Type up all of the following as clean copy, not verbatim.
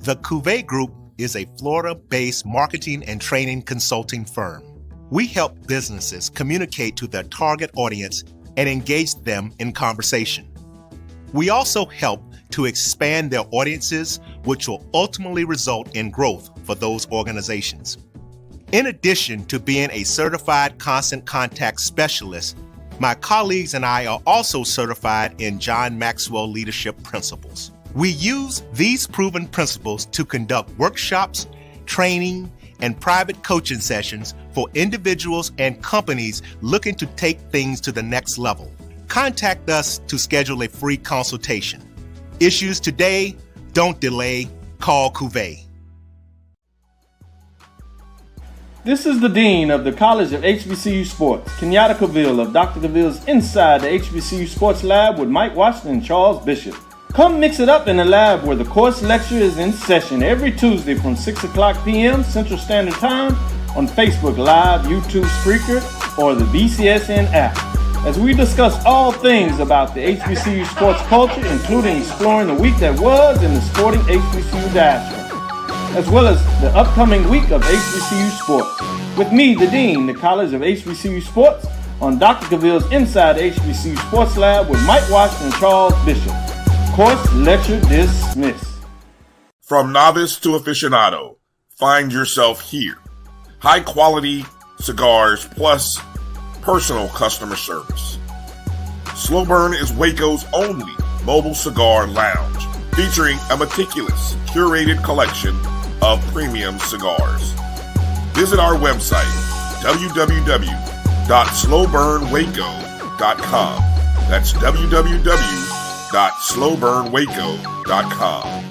The Cuvée Group is a Florida-based marketing and training consulting firm. We help businesses communicate to their target audience and engage them in conversation. We also help to expand their audiences, which will ultimately result in growth for those organizations. In addition to being a certified constant contact specialist, my colleagues and I are also certified in John Maxwell Leadership Principles. We use these proven principles to conduct workshops, training, and private coaching sessions for individuals and companies looking to take things to the next level. Contact us to schedule a free consultation. Issues today, don't delay, call Cuvée. This is the Dean of the College of HBCU Sports, Kenyatta Cavill of Dr. Cavill's Inside the HBCU Sports Lab with Mike Washington and Charles Bishop. Come mix it up in the lab where the course lecture is in session every Tuesday from 6 o'clock p.m. Central Standard Time on Facebook Live, YouTube Spreaker, or the BCSN app, as we discuss all things about the HBCU sports culture, including exploring the week that was in the sporting HBCU diaspora, as well as the upcoming week of HBCU sports. With me, the Dean, the College of HBCU Sports, on Dr. Cavill's Inside HBCU Sports Lab with Mike Washington and Charles Bishop. Course lecture dismissed. From novice to aficionado, find yourself here. High quality cigars plus personal customer service. Slow Burn is Waco's only mobile cigar lounge, featuring a meticulous, curated collection of premium cigars. Visit our website, www.slowburnwaco.com. That's www.slowburnwaco.com.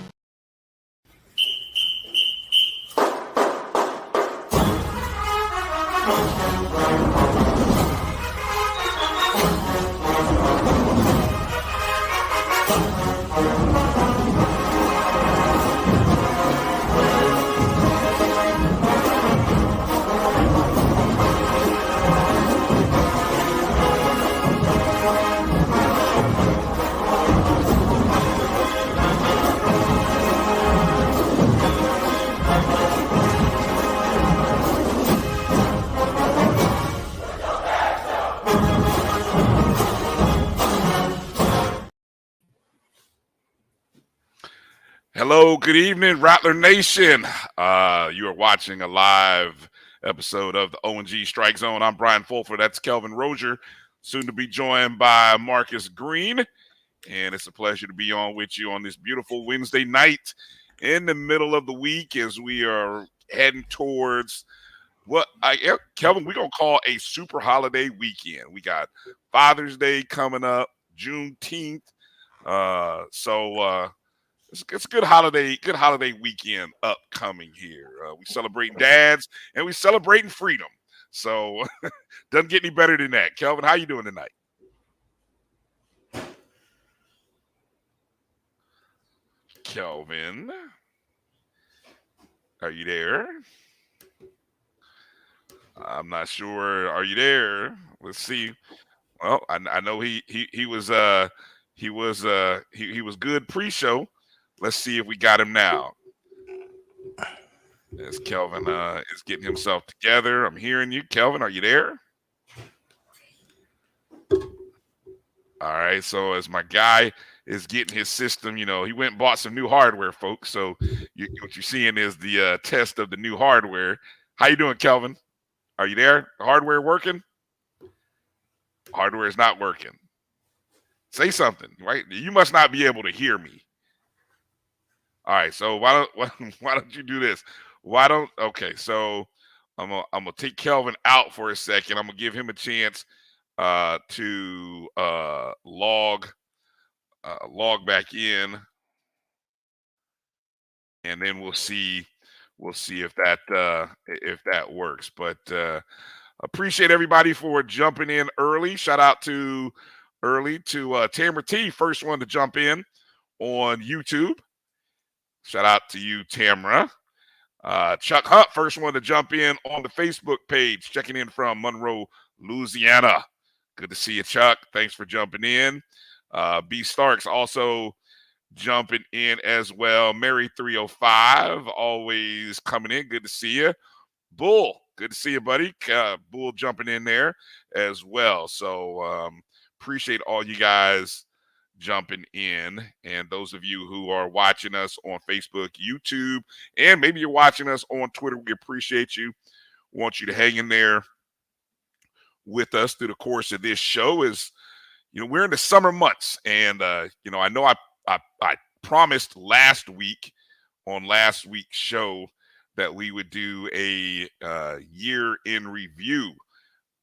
Hello, good evening, Rattler Nation. You are watching a live episode of the O&G StrikeZone. I'm Bryan Fulford. That's Kelvin Rozier, soon to be joined by Marcus Green. And it's a pleasure to be on with you on this beautiful Wednesday night in the middle of the week as we are heading towards Kelvin, we're going to call a super holiday weekend. We got Father's Day coming up, Juneteenth. It's a good holiday weekend upcoming here. We celebrating dads and we celebrating freedom. So doesn't get any better than that. Kelvin, how you doing tonight? Kelvin, are you there? I'm not sure. Are you there? Let's see. Well, I know he was good pre-show. Let's see if we got him now. As Kelvin is getting himself together. I'm hearing you. Kelvin, are you there? All right. So as my guy is getting his system, he went and bought some new hardware, folks. So what you're seeing is the test of the new hardware. How you doing, Kelvin? Are you there? Hardware working? Hardware is not working. Say something, right? You must not be able to hear me. All right, so why don't you do this? Okay, so I'm gonna take Kelvin out for a second. I'm gonna give him a chance to log back in, and then we'll see if that works. But appreciate everybody for jumping in early. Shout out to Tamara T, first one to jump in on YouTube. Shout out to you, Tamara. Chuck Hunt, first one to jump in on the Facebook page, checking in from Monroe, Louisiana. Good to see you, Chuck. Thanks for jumping in. B. Starks also jumping in as well. Mary 305 always coming in. Good to see you. Bull, good to see you, buddy. Bull jumping in there as well. So appreciate all you guys jumping in, and those of you who are watching us on Facebook, YouTube, and maybe you're watching us on Twitter, we appreciate you. Want you to hang in there with us through the course of this show. Is we're in the summer months, and I know I promised last week on last week's show that we would do a year in review.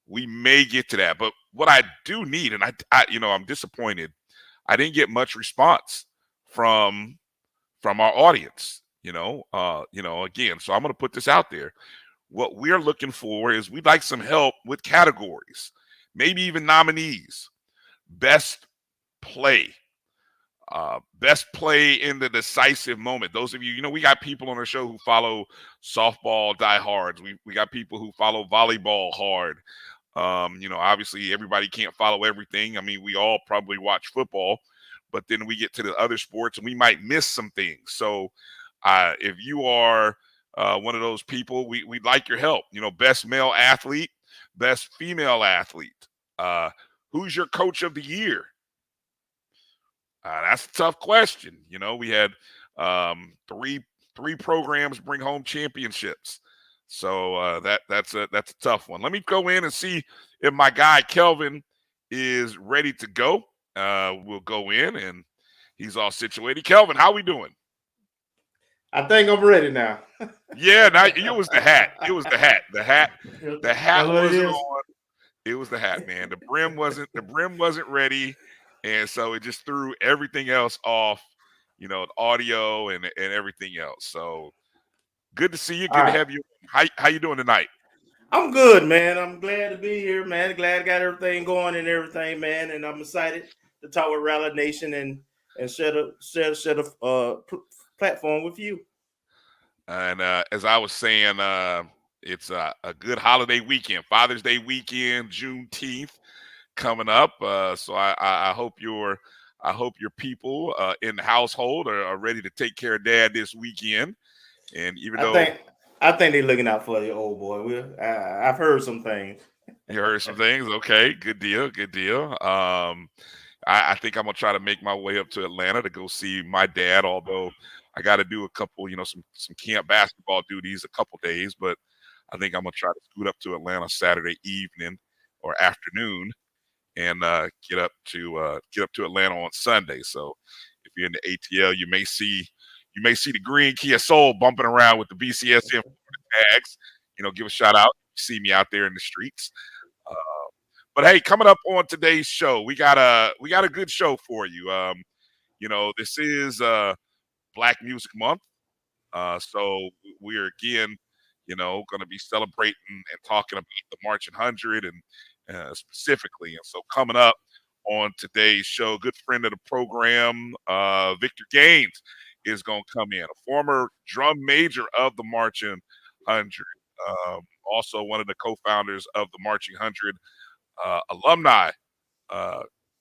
We may get to that, but what I do need, and I'm disappointed, I didn't get much response from our audience. Again, so I'm going to put this out there. What we're looking for is we'd like some help with categories, maybe even nominees. Best play in the decisive moment. Those of you, we got people on the show who follow softball diehards. We got people who follow volleyball hard. Obviously everybody can't follow everything. I mean, we all probably watch football, but then we get to the other sports and we might miss some things. So if you are one of those people, we'd like your help. Best male athlete, best female athlete. Who's your coach of the year? That's a tough question. We had three programs bring home championships. So that's a tough one. Let me go in and see if my guy Kelvin is ready to go. We'll go in and he's all situated. Kelvin, how we doing? I think I'm ready now. Yeah, now it was the hat. It was the hat. The hat wasn't on. It was the hat, man. The brim wasn't ready, and so it just threw everything else off. The audio and everything else. So good to see you. Good to have you. How you doing tonight? I'm good, man. I'm glad to be here, man. Glad I got everything going and everything, man. And I'm excited to talk with Rally Nation and share a platform with you. And as I was saying, it's a good holiday weekend, Father's Day weekend, Juneteenth coming up. So I hope your people in the household are ready to take care of Dad this weekend. And even I think they're looking out for the old boy. I've heard some things. You heard some things? Okay, good deal. I think I'm gonna try to make my way up to Atlanta to go see my dad. Although I got to do a couple, some camp basketball duties a couple days, but I think I'm gonna try to scoot up to Atlanta Saturday evening or afternoon and get up to Atlanta on Sunday. So if you're in the ATL, you may see the green Kia Soul bumping around with the BCSM tags. Give a shout out. See me out there in the streets. But hey, coming up on today's show, we got a good show for you. This is Black Music Month, so we're again, going to be celebrating and talking about the Marching 100 and specifically. And so coming up on today's show, good friend of the program, Victor Gaines, is going to come in, a former drum major of the Marching 100, also one of the co-founders of the Marching 100 alumni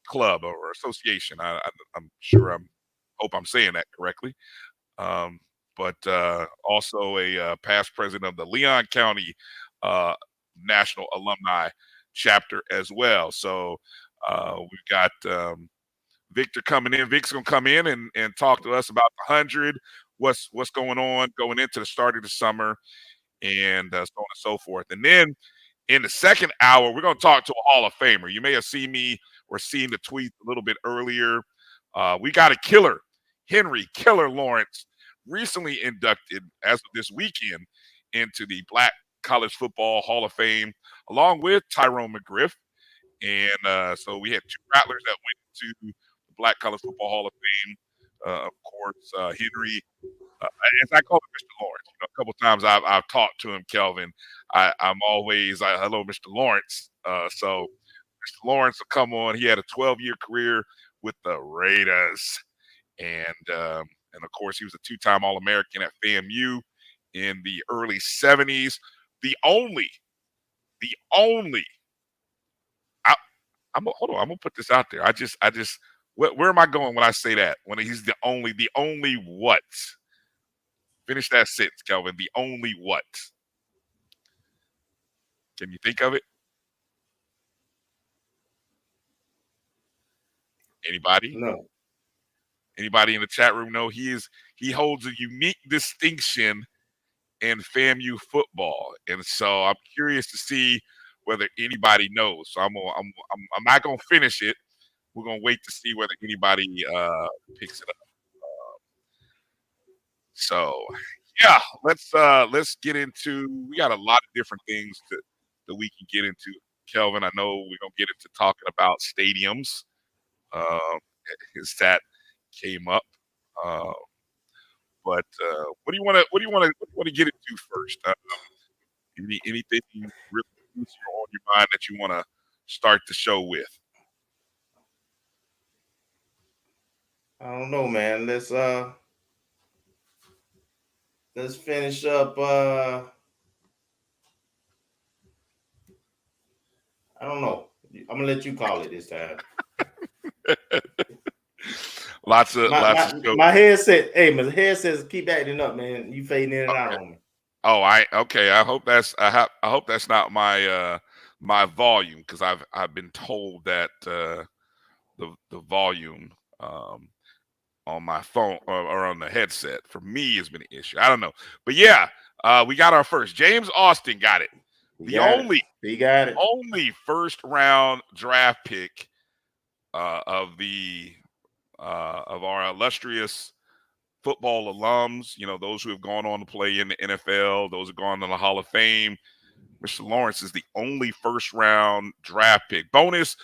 club or association. I'm sure hope I'm saying that correctly. But also a past president of the Leon County National Alumni Chapter as well. So we've got Victor coming in. Vic's gonna come in and talk to us about the 100, what's going on going into the start of the summer, and so on and so forth. And then in the second hour, we're going to talk to a Hall of Famer. You may have seen me or seen the tweet a little bit earlier. We got a killer, Henry Killer Lawrence, recently inducted as of this weekend into the Black College Football Hall of Fame, along with Tyrone McGriff. And so we had two Rattlers that went to the Black College Football Hall of Fame. Of course, Henry, as I call him, Mr. Lawrence. A couple of times I've talked to him, Kelvin. I'm always hello, Mr. Lawrence. So Mr. Lawrence will come on. He had a 12-year career with the Raiders, and of course he was a two-time All-American at FAMU in the early 70s. I'm gonna put this out there. I just Where am I going when I say that? When he's the only what? Finish that sentence, Kelvin. The only what? Can you think of it? Anybody? No. Anybody in the chat room know he holds a unique distinction in FAMU football, and so I'm curious to see whether anybody knows. So I'm not gonna finish it. We're gonna wait to see whether anybody picks it up. So yeah, let's get into. We got a lot of different things that we can get into. Kelvin, I know we're gonna get into talking about stadiums. As that came up, but what do you want to get into first? Anything really on your mind that you want to start the show with? I don't know, man. Let's finish up. I don't know. I'm gonna let you call it this time. Lots of my headset. Hey, my headset keep acting up, man. You fading in and out on me. Oh, okay. I hope that's not my my volume, because I've been told that the volume on my phone or on the headset for me has been an issue. I don't know, but yeah, we got our first. James Austin got it. He got it. Only first round draft pick of our illustrious football alums, those who have gone on to play in the NFL, those who have gone to the Hall of Fame. Mr. Lawrence is the only first round draft pick. Bonus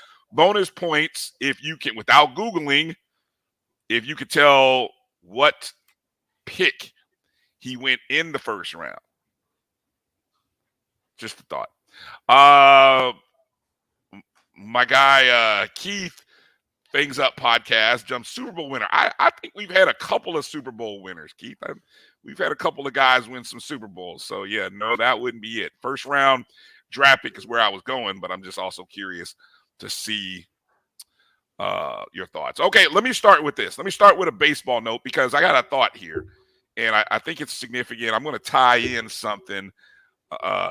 points if you can, without Googling, if you could tell what pick he went in the first round. Just a thought. My guy Keith, Things Up podcast, jumped Super Bowl winner. I think we've had a couple of Super Bowl winners, Keith. We've had a couple of guys win some Super Bowls. So, yeah, no, that wouldn't be it. First round draft pick is where I was going, but I'm just also curious to see your thoughts. Okay, let me start with this. Let me start with a baseball note, because I got a thought here, and I think it's significant. I'm going to tie in something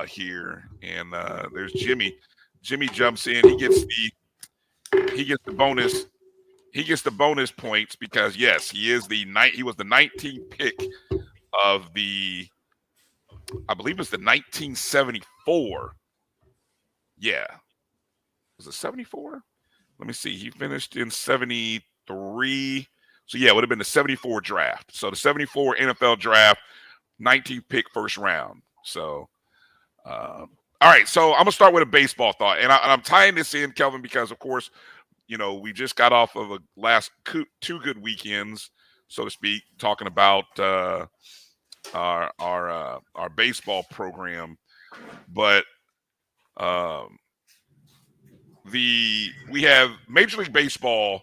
here, and there's Jimmy. Jimmy jumps in. He gets the bonus. He gets the bonus points because, yes, he was the 19th pick of the, I believe it's the 1974. Yeah. Was it 74? Let me see. He finished in 73. So, yeah, it would have been the 74 draft. So, the 74 NFL draft, 19th pick, first round. So, all right. So, I'm going to start with a baseball thought. And I'm tying this in, Kelvin, because, of course, we just got off of a last two good weekends, so to speak, talking about our baseball program. But we have Major League Baseball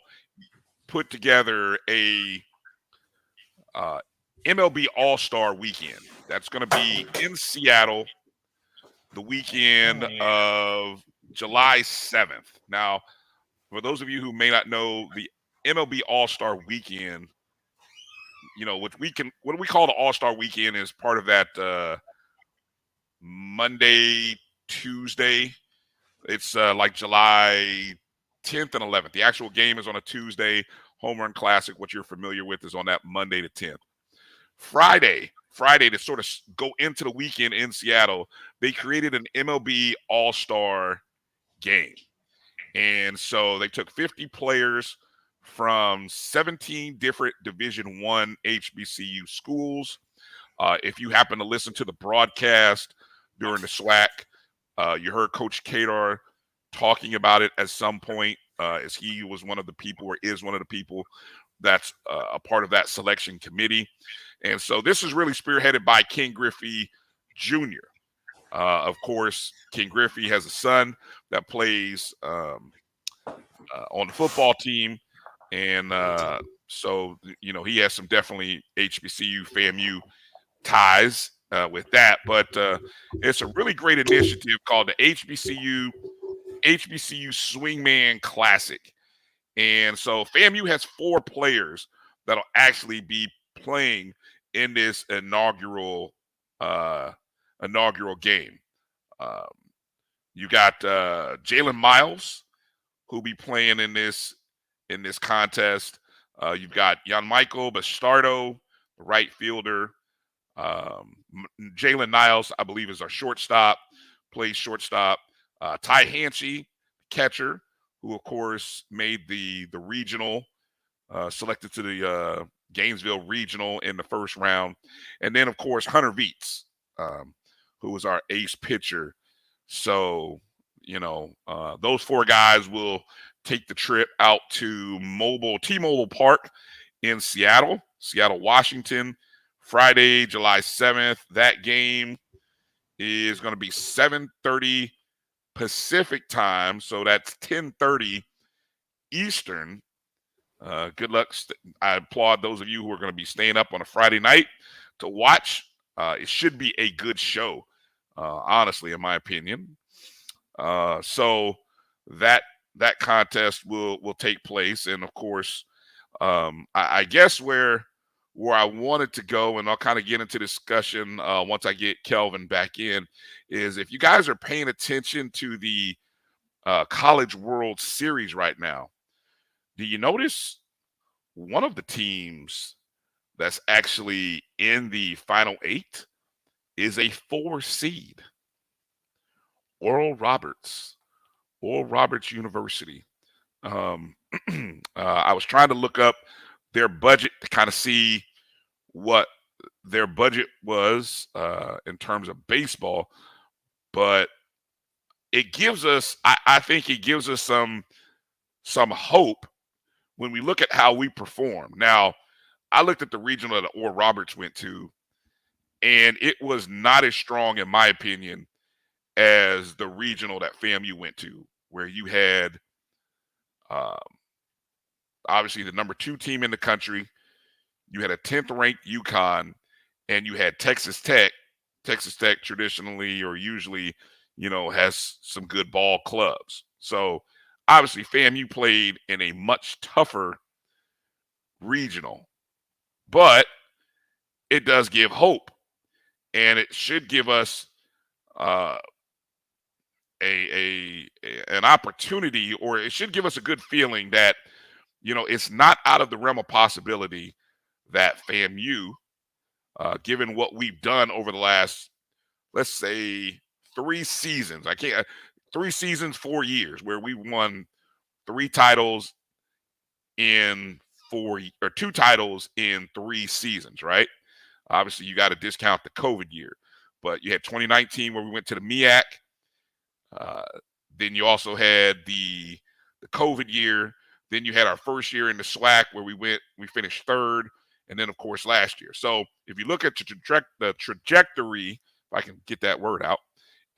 put together a MLB All-Star weekend that's going to be in Seattle the weekend of July 7th. Now, for those of you who may not know, the MLB All-Star Weekend, what we call the All-Star Weekend is part of that Monday, Tuesday. It's like July 10th and 11th. The actual game is on a Tuesday. Home Run Classic, what you're familiar with, is on that Monday the 10th. Friday to sort of go into the weekend in Seattle, they created an MLB All-Star game. And so they took 50 players from 17 different Division I HBCU schools. If you happen to listen to the broadcast during the SWAC, you heard Coach Kadar talking about it at some point, as he was one of the people, or is one of the people, that's a part of that selection committee. And so this is really spearheaded by Ken Griffey Jr. Of course, Ken Griffey has a son that plays on the football team. And so, he has some definitely HBCU, FAMU ties with that. But it's a really great initiative called the HBCU Swingman Classic. And so FAMU has 4 players that'll actually be playing in this inaugural game. You got Jalen Miles, who'll be playing in this contest. You've got Michael Bastardo, the right fielder. Jalen Niles, I believe, is our shortstop, plays shortstop. Ty Hanchy, catcher, who of course made the regional, selected to the Gainesville regional in the first round. And then of course Hunter Veets, who was our ace pitcher. So, those 4 guys will take the trip out to T-Mobile Park in Seattle, Washington, Friday, July 7th. That game is going to be 7:30 Pacific time, so that's 10:30 Eastern. Good luck. I applaud those of you who are going to be staying up on a Friday night to watch. It should be a good show, honestly, in my opinion. So that contest will take place, and of course, I guess where I wanted to go, and I'll kind of get into discussion once I get Kelvin back in, is if you guys are paying attention to the College World Series right now, do you notice one of the teams that's actually in the Final 8 is a 4 seed? Oral Roberts University. I was trying to look up their budget to kind of see what their budget was in terms of baseball, but it gives us, I think it gives us some hope when we look at how we perform. Now, I looked at the regional that Oral Roberts went to, and it was not as strong, in my opinion, as the regional that FAMU went to, where you had obviously the number 2 team in the country, you had a 10th ranked UConn, and you had Texas Tech. Texas Tech traditionally or usually, has some good ball clubs. So obviously FAMU played in a much tougher regional, but it does give hope, and it should give us an opportunity, or it should give us a good feeling that it's not out of the realm of possibility that FAMU, given what we've done over the last, let's say, 3 seasons, 3 seasons, 4 years, where we won 3 titles in 4 or 2 titles in 3 seasons, right? Obviously, you got to discount the COVID year, but you had 2019 where we went to the MEAC. Then you also had the COVID year. Then you had our first year in the SWAC where we finished 3rd, and then of course last year. So if you look at the trajectory, if I can get that word out,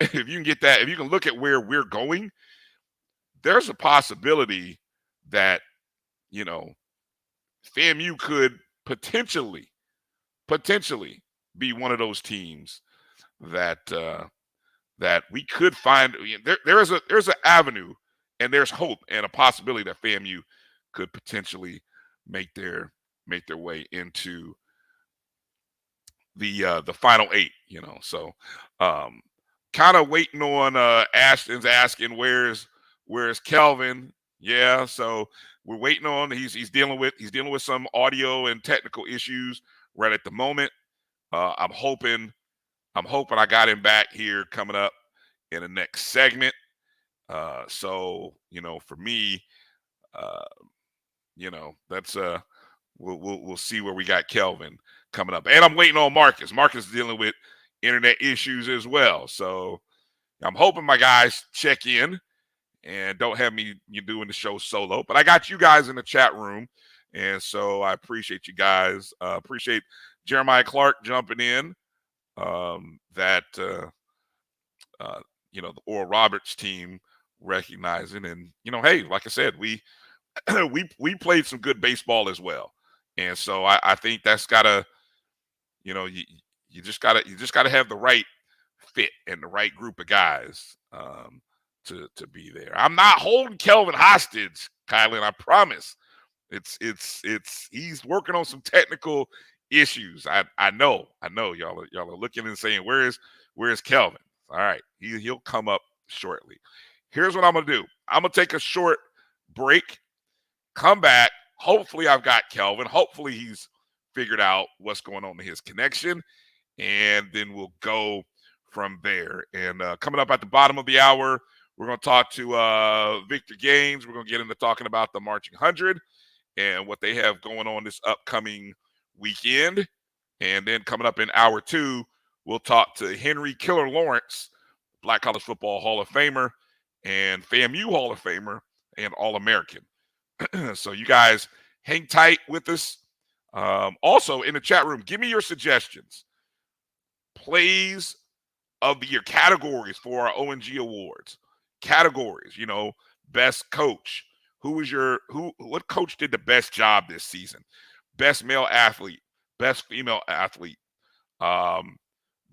if you can look at where we're going, there's a possibility that FAMU could potentially be one of those teams that we could find. There's an avenue, and there's hope and a possibility that FAMU could potentially make their way into the Final 8. So kind of waiting on Ashton's asking where's Kelvin. Yeah, so we're waiting on. He's dealing with some audio and technical issues right at the moment. I'm hoping I got him back here coming up in the next segment. So for me, that's we'll see where we got Kelvin coming up, and I'm waiting on Marcus. Marcus is dealing with internet issues as well, so I'm hoping my guys check in and don't have me doing the show solo. But I got you guys in the chat room, and so I appreciate you guys. Appreciate Jeremiah Clark jumping in. The Oral Roberts team recognizing, and hey, like I said, we played some good baseball as well, and so I think that's gotta, you just gotta have the right fit and the right group of guys to be there. I'm not holding Kelvin hostage, Kylan, I promise. It's he's working on some technical issues. I know y'all are looking and saying, where's Kelvin? All right, he'll come up shortly. Here's what I'm gonna do. I'm gonna take a short break, come back. Hopefully I've got Kelvin. Hopefully he's figured out what's going on in his connection, and then we'll go from there. And coming up at the bottom of the hour, we're going to talk to Victor Gaines. We're going to get into talking about the Marching 100 and what they have going on this upcoming weekend. And then coming up in hour 2, we'll talk to Henry Killer Lawrence, Black College Football Hall of Famer and FAMU Hall of Famer and All-American. So you guys hang tight with us. Also in the chat room, give me your suggestions. Plays of the year, categories for our O&G awards. Categories, best coach. What coach did the best job this season? Best male athlete, best female athlete,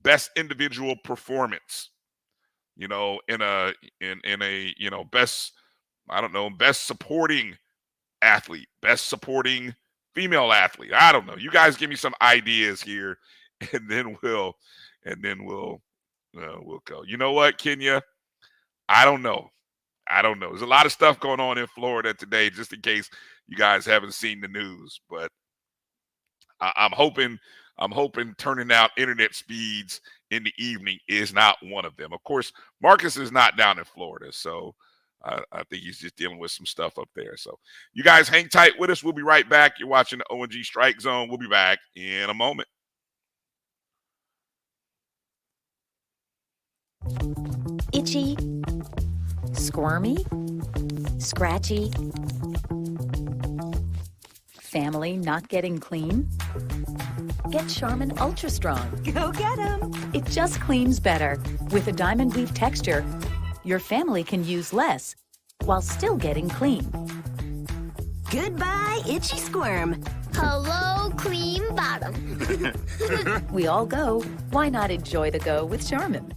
best individual performance, in a best, best supporting athlete, best supporting female athlete. I don't know. You guys give me some ideas here, and then we'll go. You know what, Kenya? I don't know. There's a lot of stuff going on in Florida today, just in case you guys haven't seen the news. But I'm hoping turning out internet speeds in the evening is not one of them. Of course, Marcus is not down in Florida, so I think he's just dealing with some stuff up there. So you guys hang tight with us. We'll be right back. You're watching the O&G Strike Zone. We'll be back in a moment. Itchy, squirmy, scratchy, family not getting clean? Get Charmin Ultra Strong. Go get 'em. It just cleans better. With a diamond weave texture, your family can use less while still getting clean. Goodbye, itchy squirm. Hello, cream bottom. We all go. Why not enjoy the go with Charmin?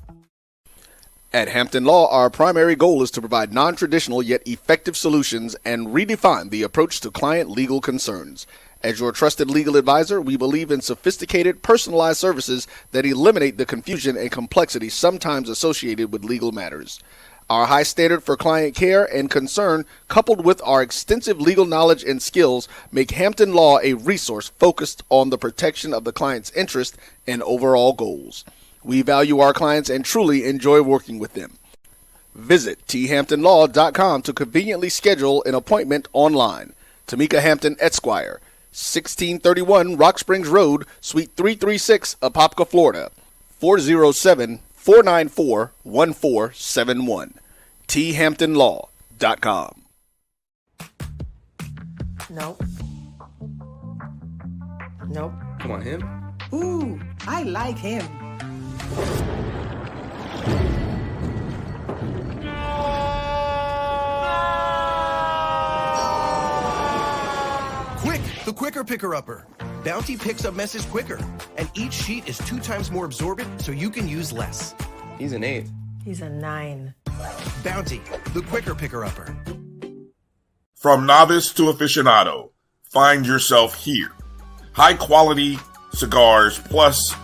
At Hampton Law, our primary goal is to provide non-traditional yet effective solutions and redefine the approach to client legal concerns. As your trusted legal advisor, we believe in sophisticated, personalized services that eliminate the confusion and complexity sometimes associated with legal matters. Our high standard for client care and concern, coupled with our extensive legal knowledge and skills, make Hampton Law a resource focused on the protection of the client's interest and overall goals. We value our clients and truly enjoy working with them. Visit thamptonlaw.com to conveniently schedule an appointment online. Tamika Hampton Esquire, 1631 Rock Springs Road, Suite 336, Apopka, Florida, 407-494-1471. thamptonlaw.com. Nope. Come on, him. Ooh, I like him. Quick, the quicker picker-upper. Bounty picks up messes quicker, and each sheet is 2 times more absorbent, so you can use less. He's an 8. He's a 9. Bounty, the quicker picker-upper. From novice to aficionado, find yourself here. High quality cigars plus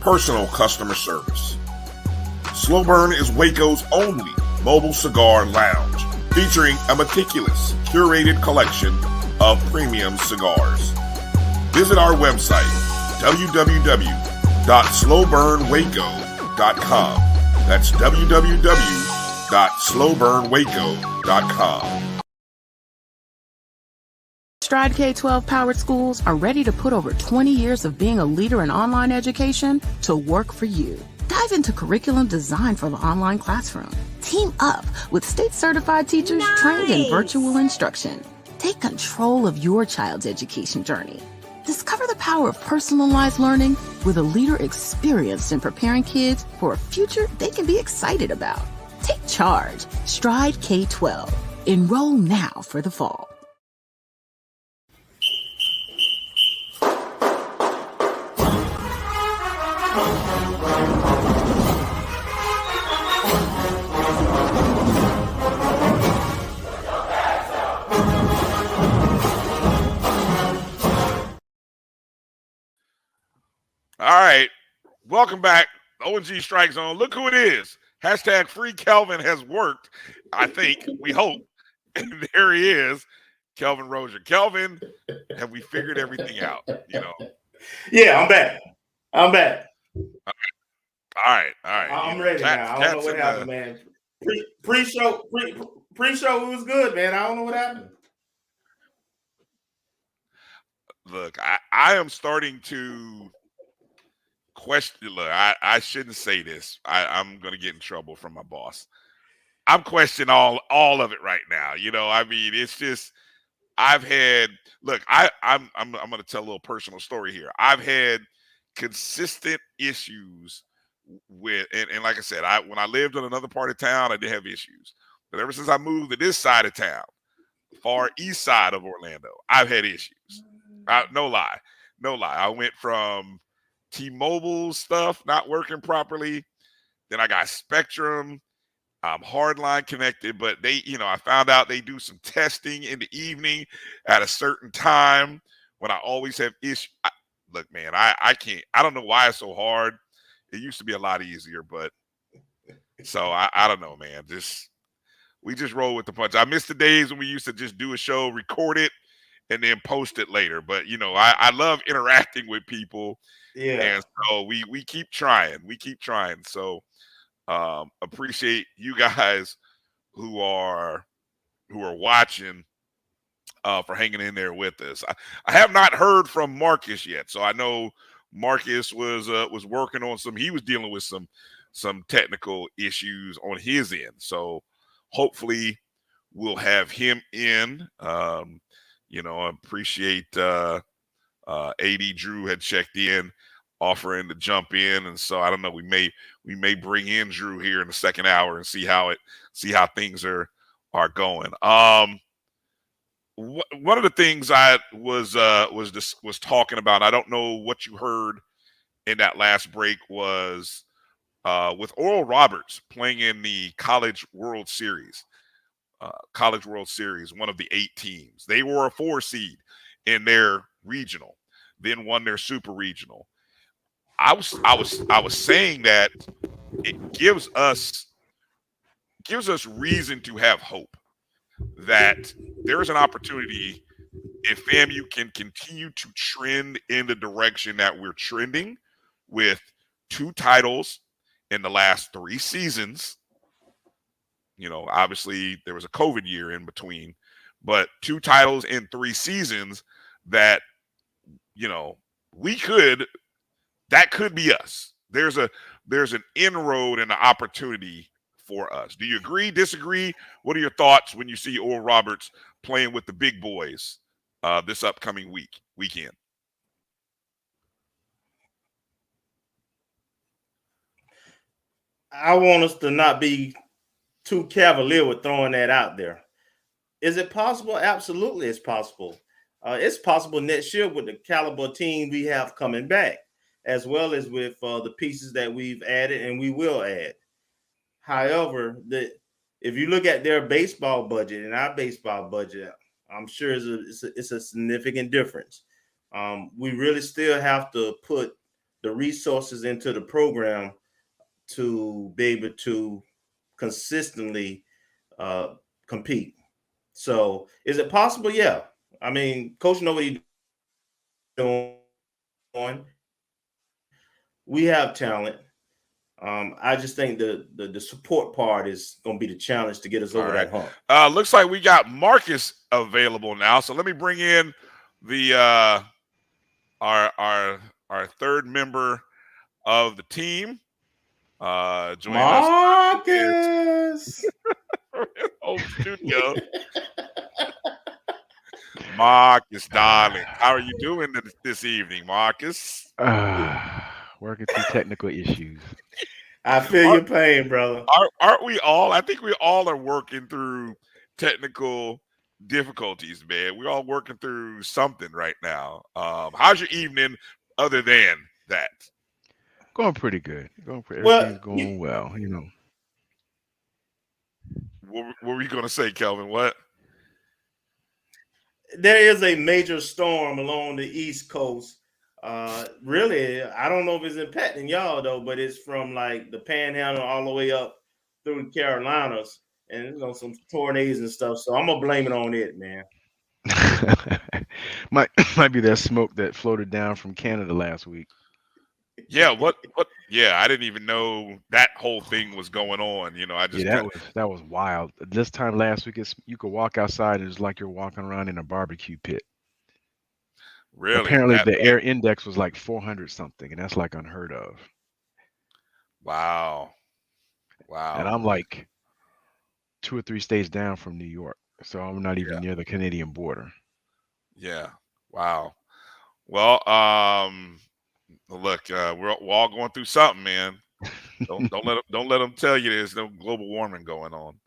personal customer service. Slow Burn is Waco's only mobile cigar lounge, featuring a meticulous, curated collection of premium cigars. Visit our website, www.slowburnwaco.com. That's www.slowburnwaco.com. Stride K-12 powered schools are ready to put over 20 years of being a leader in online education to work for you. Dive into curriculum designed for the online classroom. Team up with state-certified teachers trained in virtual instruction. Take control of your child's education journey. Discover the power of personalized learning with a leader experienced in preparing kids for a future they can be excited about. Take charge. Stride K-12. Enroll now for the fall. All right. Welcome back. O&G StrikeZone. Look who it is. Hashtag FreeKelvin has worked. I think. We hope. And there he is. Kelvin Rozier. Kelvin, have we figured everything out? Yeah, I'm back. All right. I'm ready now. I don't know what happened, man. Pre-show, it was good, man. I don't know what happened. Look, I am starting to question. Look, I shouldn't say this. I'm going to get in trouble from my boss. I'm questioning all of it right now. I mean, it's just I've had. Look, I'm going to tell a little personal story here. I've had consistent issues with, and like I said, when I lived in another part of town, I did have issues. But ever since I moved to this side of town, far east side of Orlando, I've had issues. No lie. I went from T-Mobile stuff not working properly. Then I got Spectrum. I'm hardline connected, but I found out they do some testing in the evening at a certain time when I always have issues. Look, man, I can't. I don't know why it's so hard. It used to be a lot easier, but so I don't know, man. We just roll with the punch. I miss the days when we used to just do a show, record it, and then post it later. But I love interacting with people. Yeah. And so we keep trying. So appreciate you guys who are watching for hanging in there with us. I have not heard from Marcus yet, so I know Marcus was working on he was dealing with some technical issues on his end. So hopefully we'll have him in. I appreciate AD Drew had checked in, offering to jump in, and so I don't know. We may bring in Drew here in the second hour and see how things are going. One of the things I was talking about, I don't know what you heard in that last break, was with Oral Roberts playing in the College World Series. One of the 8 teams. They were a 4 seed in their regional, then won their super regional. I was saying that it gives us reason to have hope that there is an opportunity if FAMU can continue to trend in the direction that we're trending with 2 titles in the last 3 seasons. Obviously there was a COVID year in between, but 2 titles in 3 seasons that, that could be us. There's an inroad and an opportunity for us. Do you agree, disagree? What are your thoughts when you see Oral Roberts playing with the big boys this upcoming weekend? I want us to not be too cavalier with throwing that out there. Is it possible? Absolutely, it's possible. It's possible next year with the caliber team we have coming back, as well as with the pieces that we've added and we will add. However, if you look at their baseball budget and our baseball budget, I'm sure it's a significant difference. We really still have to put the resources into the program to be able to consistently compete. So is it possible? Yeah. I mean, Coach knows what he's doing. We have talent. I just think the support part is going to be the challenge to get us over that hump. Looks like we got Marcus available now. So let me bring in the our third member of the team. Joining Marcus. Home studio. Marcus, darling, how are you doing this evening, Marcus? Working through technical issues. I feel your pain, brother. Aren't we all? I think we all are working through technical difficulties, man. We're all working through something right now. How's your evening other than that? Going pretty good. Everything's going well, What were you going to say, Kelvin? What? There is a major storm along the East Coast. Really, I don't know if it's impacting y'all though, but it's from like the Panhandle all the way up through the Carolinas, and some tornadoes and stuff. So I'm gonna blame it on it, man. might be that smoke that floated down from Canada last week. Yeah, what? Yeah, I didn't even know that whole thing was going on. I just that was wild. This time last week, you could walk outside and it's like you're walking around in a barbecue pit. Really. Apparently, the air index was like 400 something, and that's like unheard of. Wow. And I'm like 2 or 3 states down from New York, so I'm not even near the Canadian border. Yeah. Wow. Well, look, we're all going through something, man. Don't let them tell you there's no global warming going on.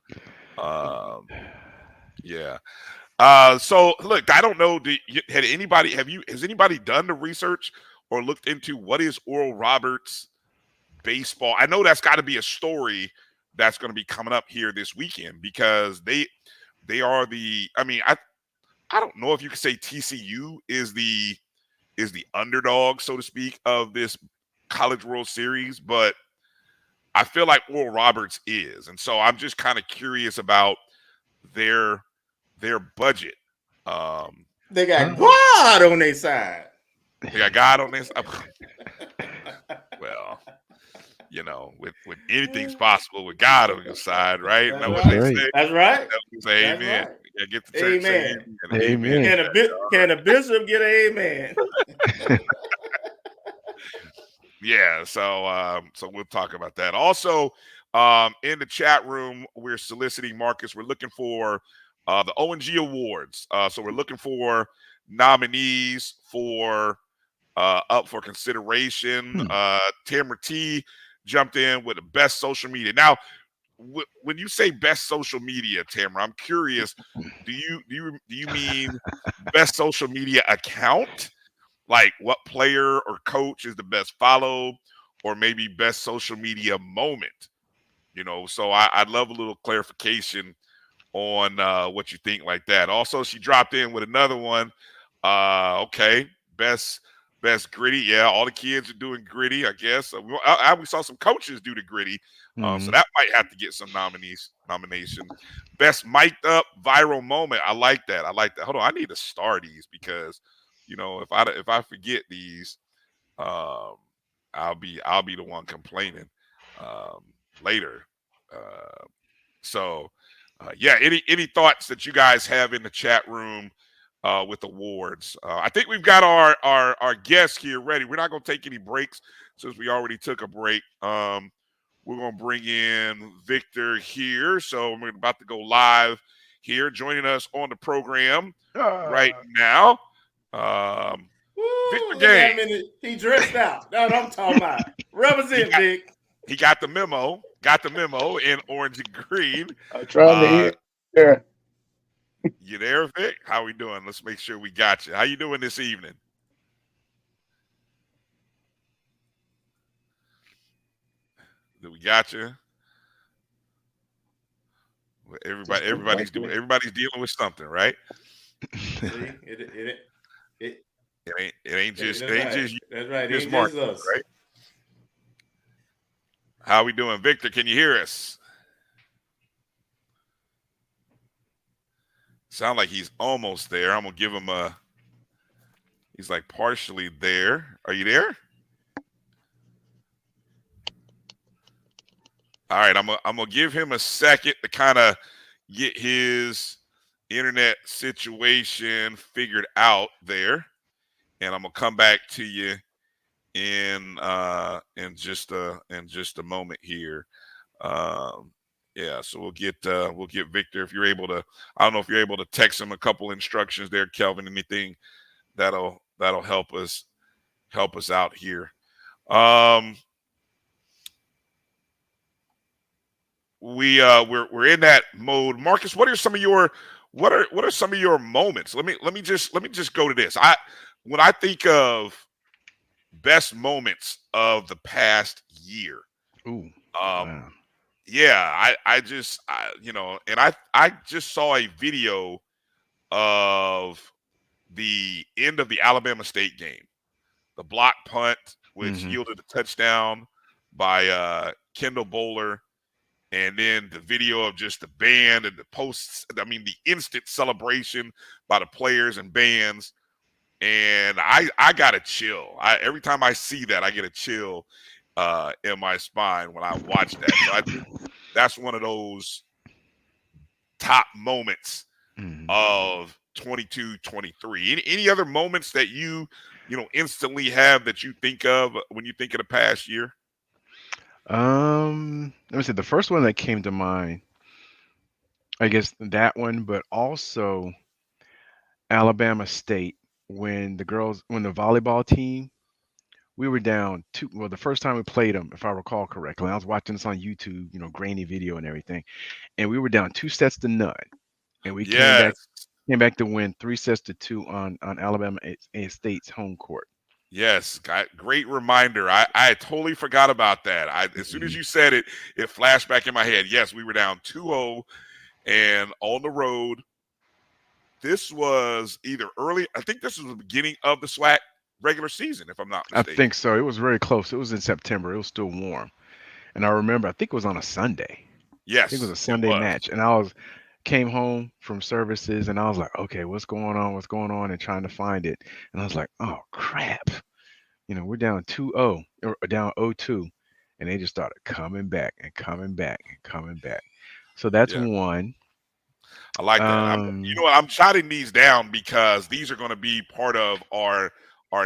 Yeah. So look, I don't know. Has anybody done the research or looked into what is Oral Roberts baseball? I know that's got to be a story that's going to be coming up here this weekend because they are the. I mean, I don't know if you could say TCU is the underdog, so to speak, of this College World Series, but I feel like Oral Roberts is, and so I'm just kind of curious about their budget. They got God on their side. They got God on their side. Well, with anything's possible with God on your side, right? That's Know what right. they say? That's right. Say That's amen. right. Yeah, get the church. Amen. Say amen. Can a bishop get an amen? Yeah, so we'll talk about that. Also, in the chat room, we're soliciting Marcus. We're looking for the O&G Awards. So we're looking for nominees for up for consideration. Tamara T jumped in with the best social media. Now, when you say best social media, Tamara, I'm curious. Do you mean best social media account? Like what player or coach is the best follow, or maybe best social media moment? So I'd love a little clarification on what you think like that. Also, she dropped in with another one. Okay, best gritty. Yeah, all the kids are doing gritty, I guess. We saw some coaches do the gritty, so that might have to get some nomination. Best mic'd up viral moment. I like that. Hold on, I need to star these because if I forget these, I'll be the one complaining later. Yeah. Any thoughts that you guys have in the chat room with awards? I think we've got our guests here ready. We're not going to take any breaks since we already took a break. We're going to bring in Victor here. So we're about to go live here. Joining us on the program right now. Victor Game. He dressed out. That's what I'm talking about. Represent, Vic. He got the memo. In orange and green. I'm trying to hear. You there, Vic? How we doing? Let's make sure we got you. How you doing this evening? Do we got you? Well, everybody's dealing with something, right? See, it ain't just that's right. Just Mark, us, right? How we doing, Victor? Can you hear us? Sound like he's almost there. I'm gonna give him he's like partially there. Are you there? All right, I'm gonna give him a second to kind of get his internet situation figured out there, and I'm gonna come back to you in just a moment here. Yeah, so we'll get Victor. If you're able to, I don't know if you're able to text him a couple instructions there, Kelvin. Anything that'll help us out here. We're in that mode. Marcus, what are some of your moments? Let me just go to this. When I think of best moments of the past year. Ooh. Wow. Yeah, I just saw a video of the end of the Alabama State game. block punt, which yielded a touchdown by Kendall Bowler, and then the video of just the band and the posts. I mean, the instant celebration by the players and bands. And I got a chill. Every time I see that, I get a chill in my spine when I watch that. So I think that's one of those top moments of 22-23. Any other moments that you instantly have that you think of when you think of the past year? Let me see. The first one that came to mind, I guess that one, but also Alabama State when the volleyball team, we were down two. Well, the first time we played them, if I recall correctly, I was watching this on YouTube, grainy video and everything, and we were down 2-0, and we came back to win 3-2 on Alabama State's home court. Yes, great reminder. I totally forgot about that. As soon as you said it, it flashed back in my head. Yes, we were down 2-0 and on the road. This was either early. I think this was the beginning of the SWAC regular season, if I'm not mistaken. I think so. It was very close. It was in September. It was still warm. And I remember, I think it was on a Sunday. Yes. I think it was a Sunday match. And came home from services and I was like, okay, what's going on? And trying to find it. And I was like, oh crap. We're down 2-0 or down 0-2. And they just started coming back. So that's one. I like that. I'm jotting these down because these are going to be part of our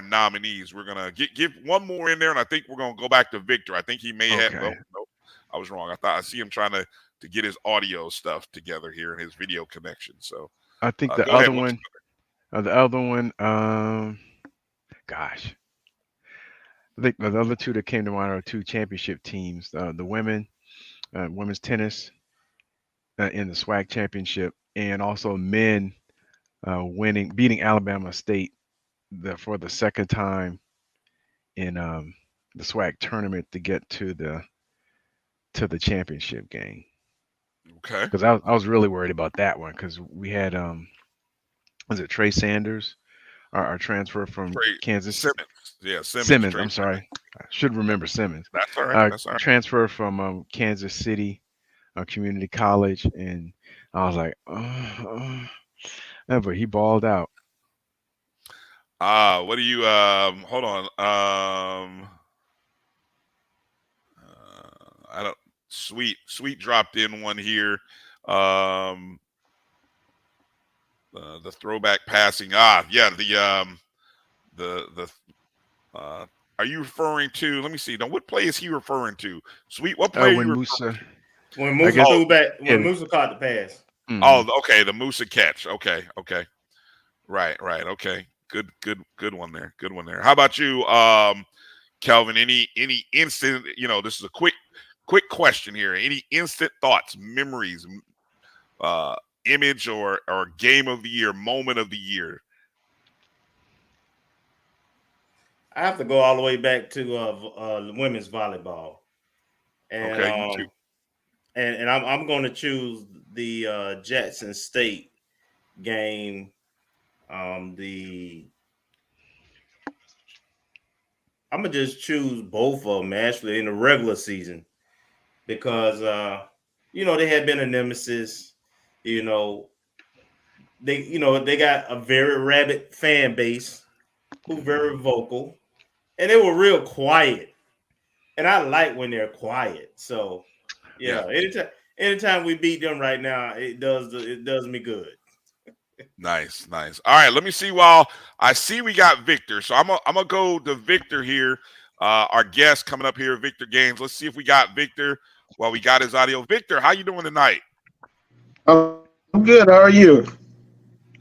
nominees. We're going to give one more in there, and I think we're going to go back to Victor. I think he may have. No, I was wrong. I see him trying to get his audio stuff together here and his video connection. So I think the other one, gosh, I think the other two that came to mind are two championship teams. The women's tennis in the SWAC championship, and also men beating Alabama State for the second time in the SWAC tournament to get to the championship game. Okay. Because I was really worried about that one because we had was it Trey Sanders, our transfer from Kansas? Simmons. Yeah, Simmons. I'm sorry. I should remember Simmons. That's all right. Transfer from Kansas City Community College, and I was like, but he balled out. What do you hold on? I don't Sweet dropped in one here. The throwback passing. Are you referring to, let me see. Now, what play is he referring to? Sweet, what play when are you Musa threw back, when Musa caught the pass. Mm-hmm. Oh, okay, the Musa catch. Okay. Right. Okay. Good one there. How about you, Kelvin? Any instant, this is a quick question here. Any instant thoughts, memories, image or game of the year, moment of the year? I have to go all the way back to women's volleyball. And, okay, you too. And I'm going to choose the Jackson State game. I'm gonna just choose both of them actually in the regular season because they had been a nemesis. They got a very rabid fan base who very vocal, and they were real quiet. And I like when they're quiet. So yeah. Anytime we beat them right now, it does me good. Nice. All right, let me see. While I see we got Victor, so I'm gonna go to Victor here. Our guest coming up here, Victor Gaines. Let's see if we got Victor while we got his audio. Victor, how you doing tonight? I'm good. How are you?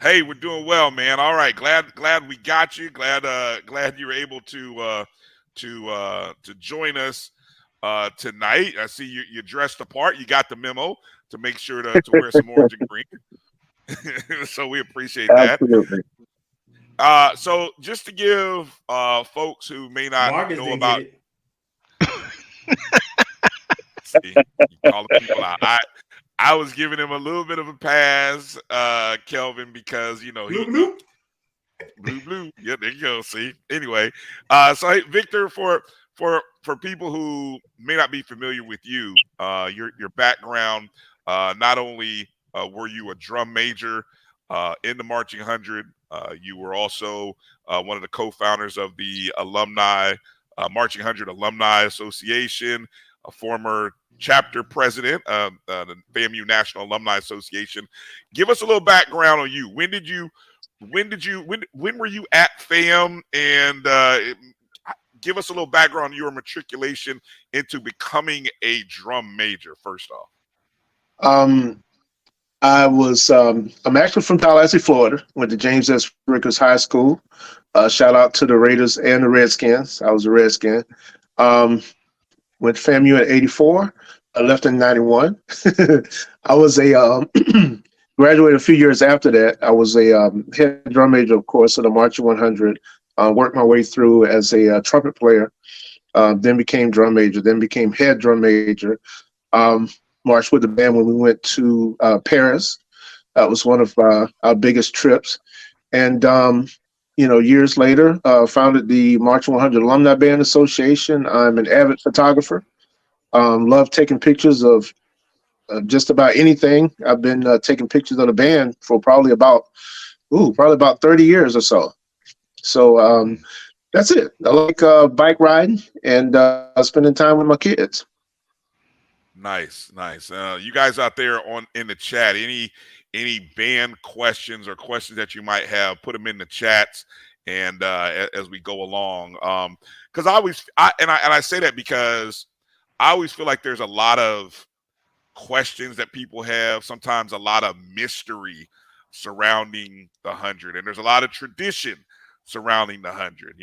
Hey, we're doing well, man. All right, glad we got you. Glad you were able to join us tonight. I see you're dressed apart. You got the memo to make sure to wear some orange and green. So we appreciate that. Absolutely. So just to give folks who may not Marcus know about see, you calling people out. I was giving him a little bit of a pass, Kelvin, because Blue. Yeah, there you go. See. Anyway, so hey, Victor, for people who may not be familiar with you, your background, not only were you a drum major in the Marching 100, you were also one of the co-founders of the alumni Marching 100 Alumni Association, a former chapter president of the FAMU National Alumni Association. Give us a little background on you. When were you at FAM, and give us a little background on your matriculation into becoming a drum major first off. I'm actually from Tallahassee, Florida. Went to James S. Rickers High School. Shout out to the Raiders and the Redskins. I was a Redskin. Went to FAMU at 84. I left in 91. I was a graduated a few years after that. I was a head drum major, of course, of the Marching 100. Worked my way through as a trumpet player. Then became drum major. Then became head drum major. Marched with the band when we went to Paris. That was one of our biggest trips. And years later, founded the Marching 100 Alumni Band Association. I'm an avid photographer. Love taking pictures of just about anything. I've been taking pictures of the band for probably about 30 years or so. So that's it. I like bike riding and spending time with my kids. Nice. You guys out there in the chat, any band questions or questions that you might have, put them in the chats, and as we go along, because I say that because I always feel like there's a lot of questions that people have, sometimes a lot of mystery surrounding the 100, and there's a lot of tradition surrounding the 100.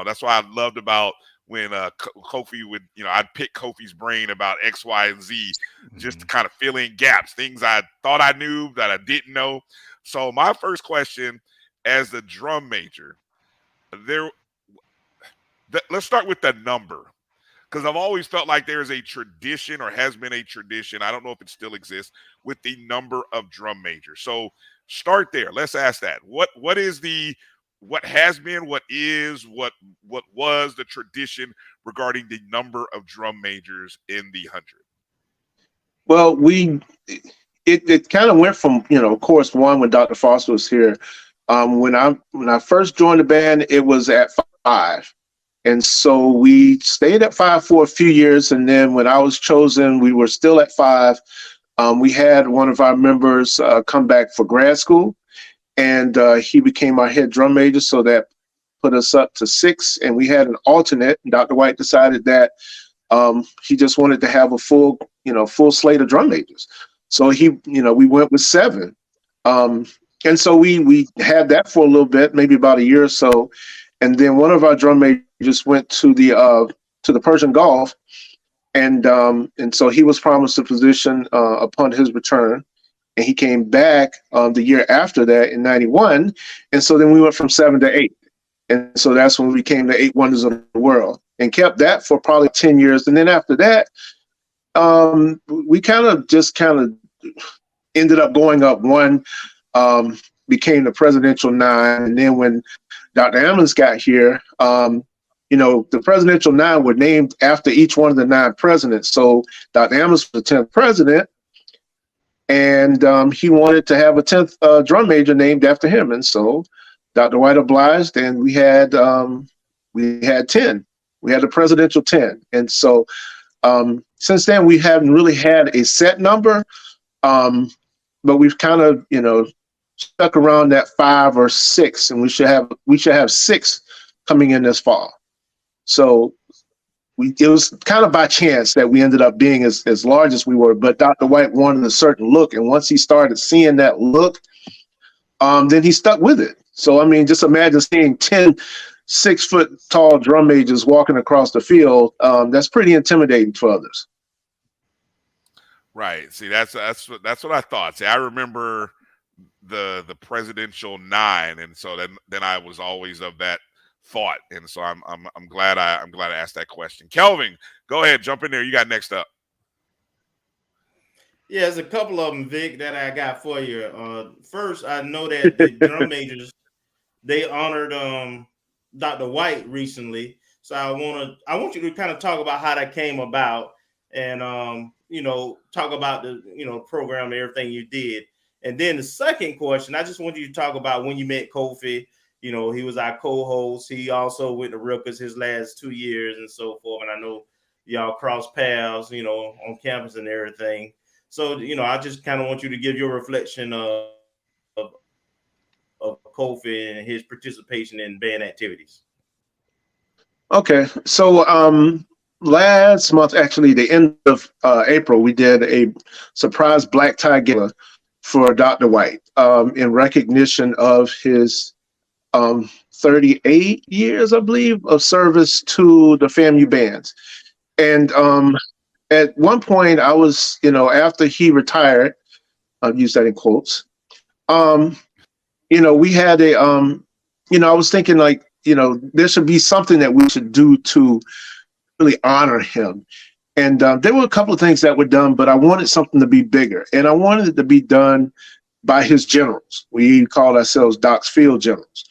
That's why I loved about when Kofi would, I'd pick Kofi's brain about X, Y, and Z, just to kind of fill in gaps, things I thought I knew that I didn't know. So my first question, as the drum major, let's start with the number, because I've always felt like there is a tradition, or has been a tradition, I don't know if it still exists, with the number of drum majors. So start there. Let's ask that. What has been, what was the tradition regarding the number of drum majors in the 100? Well, it kind of went from, of course, one, when Dr. Foster was here. When I first joined the band, it was at 5. And so we stayed at 5 for a few years. And then when I was chosen, we were still at 5. We had one of our members come back for grad school, and he became our head drum major. So that put us up to 6. And we had an alternate. Dr. White decided that he just wanted to have a full slate of drum majors. So we went with 7. And so we had that for a little bit, maybe about a year or so. And then one of our drum majors went to the Persian Gulf. And so he was promised a position upon his return. And he came back the year after that in 91. And so then we went from 7 to 8. And so that's when we became the 8 Wonders of the World, and kept that for probably 10 years. And then after that, we kind of ended up going up 1, became the Presidential 9. And then when Dr. Ammons got here, the Presidential 9 were named after each one of the 9 presidents. So Dr. Ammons was the 10th president, and he wanted to have a 10th drum major named after him. And so Dr. White obliged, and we had 10. We had the Presidential 10. And so since then, we haven't really had a set number, but we've kind of, stuck around that 5 or 6, and we should have 6 coming in this fall. So it was kind of by chance that we ended up being as large as we were, but Dr. White wanted a certain look. And once he started seeing that look, then he stuck with it. So, just imagine seeing 10 6-foot-tall drum majors walking across the field. That's pretty intimidating for others. Right. See, that's what I thought. See, I remember the Presidential 9, and so then I was always of that thought, and so I'm glad I asked that question. Kelvin, go ahead, jump in there. You got next up. Yeah, there's a couple of them, Vic, that I got for you. First, I know that the they honored Dr. White recently. So I want you to kind of talk about how that came about, and talk about the program and everything you did. And then the second question, I just want you to talk about when you met Kofi. He was our co-host. He also went to Rutgers his last 2 years and so forth. And I know y'all crossed paths, on campus and everything. So, I just kind of want you to give your reflection of Kofi and his participation in band activities. Okay, so last month, actually the end of April, we did a surprise black tie gala for Dr. White in recognition of his 38 years, I believe, of service to the FAMU bands. And at one point I was, after he retired, I'll use that in quotes, we had a, I was thinking like, there should be something that we should do to really honor him. And there were a couple of things that were done, but I wanted something to be bigger. And I wanted it to be done by his generals. We called ourselves Doc's Field Generals.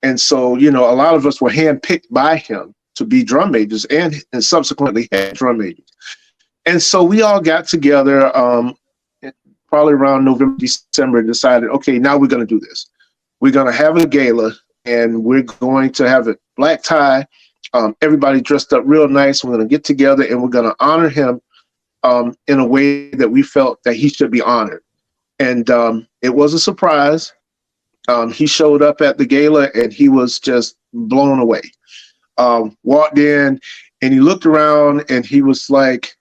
And so, a lot of us were handpicked by him to be drum majors and subsequently had drum majors. And so we all got together probably around November, December, and decided, okay, now we're going to do this. We're going to have a gala, and we're going to have a black tie, everybody dressed up real nice. We're going to get together and we're going to honor him in a way that we felt that he should be honored. And it was a surprise. He showed up at the gala and he was just blown away. Walked in and he looked around and he was like,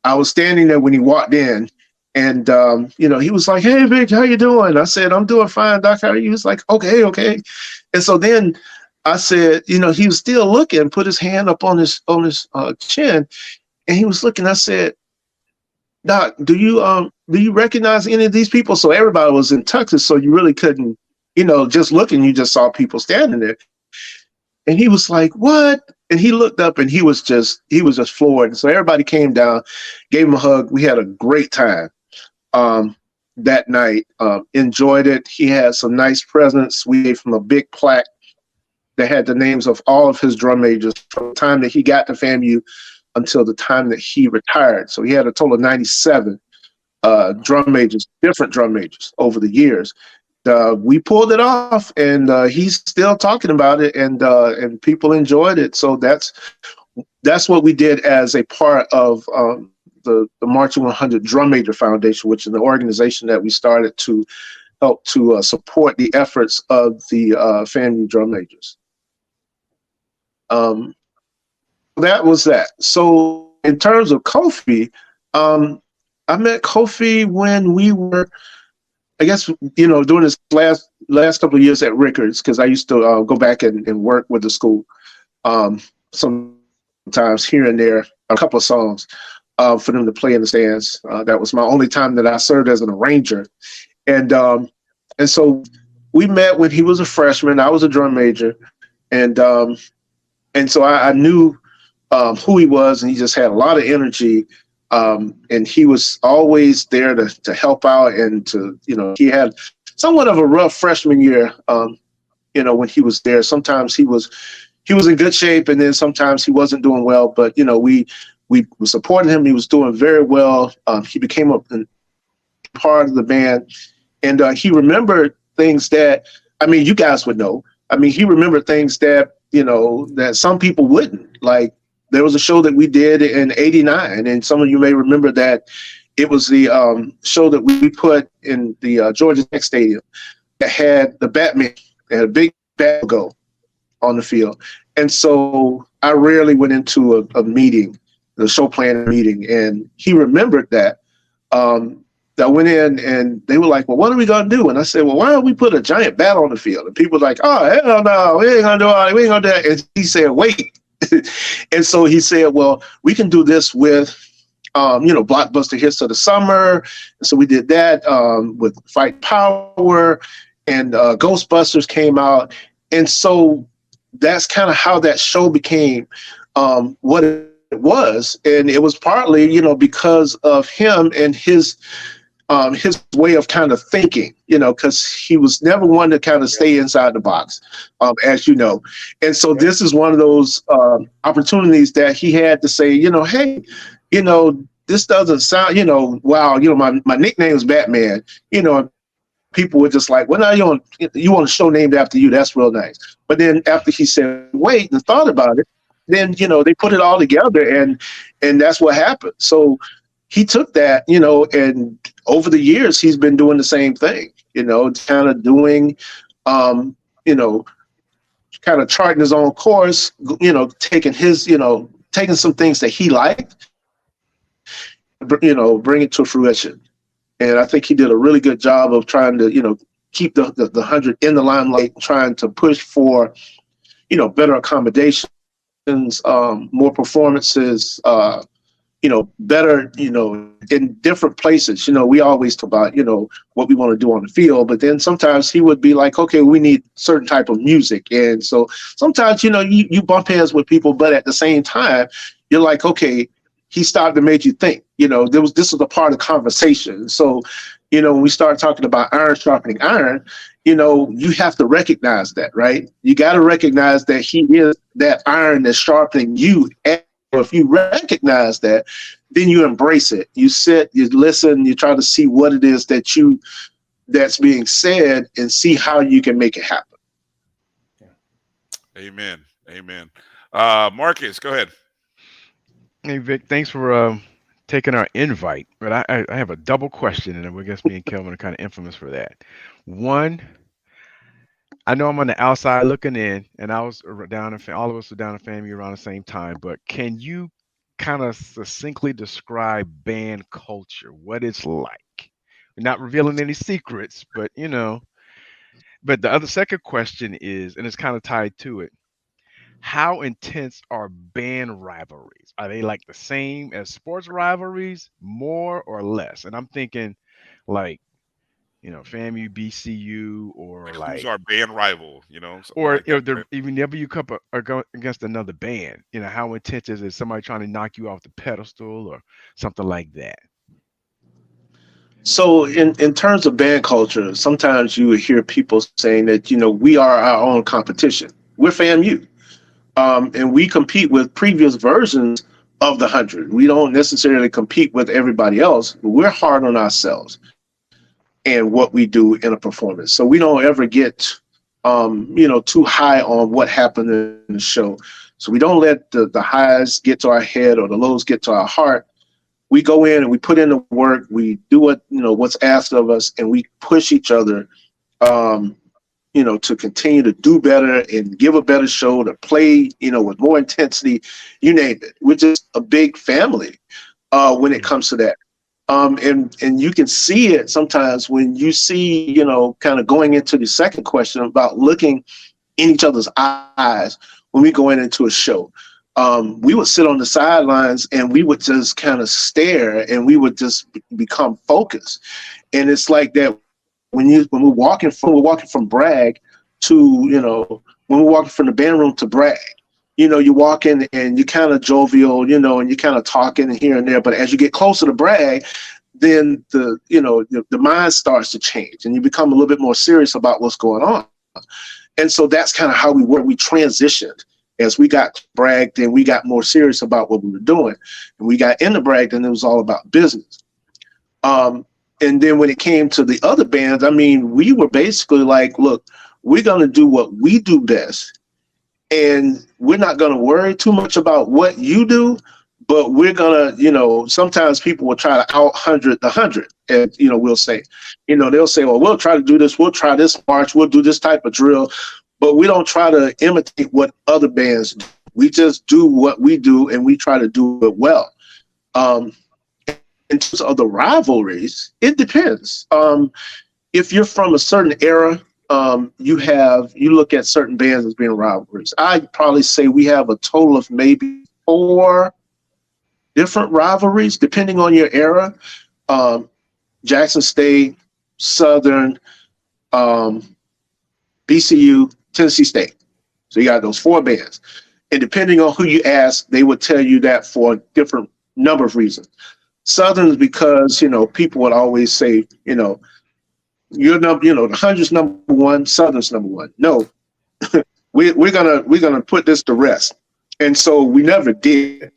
I was standing there when he walked in, and he was like, "Hey, Vic, how you doing?" I said, "I'm doing fine, Doc. How are you?" He was like, "Okay." And so then I said, he was still looking, put his hand up on his chin, and he was looking. I said, "Doc, do you recognize any of these people?" So everybody was in tuxes, so you really couldn't, just looking, you just saw people standing there. And he was like, "What?" And he looked up and he was just floored. And so everybody came down, gave him a hug. We had a great time that night. Enjoyed it. He had some nice presents. We gave him a big plaque that had the names of all of his drum majors from the time that he got to FAMU until the time that he retired. So he had a total of 97 drum majors, different drum majors over the years. We pulled it off, and he's still talking about it, and people enjoyed it. So that's what we did as a part of the Marching 100 Drum Major Foundation, which is an organization that we started to help to support the efforts of the FAMU drum majors. That was that. So in terms of Kofi, I met Kofi when we were, I guess, during this last couple of years at Rickards, because I used to go back and work with the school sometimes here and there, a couple of songs for them to play in the stands. That was my only time that I served as an arranger. And so we met when he was a freshman. I was a drum major. And so I knew who he was, and he just had a lot of energy. And he was always there to help out, and he had somewhat of a rough freshman year, when he was there. Sometimes he was in good shape, and then sometimes he wasn't doing well, but we supported him. He was doing very well. He became a part of the band, and he remembered things that, you guys would know. He remembered things that, that some people wouldn't. Like, there was a show that we did in '89, and some of you may remember that it was the show that we put in the Georgia Tech Stadium that had the Batman. They had a big bat logo on the field. And so I rarely went into a meeting, the show planning meeting, and he remembered that. I went in and they were like, "Well, what are we going to do?" And I said, "Well, why don't we put a giant bat on the field?" And people were like, "Oh, hell no, we ain't going to do all that. We ain't going to do that." And he said, "Wait." And so he said, "Well, we can do this with, blockbuster hits of the summer." And so we did that with Fight Power, and Ghostbusters came out. And so that's kind of how that show became what it was. And it was partly, because of him and his his way of kind of thinking, because he was never one to kind of stay inside the box, as you know. And so this is one of those opportunities that he had to say, hey, this doesn't sound, wow, my nickname is Batman, people were just like, well, now you want a show named after you. That's real nice. But then after he said, wait, and thought about it, then, they put it all together and that's what happened. So he took that, and over the years, he's been doing the same thing, kind of doing, kind of charting his own course, taking taking some things that he liked, bring it to fruition. And I think he did a really good job of trying to, keep the 100 in the limelight, trying to push for, better accommodations, more performances, better, in different places. We always talk about, what we want to do on the field, but then sometimes he would be like, okay, we need certain type of music. And so sometimes, you bump heads with people, but at the same time, you're like, okay, he started to make you think, this was a part of conversation. So, when we start talking about iron sharpening iron, you have to recognize that, right? You got to recognize that he is that iron that's sharpening you. And if you recognize that, then you embrace it. You sit, you listen, you try to see what it is that's being said and see how you can make it happen. Amen. Amen. Marcus, go ahead. Hey, Vic, thanks for taking our invite. But I have a double question, and I guess me and Kelvin are kind of infamous for that. One, I know I'm on the outside looking in, and I was down in, all of us were down in FAMU around the same time, but can you kind of succinctly describe band culture, what it's like? We're not revealing any secrets, but but the second question is, and it's kind of tied to it, how intense are band rivalries? Are they like the same as sports rivalries, more or less? And I'm thinking like, FAMU, BCU, or like who's our band rival, or like whenever you come up or go against another band, how intense is it? Somebody trying to knock you off the pedestal or something like that? So in terms of band culture, sometimes you would hear people saying that, we are our own competition. We're FAMU. And we compete with previous versions of the 100. We don't necessarily compete with everybody else, but we're hard on ourselves and what we do in a performance. So we don't ever get, too high on what happened in the show. So we don't let the highs get to our head or the lows get to our heart. We go in and we put in the work. We do what's asked of us, and we push each other, to continue to do better and give a better show, to play, with more intensity, you name it. We're just a big family when it comes to that. And you can see it sometimes when you see, kind of going into the second question about looking in each other's eyes when we go into a show. We would sit on the sidelines and we would just kind of stare and we would just become focused. And it's like that when we're walking from brag to, when we're walking from the band room to brag, you walk in and you're kind of jovial, and you're kind of talking here and there. But as you get closer to brag, then the mind starts to change and you become a little bit more serious about what's going on. And so that's kind of how we transitioned. As we got to brag, then we got more serious about what we were doing. And we got into brag, then it was all about business. And then when it came to the other bands, we were basically like, look, we're going to do what we do best. And we're not going to worry too much about what you do, but we're going to, sometimes people will try to out 100 the 100. And, we'll say, they'll say, well, we'll try to do this. We'll try this march. We'll do this type of drill. But we don't try to imitate what other bands do. We just do what we do and we try to do it well. In terms of the rivalries, it depends. If you're from a certain era, you look at certain bands as being rivalries. I'd probably say we have a total of maybe 4 different rivalries, depending on your era. Jackson State, Southern, BCU, Tennessee State. So you got those 4 bands. And depending on who you ask, they would tell you that for a different number of reasons. Southern's because, people would always say, you're the 100's number one, Southern's number one. No, we're gonna put this to rest. And so we never did,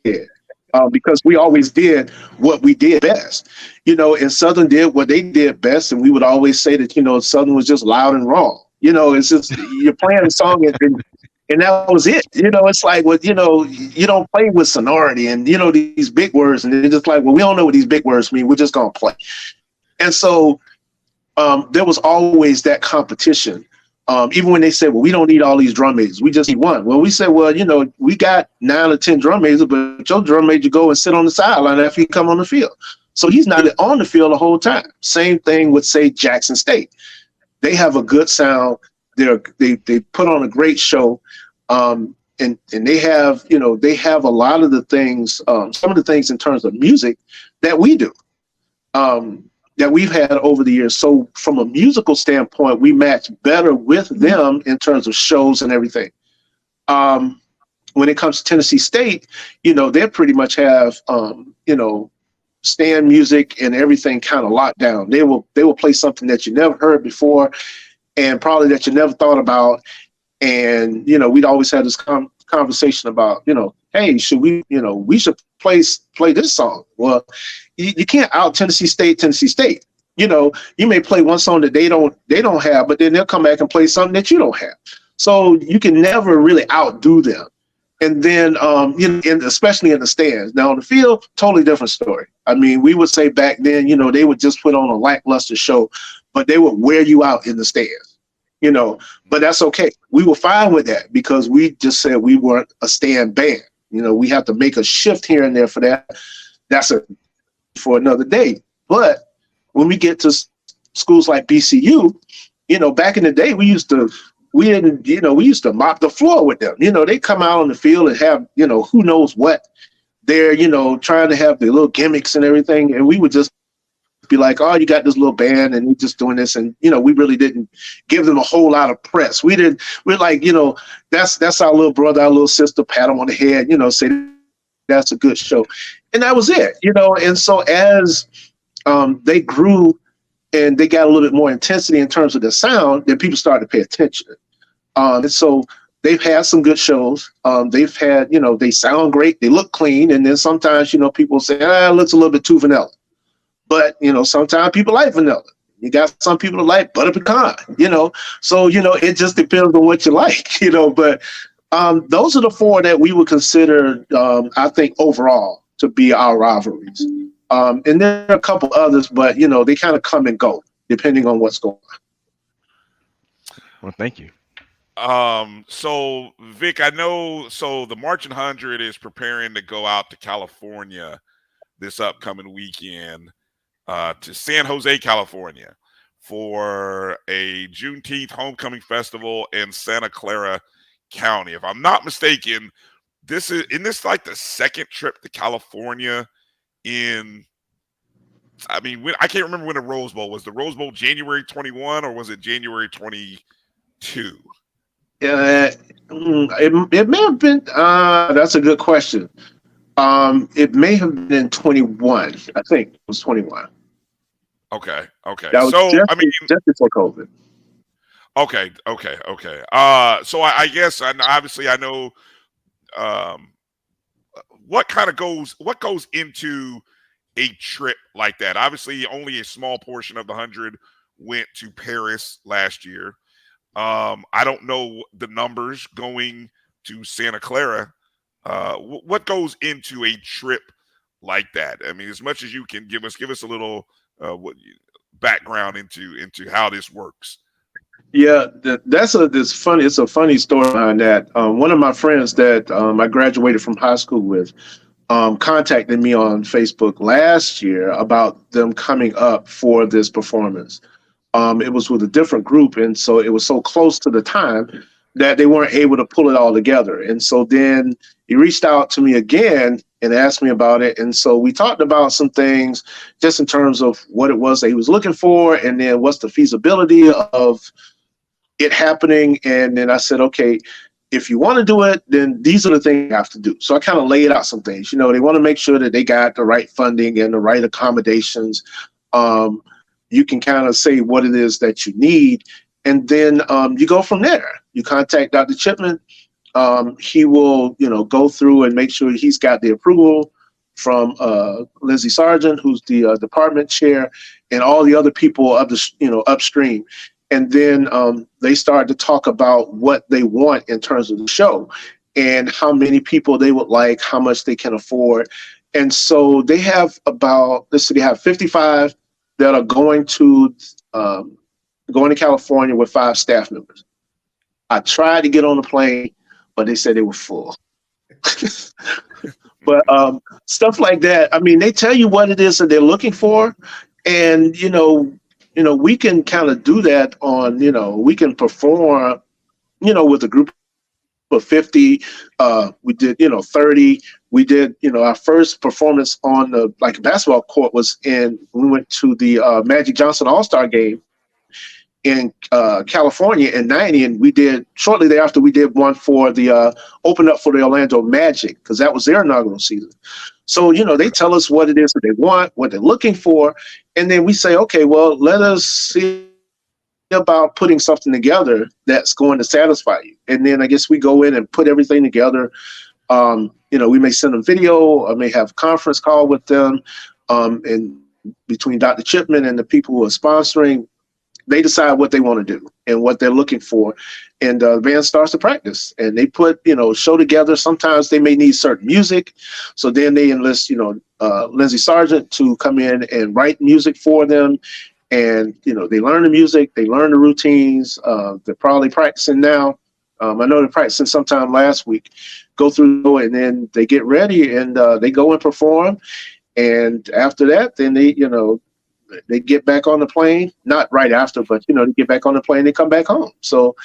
because we always did what we did best, and Southern did what they did best. And we would always say that, Southern was just loud and wrong. It's just, you're playing a song and that was it. It's like, well, you don't play with sonority and, these big words. And they're just like, well, we don't know what these big words mean. We're just going to play. And so there was always that competition. Even when they said, well, we don't need all these drum majors, we just need one. Well, we said, well, we got 9 or 10 drum majors, but your drum major go and sit on the sideline after you come on the field. So he's not on the field the whole time. Same thing with, say, Jackson State. They have a good sound. They put on a great show. And they have, they have a lot of the things, some of the things in terms of music that we do, that we've had over the years. So from a musical standpoint, we match better with them in terms of shows and everything. When it comes to Tennessee State, they pretty much have, stand music and everything kind of locked down. They will play something that you never heard before and probably that you never thought about. And, we'd always have this conversation about, hey, should we should play this song. Well, you can't out Tennessee State. You may play one song that they don't have, but then they'll come back and play something that you don't have. So you can never really outdo them. And then, especially in the stands. Now on the field, totally different story. I mean, we would say back then, they would just put on a lackluster show, but they would wear you out in the stands. But that's okay. We were fine with that because we just said we weren't a stand band. We have to make a shift here and there for that. That's for another day. But when we get to schools like BCU, back in the day, we used to mop the floor with them. They come out on the field and have, who knows what. They're, trying to have the little gimmicks and everything. And we would just be like, oh, you got this little band and we're just doing this. And, we really didn't give them a whole lot of press. We're like, that's our little brother, our little sister, pat them on the head, say that's a good show. And that was it, And so as they grew and they got a little bit more intensity in terms of the sound, then people started to pay attention. And so they've had some good shows. They've had, they sound great. They look clean. And then sometimes, people say, it looks a little bit too vanilla. But, sometimes people like vanilla. You got some people that like butter pecan, So, it just depends on what you like, But those are the 4 that we would consider, I think, overall to be our rivalries. And there are a couple others, but, they kind of come and go depending on what's going on. Well, thank you. So, Vic, I know, the Marching 100 is preparing to go out to California this upcoming weekend. To San Jose, California, for a Juneteenth homecoming festival in Santa Clara County. If I'm not mistaken, isn't this like the second trip to California I can't remember when the Rose Bowl was. The Rose Bowl January 21 or was it January 22? It may have been. That's a good question. It may have been 21. I think it was 21. Okay. That was just before COVID. Okay. So I guess, and obviously I know what goes into a trip like that. Obviously, only a small portion of the 100 went to Paris last year. I don't know the numbers going to Santa Clara. What goes into a trip like that? I mean, as much as you can give us a little background into how this works. Yeah, it's a funny story behind that. One of my friends that I graduated from high school with contacted me on Facebook last year about them coming up for this performance. It was with a different group, and so it was so close to the time that they weren't able to pull it all together. And so then he reached out to me again and asked me about it. And so we talked about some things just in terms of what it was that he was looking for, and then what's the feasibility of it happening. And then I said, okay, if you want to do it, then these are the things you have to do. So I kind of laid out some things. They want to make sure that they got the right funding and the right accommodations. You can kind of say what it is that you need, and then you go from there. You contact Dr. Chipman. He will, go through and make sure he's got the approval from Lindsay Sargent, who's the department chair, and all the other people upstream. And then they start to talk about what they want in terms of the show and how many people they would like, how much they can afford. And so they have they have 55 that are going to California with 5 staff members. I tried to get on the plane, but they said they were full. But stuff like that, I mean, they tell you what it is that they're looking for. And, we can kind of do that on, we can perform, with a group of 50. We did, 30. We did, our first performance on the basketball court was we went to the Magic Johnson All-Star game in California in '90, and shortly thereafter we did one for the open up for the Orlando Magic, because that was their inaugural season. So they tell us what it is that they want, what they're looking for, and then we say, okay, well, let us see about putting something together that's going to satisfy you. And then I guess we go in and put everything together. We may send them video, or may have a conference call with them, and between Dr. Chipman and the people who are sponsoring, they decide what they want to do and what they're looking for. And the band starts to practice, and they put, show together. Sometimes they may need certain music. So then they enlist, Lindsay Sargent to come in and write music for them. And, they learn the music, they learn the routines. They're probably practicing now. I know they're practicing sometime last week, go through, and then they get ready and they go and perform. And after that, then they get back on the plane, not right after, but, they get back on the plane, they come back home. So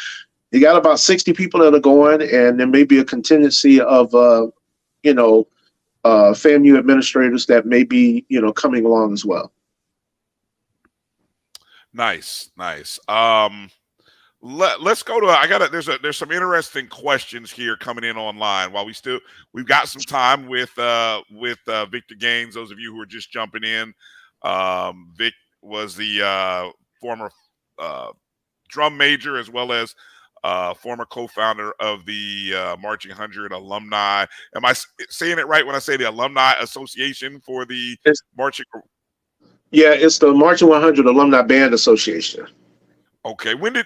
you got about 60 people that are going, and there may be a contingency of, FAMU administrators that may be, coming along as well. Nice. Let's go to, there's some interesting questions here coming in online. While we've got some time with Victor Gaines. Those of you who are just jumping in, Vic was the former drum major, as well as former co-founder of the Marching 100 alumni. Am I saying it right when I say the Alumni Association for the Marching? Yeah, it's the Marching 100 Alumni Band Association. Okay, when did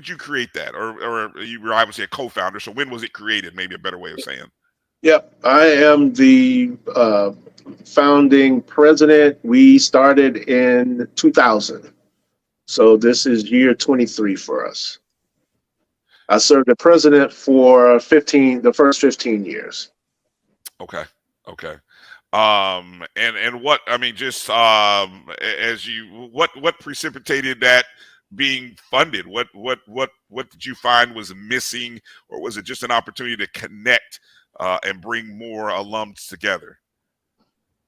you create that, or you were obviously a co-founder? So when was it created? Maybe a better way of saying. Yep, I am the founding president. We started in 2000, so this is year 23 for us. I served as president for the first 15 years. Okay. And what, I mean, just what precipitated that being funded? What did you find was missing, or was it just an opportunity to connect and bring more alums together?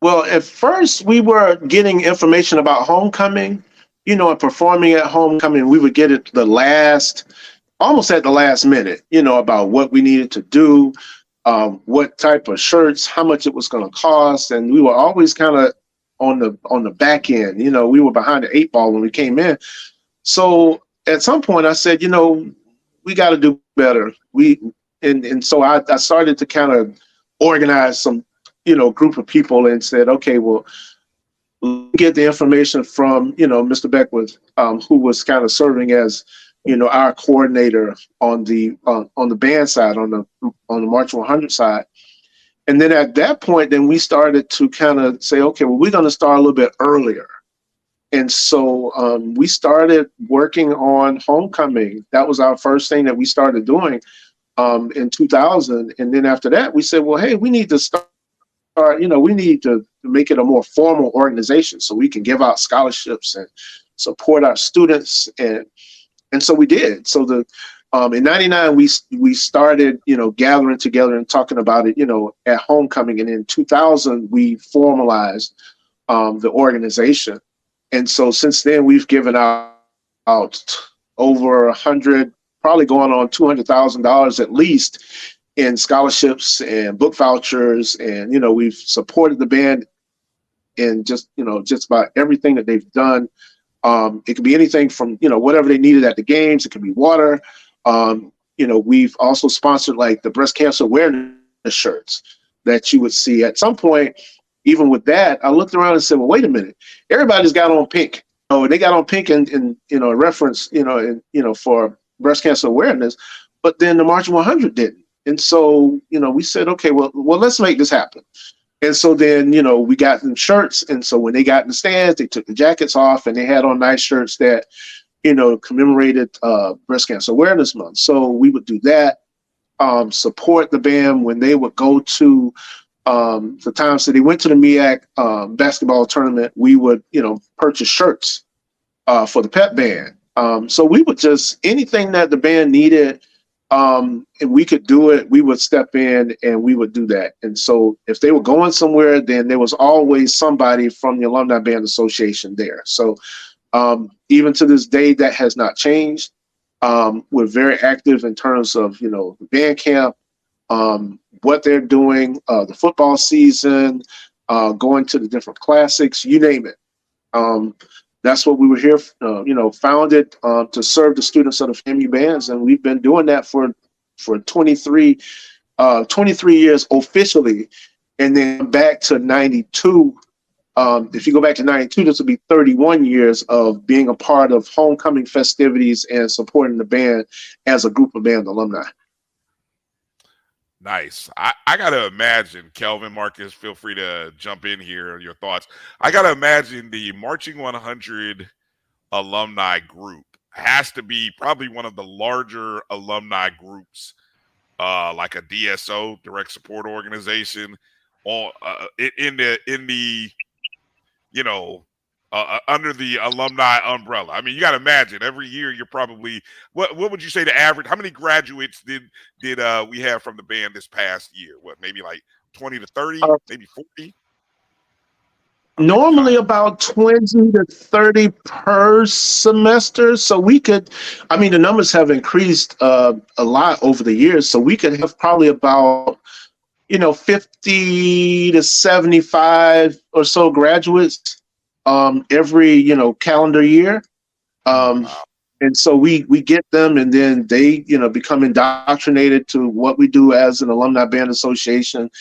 Well, at first we were getting information about homecoming, and performing at homecoming. We would get it almost at the last minute, about what we needed to do, what type of shirts, how much it was going to cost. And we were always kind of on the back end, we were behind the 8 ball when we came in. So at some point I said, we got to do better. So I started to kind of organize some, group of people, and said, okay, well, get the information from, Mr. Beckwith, who was kind of serving as, our coordinator on the band side, on the March 100 side. And then at that point, then we started to kind of say, okay, well, we're going to start a little bit earlier. And so we started working on homecoming. That was our first thing that we started doing in 2000. And then after that, we said, well, hey, we need to start, we need to make it a more formal organization so we can give out scholarships and support our students. And so we did. So in '99, we started, gathering together and talking about it, at homecoming. And in 2000, we formalized the organization. And so since then, we've given out over 100, probably going on $200,000 at least in scholarships and book vouchers. And, we've supported the band in just about everything that they've done. It could be anything from, whatever they needed at the games. It could be water. We've also sponsored like the breast cancer awareness shirts that you would see at some point. Even with that, I looked around and said, well, wait a minute, everybody's got on pink. Oh, they got on pink in reference, for breast cancer awareness, but then the March 100 didn't. And so, we said, okay, well, let's make this happen. And so then, we got them shirts. And so when they got in the stands, they took the jackets off and they had on nice shirts that, commemorated Breast Cancer Awareness Month. So we would do that, support the band when they would go to the times that they went to the MEAC basketball tournament. We would, purchase shirts for the pep band. So we would just, anything that the band needed, and we could do it, we would step in and we would do that. And so if they were going somewhere, then there was always somebody from the Alumni Band Association there. So even to this day, that has not changed. We're very active in terms of, the band camp, what they're doing, the football season, going to the different classics, you name it. That's what we were here, founded to serve the students of the FAMU bands. And we've been doing that for 23 years officially. And then back to 92. If you go back to 92, this will be 31 years of being a part of homecoming festivities and supporting the band as a group of band alumni. Nice. I got to imagine, Kelvin, Marcus, feel free to jump in here, your thoughts. I got to imagine the Marching 100 alumni group has to be probably one of the larger alumni groups, like a DSO, direct support organization, in the under the alumni umbrella. I mean, you got to imagine every year you're probably, what would you say the average, how many graduates did we have from the band this past year? What, maybe like 20 to 30, maybe 40? Normally about 20 to 30 per semester. So we could, the numbers have increased a lot over the years. So we could have probably about, 50 to 75 or so graduates every, calendar year. And so we get them and then they, become indoctrinated to what we do as an alumni band association,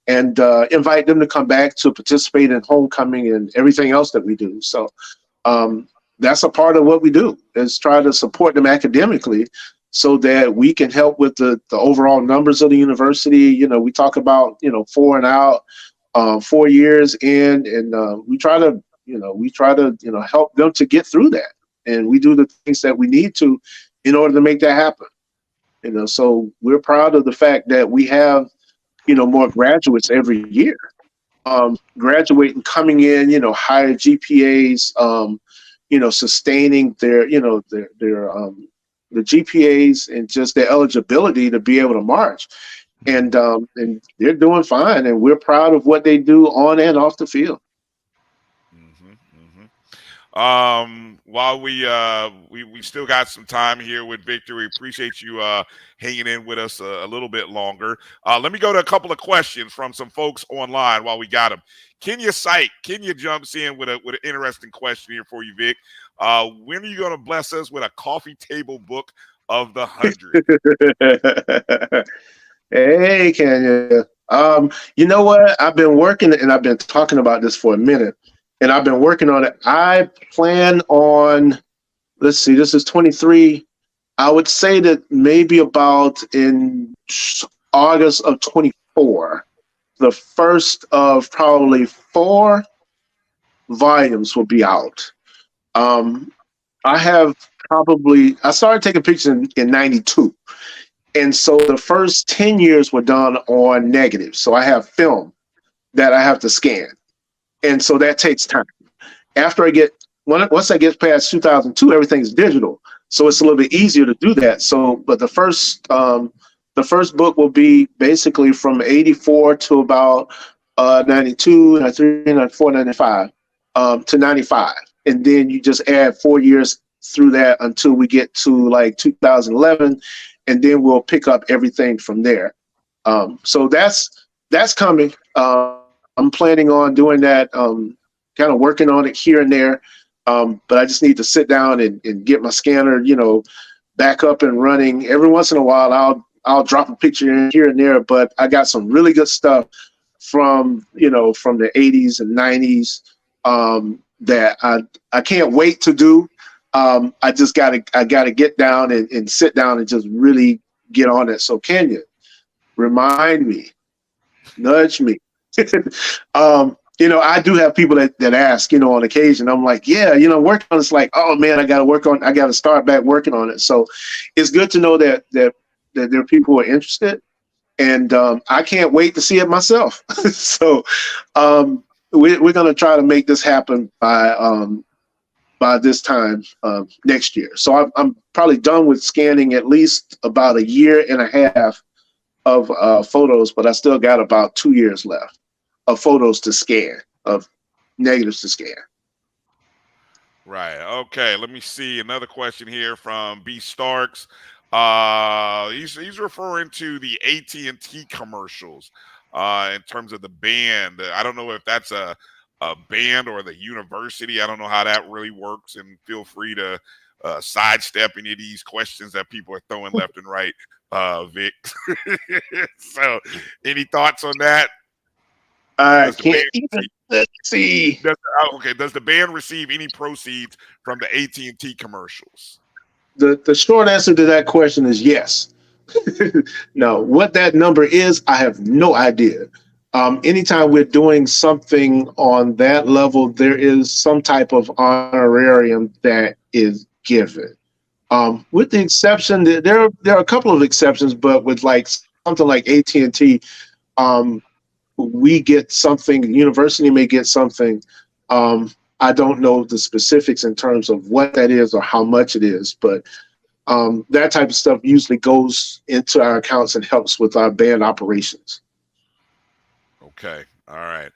and invite them to come back to participate in homecoming and everything else that we do. So that's a part of what we do, is try to support them academically so that we can help with the overall numbers of the university. We talk about, 4 and out, 4 years in, and we try to help them to get through that. And we do the things that we need to in order to make that happen. So we're proud of the fact that we have, more graduates every year, graduating, coming in, higher GPAs, sustaining their the GPAs and just their eligibility to be able to march. And they're doing fine. And we're proud of what they do on and off the field. While we still got some time here with Victor, we appreciate you hanging in with us a little bit longer. Let me go to a couple of questions from some folks online while we got them. Kenya jumps in with an interesting question here for you, Vic. When are you going to bless us with a coffee table book of the 100? Hey, Kenya. You know what? I've been working and I've been talking about this for a minute. And I've been working on it. I plan on, let's see, this is 23. I would say that maybe about in August of 24, the first of probably 4 volumes will be out. I started taking pictures in 92. And so the first 10 years were done on negatives. So I have film that I have to scan. And so that takes time. After once I get past 2002, everything's digital. So it's a little bit easier to do that. So, but the first book will be basically from 84 to about 92, 93, 94, 95 to 95. And then you just add 4 years through that until we get to like 2011, and then we'll pick up everything from there. So that's coming. I'm planning on doing that, kind of working on it here and there. But I just need to sit down and get my scanner, back up and running. Every once in a while, I'll drop a picture in here and there, but I got some really good stuff from the 80s and 90s that I can't wait to do. I gotta get down and sit down and just really get on it. So Kenya, remind me, nudge me. I do have people that ask, on occasion. I'm like, yeah, work on it. It's like, oh man, I got to start back working on it. So it's good to know that there are people who are interested, and I can't wait to see it myself. So we're going to try to make this happen by this time next year. So I'm probably done with scanning at least about a year and a half of photos, but I still got about 2 years left of photos to scan, of negatives to scan. Right. Okay. Let me see another question here from B Starks. He's referring to the AT&T commercials in terms of the band. I don't know if that's a band or the university. I don't know how that really works, and feel free to sidestep any of these questions that people are throwing left and right, Vic. So any thoughts on that? I can't even. Let's see. Does the band receive any proceeds from the AT&T commercials? The short answer to that question is yes. No, what that number is, I have no idea. Anytime we're doing something on that level, there is some type of honorarium that is given. With the exception that there are a couple of exceptions, but with like something like AT&T, we get something. The university may get something. I don't know the specifics in terms of what that is or how much it is, but that type of stuff usually goes into our accounts and helps with our band operations. Okay. All right.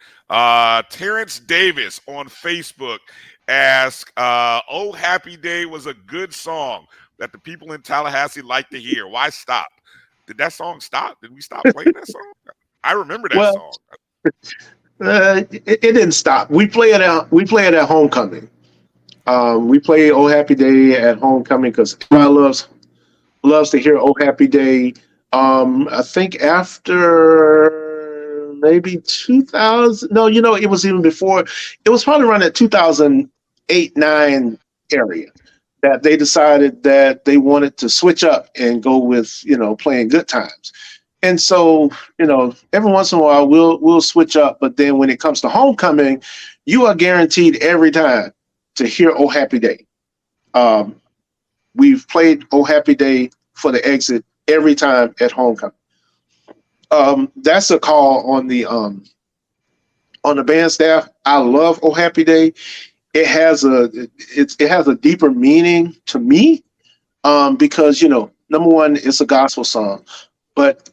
Terrence Davis on Facebook asked, "Oh, Happy Day was a good song that the people in Tallahassee like to hear. Why stop? Did that song stop? Did we stop playing that song? I remember that song." It didn't stop. We play it at homecoming. We play "Oh Happy Day" at homecoming because everybody loves to hear "Oh Happy Day." I think after maybe 2000. No, it was even before. It was probably around that 2008-9 area that they decided that they wanted to switch up and go with playing "Good Times." And so, every once in a while we'll switch up, but then when it comes to homecoming, you are guaranteed every time to hear "Oh Happy Day." We've played "Oh Happy Day" for the exit every time at homecoming. That's a call on the band staff. I love "Oh Happy Day." It has a deeper meaning to me because number one, it's a gospel song, but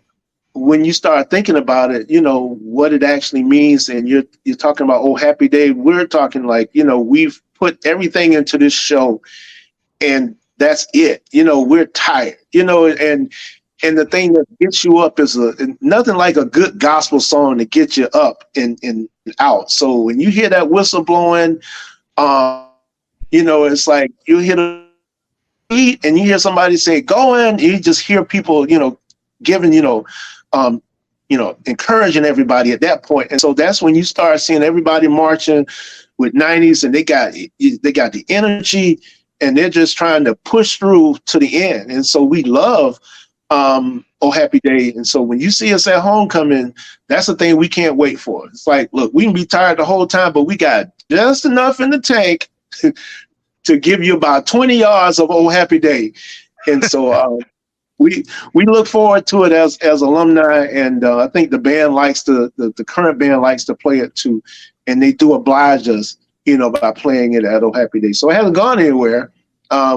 when you start thinking about it, what it actually means, and you're talking about "Oh Happy Day," we're talking like, we've put everything into this show and that's it. We're tired, and the thing that gets you up is nothing like a good gospel song to get you up and out. So when you hear that whistle blowing, it's like you hit a beat and you hear somebody say, "Go in," and you just hear people, giving, encouraging everybody at that point. And so that's when you start seeing everybody marching with 90s, and they got the energy and they're just trying to push through to the end. And so we love "Oh Happy Day." And so when you see us at homecoming, that's the thing we can't wait for. It's like, look, we can be tired the whole time, but we got just enough in the tank to give you about 20 yards of "Oh Happy Day." And so we look forward to it as alumni, and I think the band the current band likes to play it too, and they do oblige us, by playing it at "Oh Happy Day." So it hasn't gone anywhere.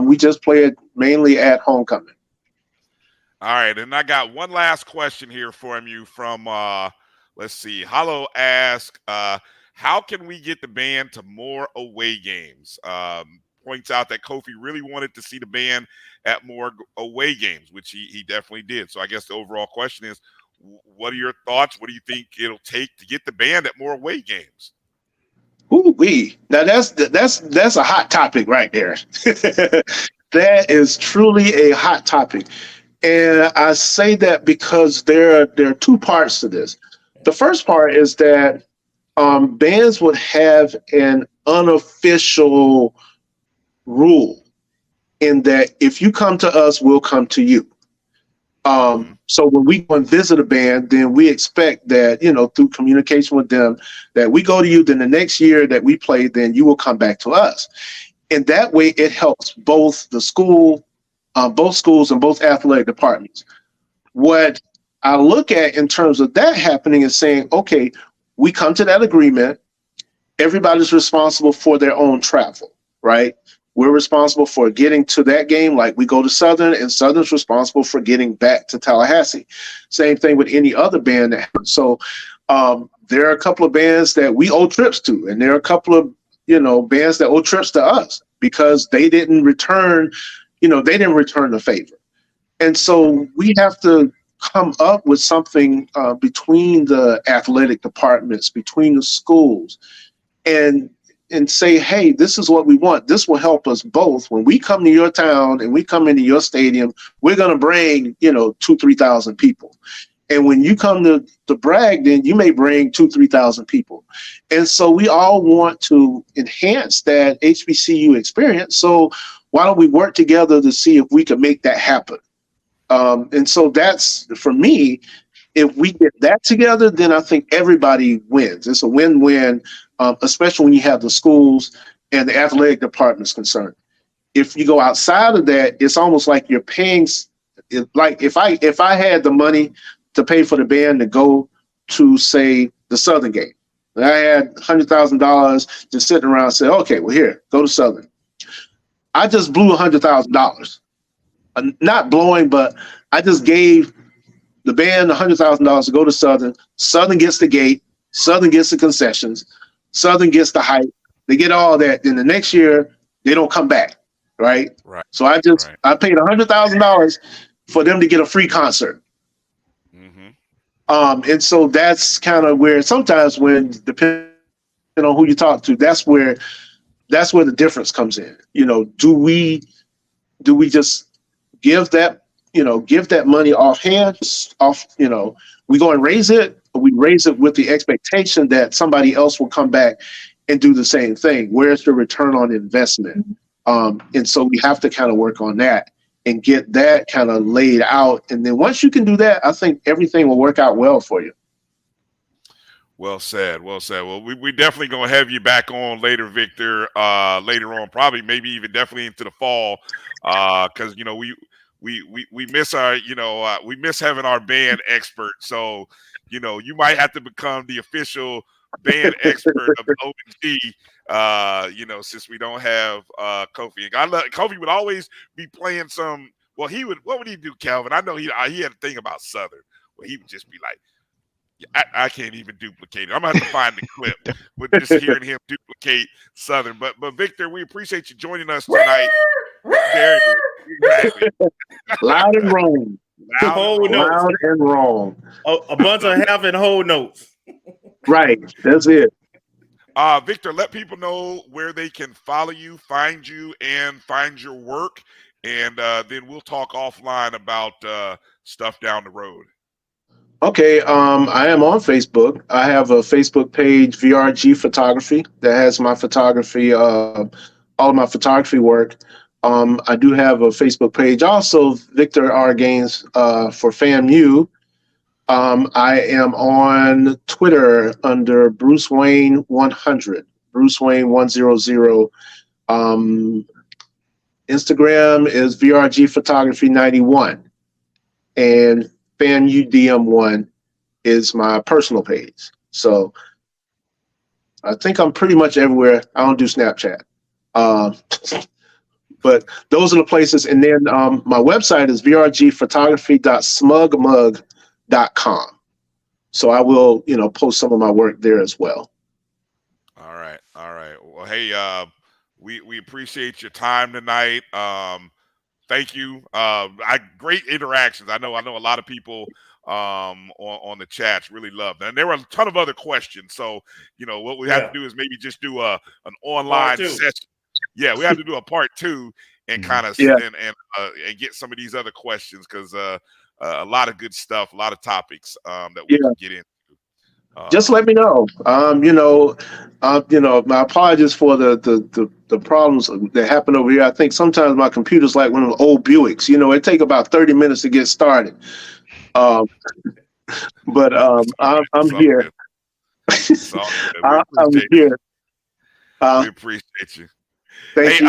We just play it mainly at homecoming. All right, and I got one last question here from you from let's see. Hollow ask, how can we get the band to more away games? points out that Kofi really wanted to see the band at more away games, which he definitely did. So I guess the overall question is, what are your thoughts? What do you think it'll take to get the band at more away games? Ooh-wee. Now that's a hot topic right there. That is truly a hot topic. And I say that because there are two parts to this. The first part is that bands would have an unofficial rule in that if you come to us, we'll come to you. So when we go and visit a band, then we expect that, through communication with them, that we go to you, then the next year that we play, then you will come back to us. And that way it helps both the school, both schools and both athletic departments. What I look at in terms of that happening is saying, okay, we come to that agreement. Everybody's responsible for their own travel, right? We're responsible for getting to that game, like we go to Southern, and Southern's responsible for getting back to Tallahassee. Same thing with any other band. So there are a couple of bands that we owe trips to, and there are a couple of bands that owe trips to us because they didn't return, the favor. And so we have to come up with something between the athletic departments, between the schools, and say, hey, this is what we want. This will help us both. When we come to your town and we come into your stadium, we're going to bring, 2,000-3,000 people. And when you come to brag, then you may bring 2,000-3,000 people. And so we all want to enhance that HBCU experience. So why don't we work together to see if we can make that happen? And so that's, for me, if we get that together, then I think everybody wins. It's a win-win, especially when you have the schools and the athletic departments concerned. If you go outside of that, it's almost like you're paying. Like if I had the money to pay for the band to go to, say, the Southern game, I had $100,000 just sitting around and say, okay, well, here, go to Southern. I just blew $100,000. Not blowing, but I just gave the band $100,000 to go to Southern. Southern gets the gate. Southern gets the concessions. Southern gets the hype. They get all that. Then the next year, they don't come back, right? Right. So I paid $100,000 for them to get a free concert. And so that's kind of where sometimes when, depending on who you talk to, that's where the difference comes in. Do we just give that money offhand, we go and raise it, or we raise it with the expectation that somebody else will come back and do the same thing? Where's the return on investment? And so we have to kind of work on that and get that kind of laid out. And then once you can do that, I think everything will work out well for you. Well said. Well said. Well, we definitely going to have you back on later, Victor, later on, probably maybe even definitely into the fall, because, we miss our, we miss having our band expert. So, you might have to become the official band expert of O&G, since we don't have Kofi. Kofi would always be playing some. Well, what would he do, Kelvin? I know he had a thing about Southern where he would just be like, I can't even duplicate it. I'm gonna have to find the clip with just hearing him duplicate Southern. But Victor, we appreciate you joining us tonight. There it is. Exactly. Loud and wrong. Loud and wrong. A bunch of half and whole notes. Right. That's it. Victor, let people know where they can follow you, find you, and find your work. And then we'll talk offline about stuff down the road. Okay, I am on Facebook. I have a Facebook page, VRG Photography, that has my photography, all of my photography work. I do have a Facebook page also, Victor R. Gaines for FAMU. I am on Twitter under Bruce Wayne 100, Bruce Wayne 100. Instagram is VRG Photography 91, and FAMU DM1 is my personal page. So I think I'm pretty much everywhere. I don't do Snapchat. But those are the places. And then my website is vrgphotography.smugmug.com. So I will, post some of my work there as well. All right. Well, hey, we appreciate your time tonight. Thank you. Great interactions. I know a lot of people on the chats really loved it. And there were a ton of other questions. So, what we have to do is maybe just do an online session. Yeah, we have to do a part 2 and kind of and get some of these other questions, because a lot of good stuff, a lot of topics that we can get into. Just let me know. My apologies for the problems that happen over here. I think sometimes my computer's like one of the old Buicks. It take about 30 minutes to get started. But I'm here. I'm here. We appreciate you. Thank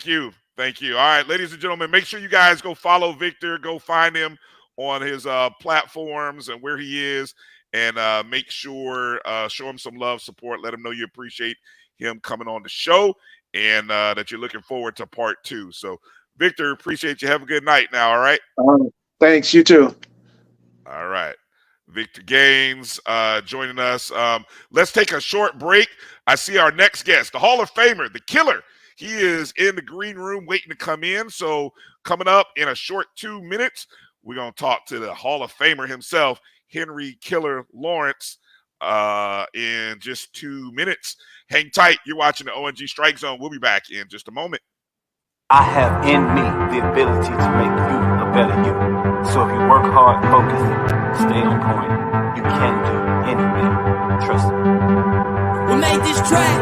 you. Thank you. All right, ladies and gentlemen, make sure you guys go follow Victor. Go find him on his platforms and where he is. And make sure, show him some love, support. Let him know you appreciate him coming on the show, and that you're looking forward to part 2. So, Victor, appreciate you. Have a good night now, all right? Thanks, you too. All right. Victor Gaines joining us. Let's take a short break. I see our next guest, the Hall of Famer, the Killer. He is in the green room waiting to come in. So, coming up in a short 2 minutes, we're going to talk to the Hall of Famer himself, Henry Killer Lawrence, in just 2 minutes. Hang tight. You're watching the O&G StrikeZone. We'll be back in just a moment. I have in me the ability to make you a better you. So if you work hard, focus, stay on point, you can do anything. Trust me. We made this track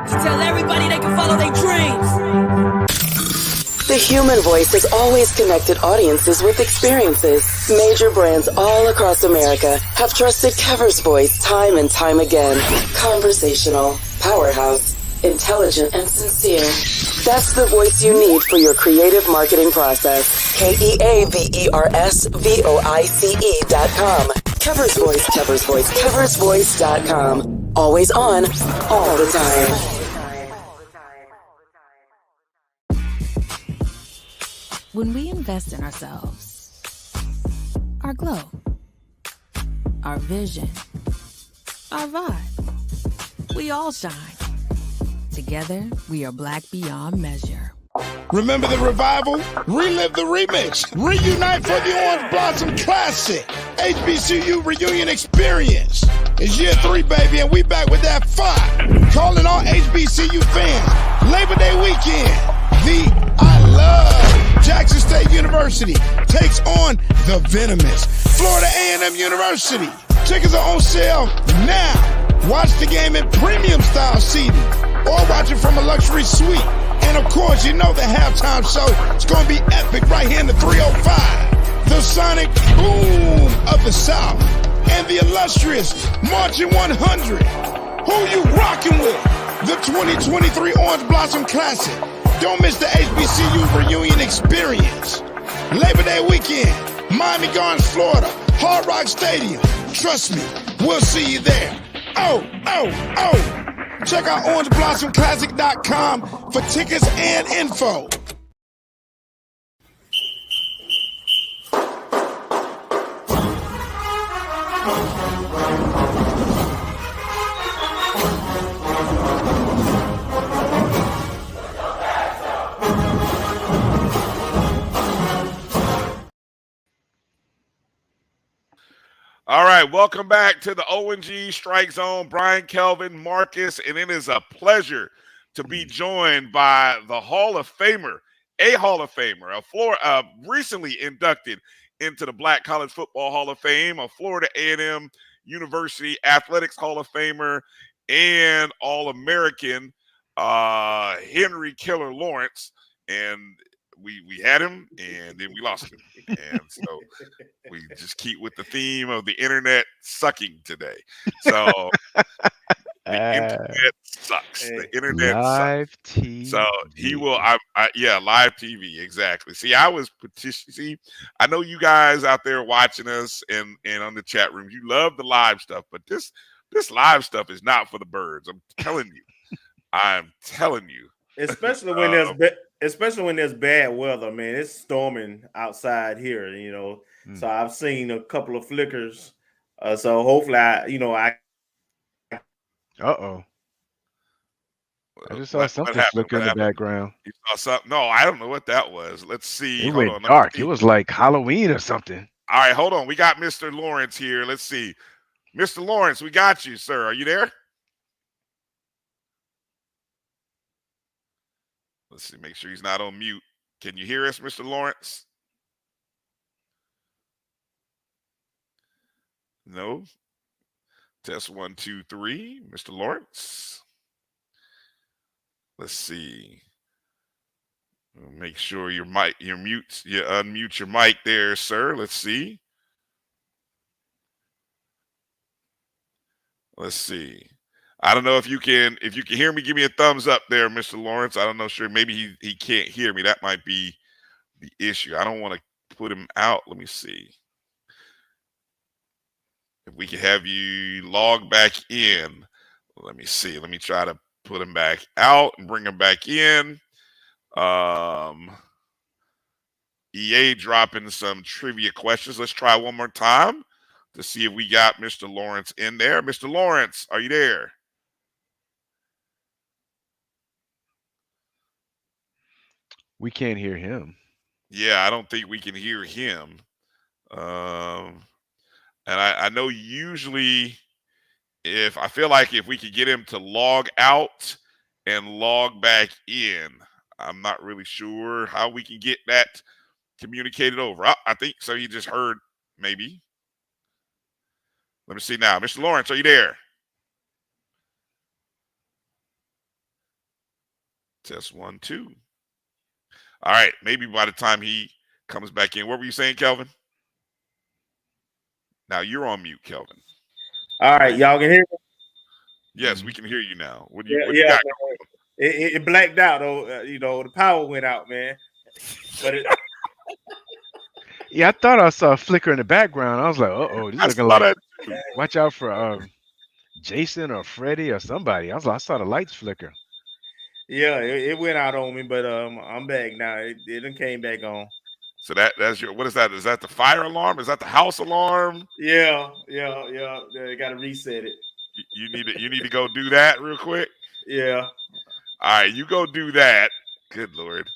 to tell everybody they can follow their dreams. The human voice has always connected audiences with experiences. Major brands all across America have trusted Kever's voice time and time again. Conversational, powerhouse, intelligent, and sincere. That's the voice you need for your creative marketing process. KeaversVoice.com. Kever's Voice, Kever's Voice, KeversVoice.com. Always on, all the time. When we invest in ourselves, our glow, our vision, our vibe, we all shine. Together, we are black beyond measure. Remember the revival? Relive the remix. Reunite for the Orange Blossom Classic. HBCU Reunion Experience. It's year 3, baby, and we back with that fire. Calling all HBCU fans. Labor Day weekend. The I Love Jackson State University takes on the venomous Florida A&M University. Tickets are on sale now. Watch the game in premium style seating or watch it from a luxury suite. And of course, you know the halftime show is going to be epic right here in the 305. The sonic boom of the South and the illustrious Marching 100. Who you rocking with? The 2023 Orange Blossom Classic. Don't miss the HBCU Reunion Experience. Labor Day weekend, Miami Gardens, Florida, Hard Rock Stadium. Trust me, we'll see you there. Oh. Check out OrangeBlossomClassic.com for tickets and info. All right, welcome back to the O&G StrikeZone. Bryan, Kelvin, Marcus, and it is a pleasure to be joined by the Hall of Famer, recently inducted into the Black College Football Hall of Fame, a Florida A&M University Athletics Hall of Famer, and All-American Henry Killer Lawrence. And we had him, and then we lost him. And so we just keep with the theme of the internet sucking today. So the internet sucks. The internet live sucks. TV. So he will. Live TV, exactly. See, I was petitioning. See, I know you guys out there watching us and on the chat room, you love the live stuff, but this live stuff is not for the birds. I'm telling you. Especially when there's bad weather, man. It's storming outside here, So I've seen a couple of flickers. So hopefully I Uh-oh. I just saw something flicker in the background. You saw something? No, I don't know what that was. Let's see. It Hold went on. dark. It was like Halloween or something. All right, hold on. We got Mr. Lawrence here. Let's see. Mr. Lawrence, we got you, sir. Are you there? Let's see. Make sure he's not on mute. Can you hear us, Mr. Lawrence? No. Test 1, 2, 3. Mr. Lawrence. Let's see. Make sure your mic, you unmute your mic there, sir. Let's see. Let's see. I don't know if you can hear me. Give me a thumbs up there, Mr. Lawrence. I don't know. Sure, maybe he can't hear me. That might be the issue. I don't want to put him out. Let me see if we can have you log back in. Let me see. Let me try to put him back out and bring him back in. EA dropping some trivia questions. Let's try one more time to see if we got Mr. Lawrence in there. Mr. Lawrence, are you there? We can't hear him. Yeah, I don't think we can hear him. And I know usually I feel like if we could get him to log out and log back in, I'm not really sure how we can get that communicated over. I think so. He just heard maybe. Let me see now. Mr. Lawrence, are you there? Test 1, 2. All right. Maybe by the time he comes back in. What were you saying, Kelvin? Now you're on mute, Kelvin. All right. Y'all can hear me? Yes, we can hear you now. What You got going on? It blacked out. The power went out, man. But Yeah, I thought I saw a flicker in the background. I was like, "Uh-oh, this is looking like watch out for Jason or Freddie or somebody." I saw the lights flicker. Yeah, it went out on me, but I'm back now. It done came back on. So that's your, what is that? Is that the fire alarm? Is that the house alarm? Yeah. They got to reset it. You need to go do that real quick. Yeah. All right, you go do that. Good Lord.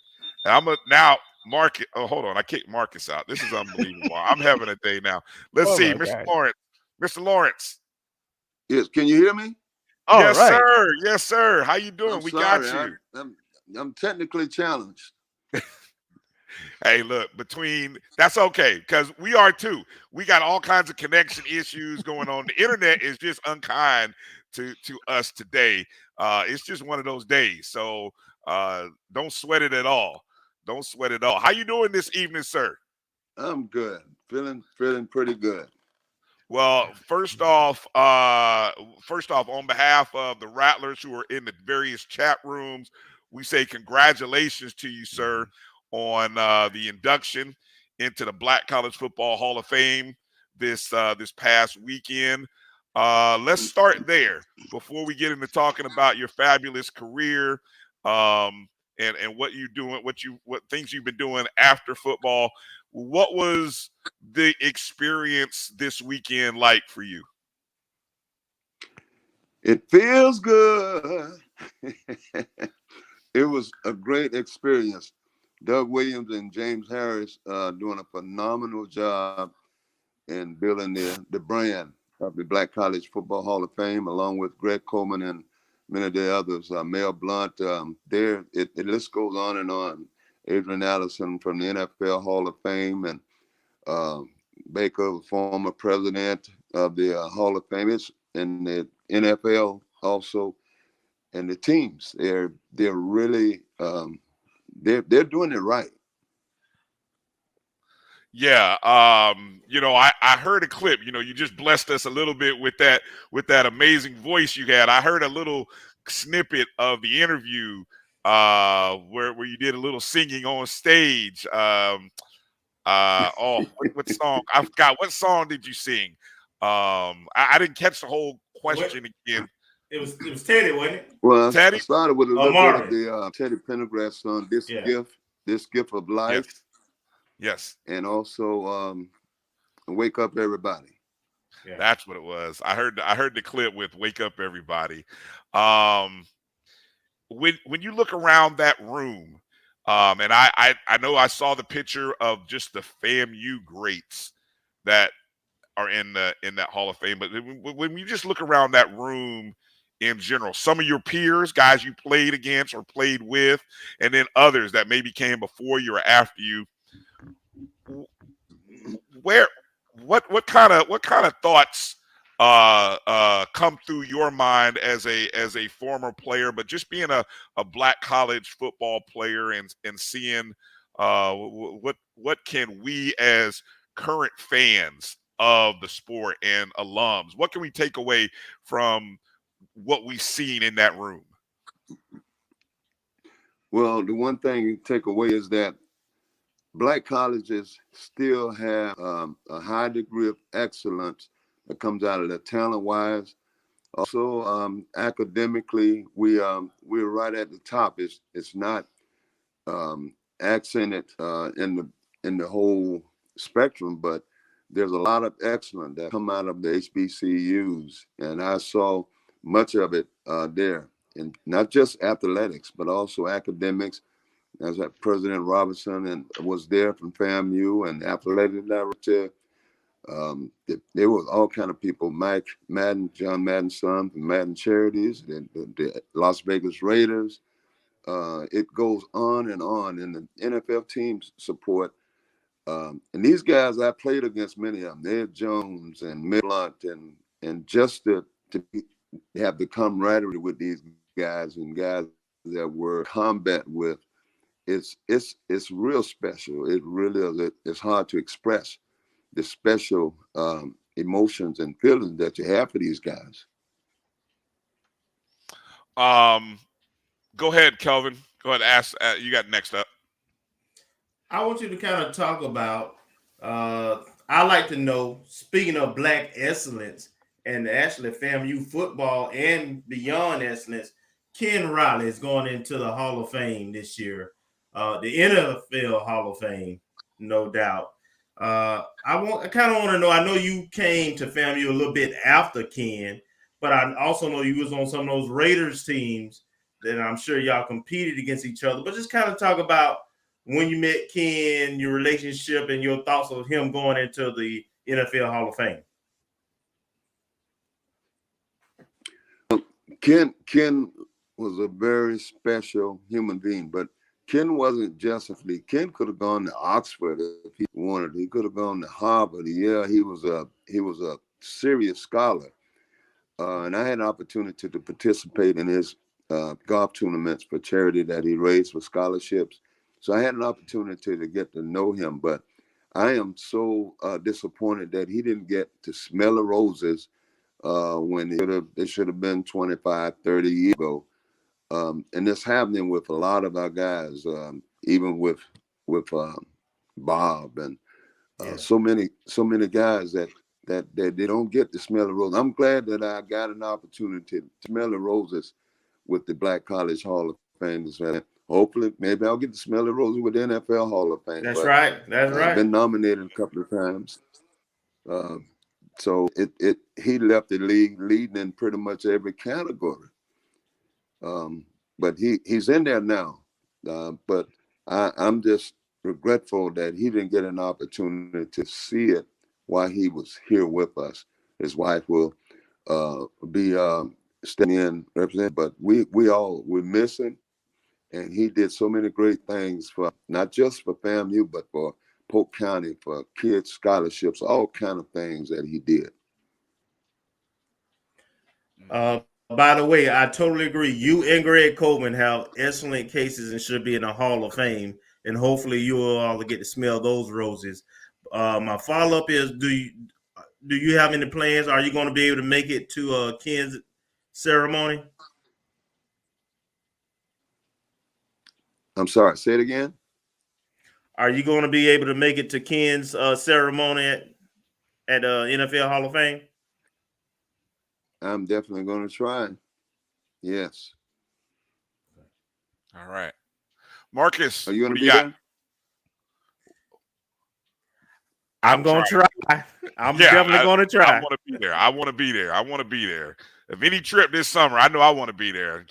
And now Marcus. Oh, hold on. I kicked Marcus out. This is unbelievable. I'm having a day now. Let's see, Mr. Lawrence. Mr. Lawrence. Yes, can you hear me? Yes, sir. Yes, sir. How you doing? I'm we sorry, got you. I'm technically challenged. Hey, look, that's okay, because we are too. We got all kinds of connection issues going on. The internet is just unkind to us today. It's just one of those days. So don't sweat it at all. Don't sweat it all. How you doing this evening, sir? I'm good. Feeling pretty good. Well, first off, on behalf of the Rattlers who are in the various chat rooms, we say congratulations to you, sir, on the induction into the Black College Football Hall of Fame this past weekend. Let's start there before we get into talking about your fabulous career and what you're doing, what things you've been doing after football. What was the experience this weekend like for you? It feels good. It was a great experience. Doug Williams and James Harris doing a phenomenal job in building the brand of the Black College Football Hall of Fame, along with Greg Coleman and many of the others. Mel Blount, the list goes on and on. Adrian Allison from the NFL Hall of Fame, and Baker, former president of the Hall of Fame, and the NFL also, and the teams. They're really they're doing it right. Yeah, I heard a clip. You just blessed us a little bit with that amazing voice you had. I heard a little snippet of the interview where you did a little singing on stage. What song? I forgot. What song did you sing? I didn't catch the whole question again. It was Teddy, wasn't it? Well, Teddy? I started with a little Marvin. bit of the Teddy Pendergrass song, This Gift of Life. Yes. And also Wake Up Everybody. Yeah. That's what it was. I heard the clip with Wake Up Everybody. when you look around that room, and I know I saw the picture of just the FAMU greats that are in that Hall of Fame, but when you just look around that room in general, some of your peers, guys you played against or played with, and then others that maybe came before you or after you, what kind of thoughts come through your mind as a former player, but just being a black college football player and seeing what can we as current fans of the sport and alums, what can we take away from what we've seen in that room? Well, the one thing you take away is that black colleges still have a high degree of excellence that comes out of their talent-wise. Also, academically, we're right at the top. It's not accented in the whole spectrum, but there's a lot of excellence that come out of the HBCUs, and I saw much of it there, and not just athletics, but also academics. As President Robinson and was there from FAMU and athletic director. There was all kind of people. Mike Madden, John Madden's son from Madden Charities, the Las Vegas Raiders. It goes on, and the NFL teams support. And these guys, I played against many of them. Ed Jones and Blunt, and just to have the camaraderie with these guys and guys that were combat with. It's real special. It really is. It's hard to express the special emotions and feelings that you have for these guys. Go ahead, Kelvin. Go ahead. Ask. You got next up. I want you to kind of talk about. I like to know. Speaking of black excellence and actually FAMU football and beyond excellence, Ken Riley is going into the Hall of Fame this year. The NFL Hall of Fame, no doubt. I kind of want to know. I know you came to FAMU a little bit after Ken, but I also know you was on some of those Raiders teams that I'm sure y'all competed against each other. But just kind of talk about when you met Ken, your relationship, and your thoughts of him going into the NFL Hall of Fame. Ken was a very special human being, but Ken wasn't just a flea. Ken could have gone to Oxford if he wanted. He could have gone to Harvard. Yeah, he was a serious scholar, and I had an opportunity to participate in his golf tournaments for charity that he raised for scholarships. So I had an opportunity to get to know him. But I am so disappointed that he didn't get to smell the roses when it should have been 25, 30 years ago. And it's happening with a lot of our guys, even with Bob and so many guys that they don't get to smell the roses. I'm glad that I got an opportunity to smell the roses with the Black College Hall of Fame. Hopefully, maybe I'll get to smell the roses with the NFL Hall of Fame. That's right. That's right. I've been nominated a couple of times. So he left the league leading in pretty much every category. But he's in there now. But I'm just regretful that he didn't get an opportunity to see it while he was here with us. His wife will be staying in represent, but we miss him, and he did so many great things for not just for FAMU, but for Polk County, for kids scholarships, all kind of things that he did. By the way, I totally agree. You and Greg Coleman have excellent cases and should be in the Hall of Fame, and hopefully you will all get to smell those roses. My follow-up is: Do you have any plans? Are you going to be able to make it to Ken's ceremony? I'm sorry. Say it again. Are you going to be able to make it to Ken's ceremony at NFL Hall of Fame? I'm definitely going to try. Yes. All right. Marcus, are you going to be got? there? I'm going to try. I'm definitely going to try. I want to be there. I want to be there. I want to be there. If any trip this summer, I know I want to be there,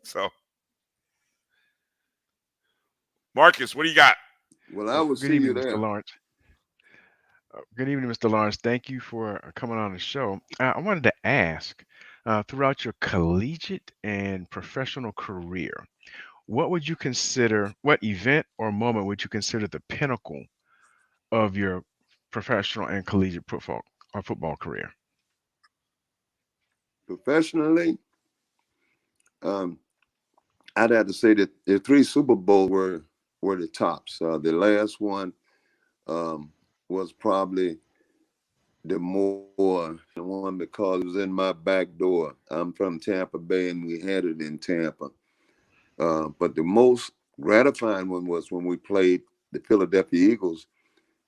so. Marcus, what do you got? Well, I will Good see you evening, there. Mr. Lawrence. Good evening, Mr. Lawrence. Thank you for coming on the show. I wanted to ask, throughout your collegiate and professional career, what event or moment would you consider the pinnacle of your professional and collegiate football career? Professionally, I'd have to say that the 3 Super Bowls were the tops. The last one was probably the one because it was in my back door. I'm from Tampa Bay, and we had it in Tampa. But the most gratifying one was when we played the Philadelphia Eagles,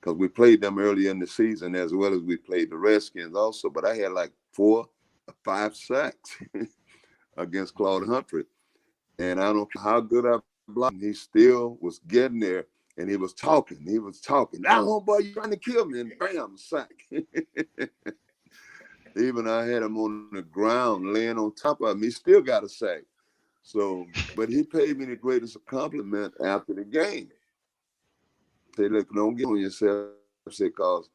because we played them early in the season as well as we played the Redskins also. But I had like 4 or 5 sacks against Claude Humphrey. And I don't care how good I blocked, he still was getting there, and he was talking. Now, homeboy, you trying to kill me? And bam, sack. Even I had him on the ground, laying on top of him. He still got a sack. So, but he paid me the greatest compliment after the game. Say, look, don't get on yourself, because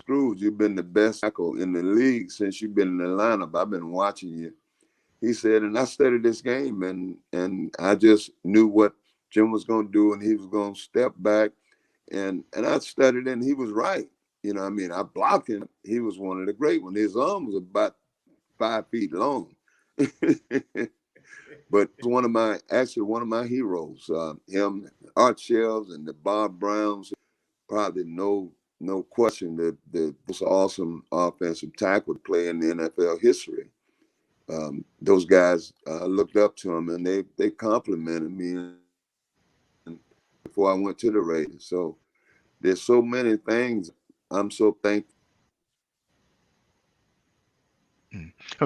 Scrooge, you've been the best tackle in the league since you've been in the lineup. I've been watching you. He said, and I studied this game, and I just knew what Jim was going to do, and he was going to step back, and I studied it, and he was right. You know what I mean? I blocked him. He was one of the great ones. His arm was about 5 feet long. But one of my heroes, him, Art Shells, and the Bob Browns, probably no question the most awesome offensive tackle play in the NFL history. Those guys looked up to him, and they complimented me before I went to the Raiders. So there's so many things. I'm so thankful.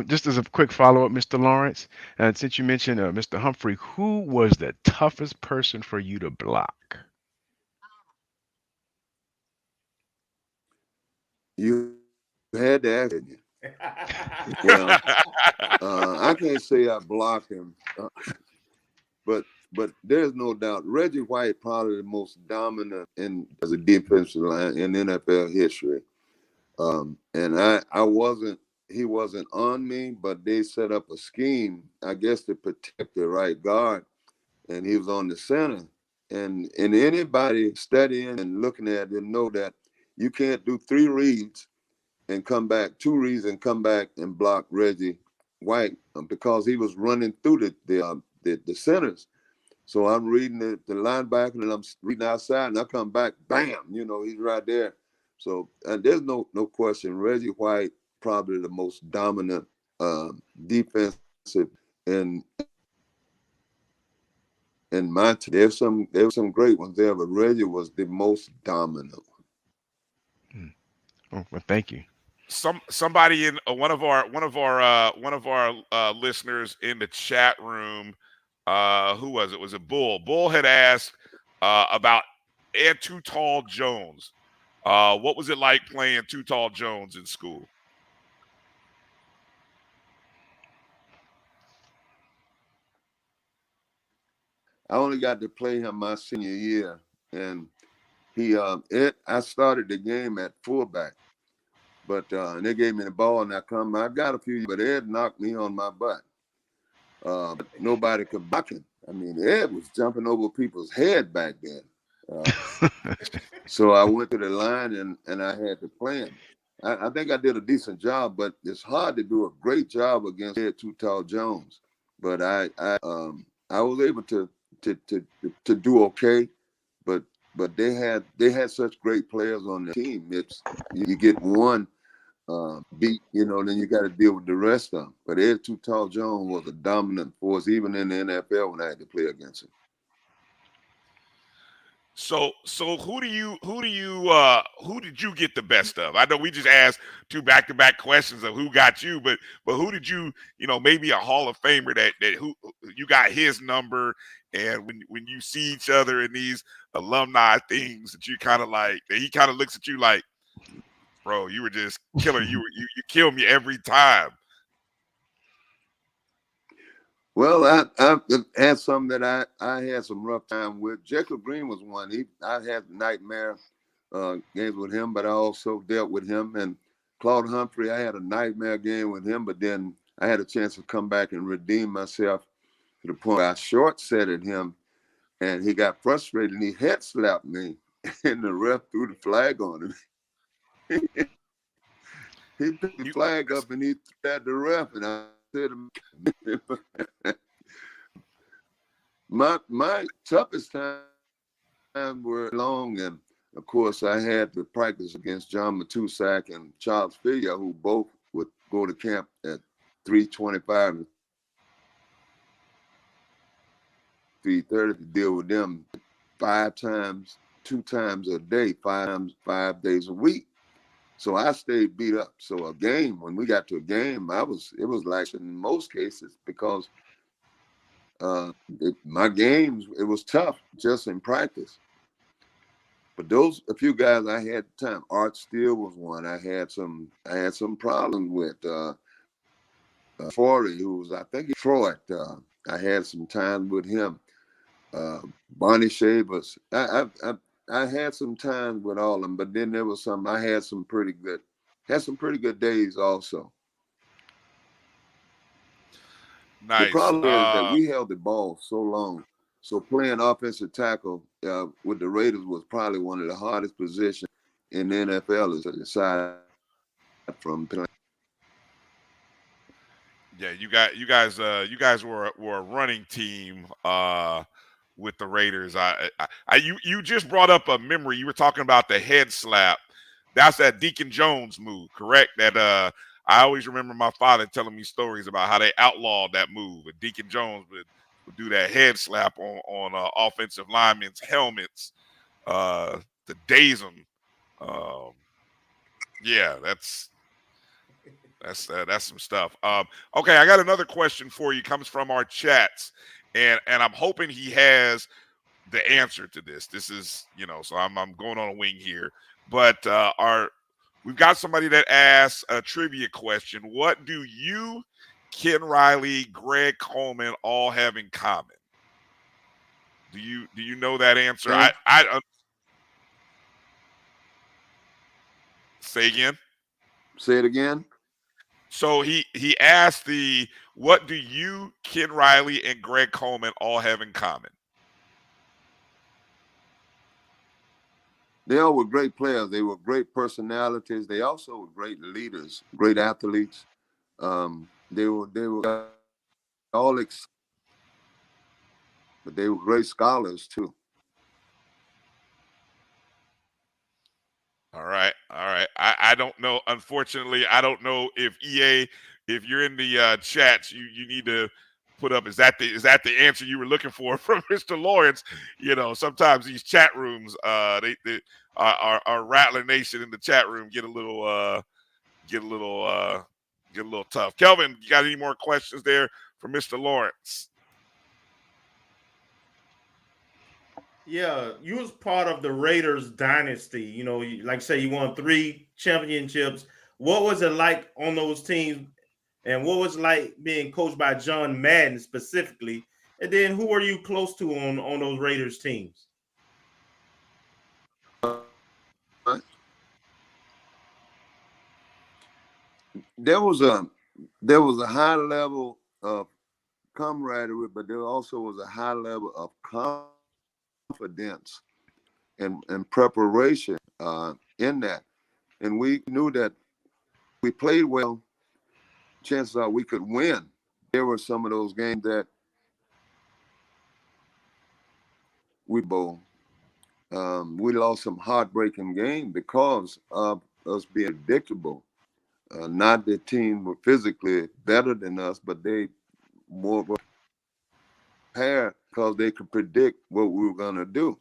Just as a quick follow-up, Mr. Lawrence, since you mentioned Mr. Humphrey, who was the toughest person for you to block? You had to ask me. Well, I can't say I blocked him, but there's no doubt Reggie White probably the most dominant as a defensive line in NFL history. And he wasn't on me, but they set up a scheme, I guess, to protect the right guard, and he was on the center. And anybody studying and looking at it know that you can't do 3 reads and come back, 2 reads and come back and block Reggie White, because he was running through the centers. So I'm reading the linebacker, and I'm reading outside, and I come back, bam, he's right there. So there's no question. Reggie White, probably the most dominant defensive in my team. There were some great ones there, but Reggie was the most dominant. Oh, well, thank you. Somebody in one of our listeners in the chat room, who was it? Was it Bull? Bull had asked about Ed Too Tall Jones. What was it like playing Too Tall Jones in school? I only got to play him my senior year, and I started the game at fullback, but they gave me the ball, and I got a few, but Ed knocked me on my butt. Nobody could block him. I mean, Ed was jumping over people's head back then. So I went to the line, and I had to play him. I think I did a decent job, but it's hard to do a great job against Ed Too Tall Jones. But I was able to do okay, but they had such great players on the team. You get one beat, then you got to deal with the rest of them. But Ed Too Tall Jones was a dominant force, even in the NFL when I had to play against him. So who did you get the best of? I know we just asked 2 back-to-back questions of who got you, but who did you, maybe a Hall of Famer that who you got his number, and when you see each other in these alumni things that you kind of like, that he kind of looks at you like, bro, you were just killer. You kill me every time. Well, I had some that I had some rough time with. Jacob Green was one. I had nightmare games with him, but I also dealt with him. And Claude Humphrey, I had a nightmare game with him, but then I had a chance to come back and redeem myself to the point where I short setted him, and he got frustrated and he head slapped me, and the ref threw the flag on him. He picked the flag up and he threw at the ref, and I said, my toughest time were long, and of course I had to practice against John Matusak and Charles Filia, who both would go to camp at 3:25 and 3:30 to deal with them 5 times, 2 times a day, 5 days a week. So I stayed beat up. So a game, when we got to a game, it was like in most cases, because my games, it was tough just in practice. But a few guys I had at the time, Art Steele was one. I had some problems with Forey, who was, I think, Detroit. I had some time with him. Bonnie Shavers. I had some time with all of them, but then there was I had some pretty good days also. Nice. The problem is that we held the ball so long. So playing offensive tackle with the Raiders was probably one of the hardest positions in the NFL, aside from playing. Yeah, you guys were a running team with the Raiders. You just brought up a memory. You were talking about the head slap. That's that Deacon Jones move, correct? That I always remember my father telling me stories about how they outlawed that move. And Deacon Jones would do that head slap on offensive linemen's helmets to daze them. Yeah, that's some stuff. Okay, I got another question for you. Comes from our chats, and I'm hoping he has the answer to this. This is, so I'm going on a wing here, but we've got somebody that asked a trivia question. What do you, Ken Riley, Greg Coleman all have in common? Do you know that answer? Yeah. I say again. Say it again. So he asked what do you, Ken Riley, and Greg Coleman all have in common? They all were great players. They were great personalities. They also were great leaders, great athletes. They were all but they were great scholars too. All right. I don't know. Unfortunately, I don't know if EA, if you're in the chats, you need to put up. Is that the answer you were looking for from Mr. Lawrence? Sometimes these chat rooms, they our Rattler Nation in the chat room get a little tough. Kelvin, you got any more questions there for Mr. Lawrence? Yeah, you was part of the Raiders dynasty. Like I say, you won 3 championships. What was it like on those teams? And what was it like being coached by John Madden specifically? And then who were you close to on those Raiders teams? There was a high level of camaraderie, but there also was a high level of confidence and preparation in that. And we knew that we played well, chances are we could win. There were some of those games that we lost some heartbreaking games because of us being predictable. Not the team were physically better than us, but they more prepared because they could predict what we were going to do.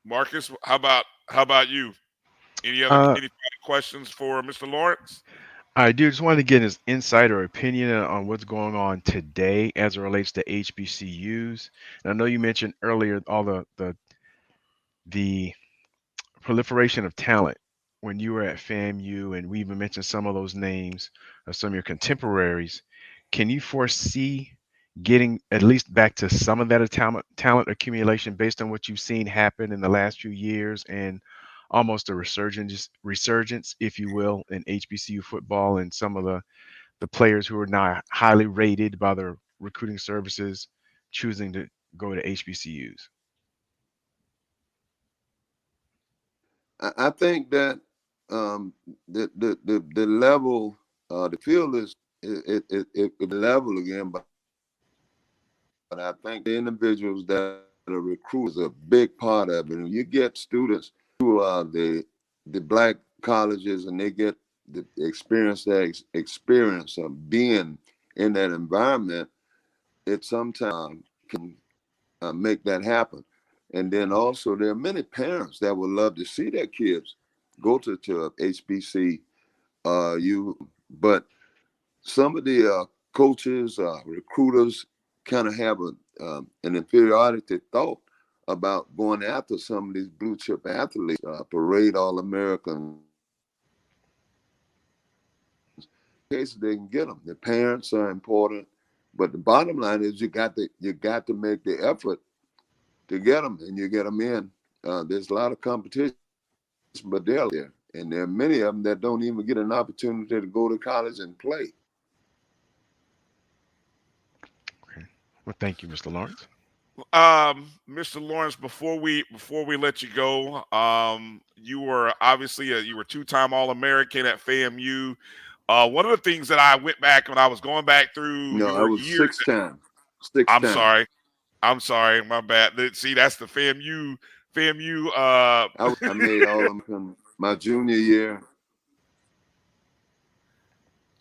Marcus, how about you? Any final questions for Mr. Lawrence? I do just wanted to get his insight or opinion on what's going on today as it relates to HBCUs. And I know you mentioned earlier all the proliferation of talent when you were at FAMU, and we even mentioned some of those names of some of your contemporaries, can you foresee getting at least back to some of that talent accumulation based on what you've seen happen in the last few years, and almost a resurgence, if you will, in HBCU football, and some of the players who are now highly rated by their recruiting services choosing to go to HBCUs? I think that the level, the field is it level again, but I think the individuals that are recruits are a big part of it. And you get students who are the black colleges, and they get the experience of being in that environment. It sometimes can make that happen. And then also there are many parents that would love to see their kids go to HBC. But some of the coaches, recruiters kind of have an inferiority thought about going after some of these blue chip athletes, parade All-Americans. In case they can get them. The parents are important, but the bottom line is you got to make the effort to get them, and you get them in. There's a lot of competition, but they're there. And there are many of them that don't even get an opportunity to go to college and play. Okay. Well, thank you, Mr. Lawrence. Mr. Lawrence, before we let you go, you were obviously you were two-time All-American at FAMU. One of the things that I went back when I was going back through No, your I was years. I'm sorry, my bad. See, that's the FAMU. I made All-American my junior year.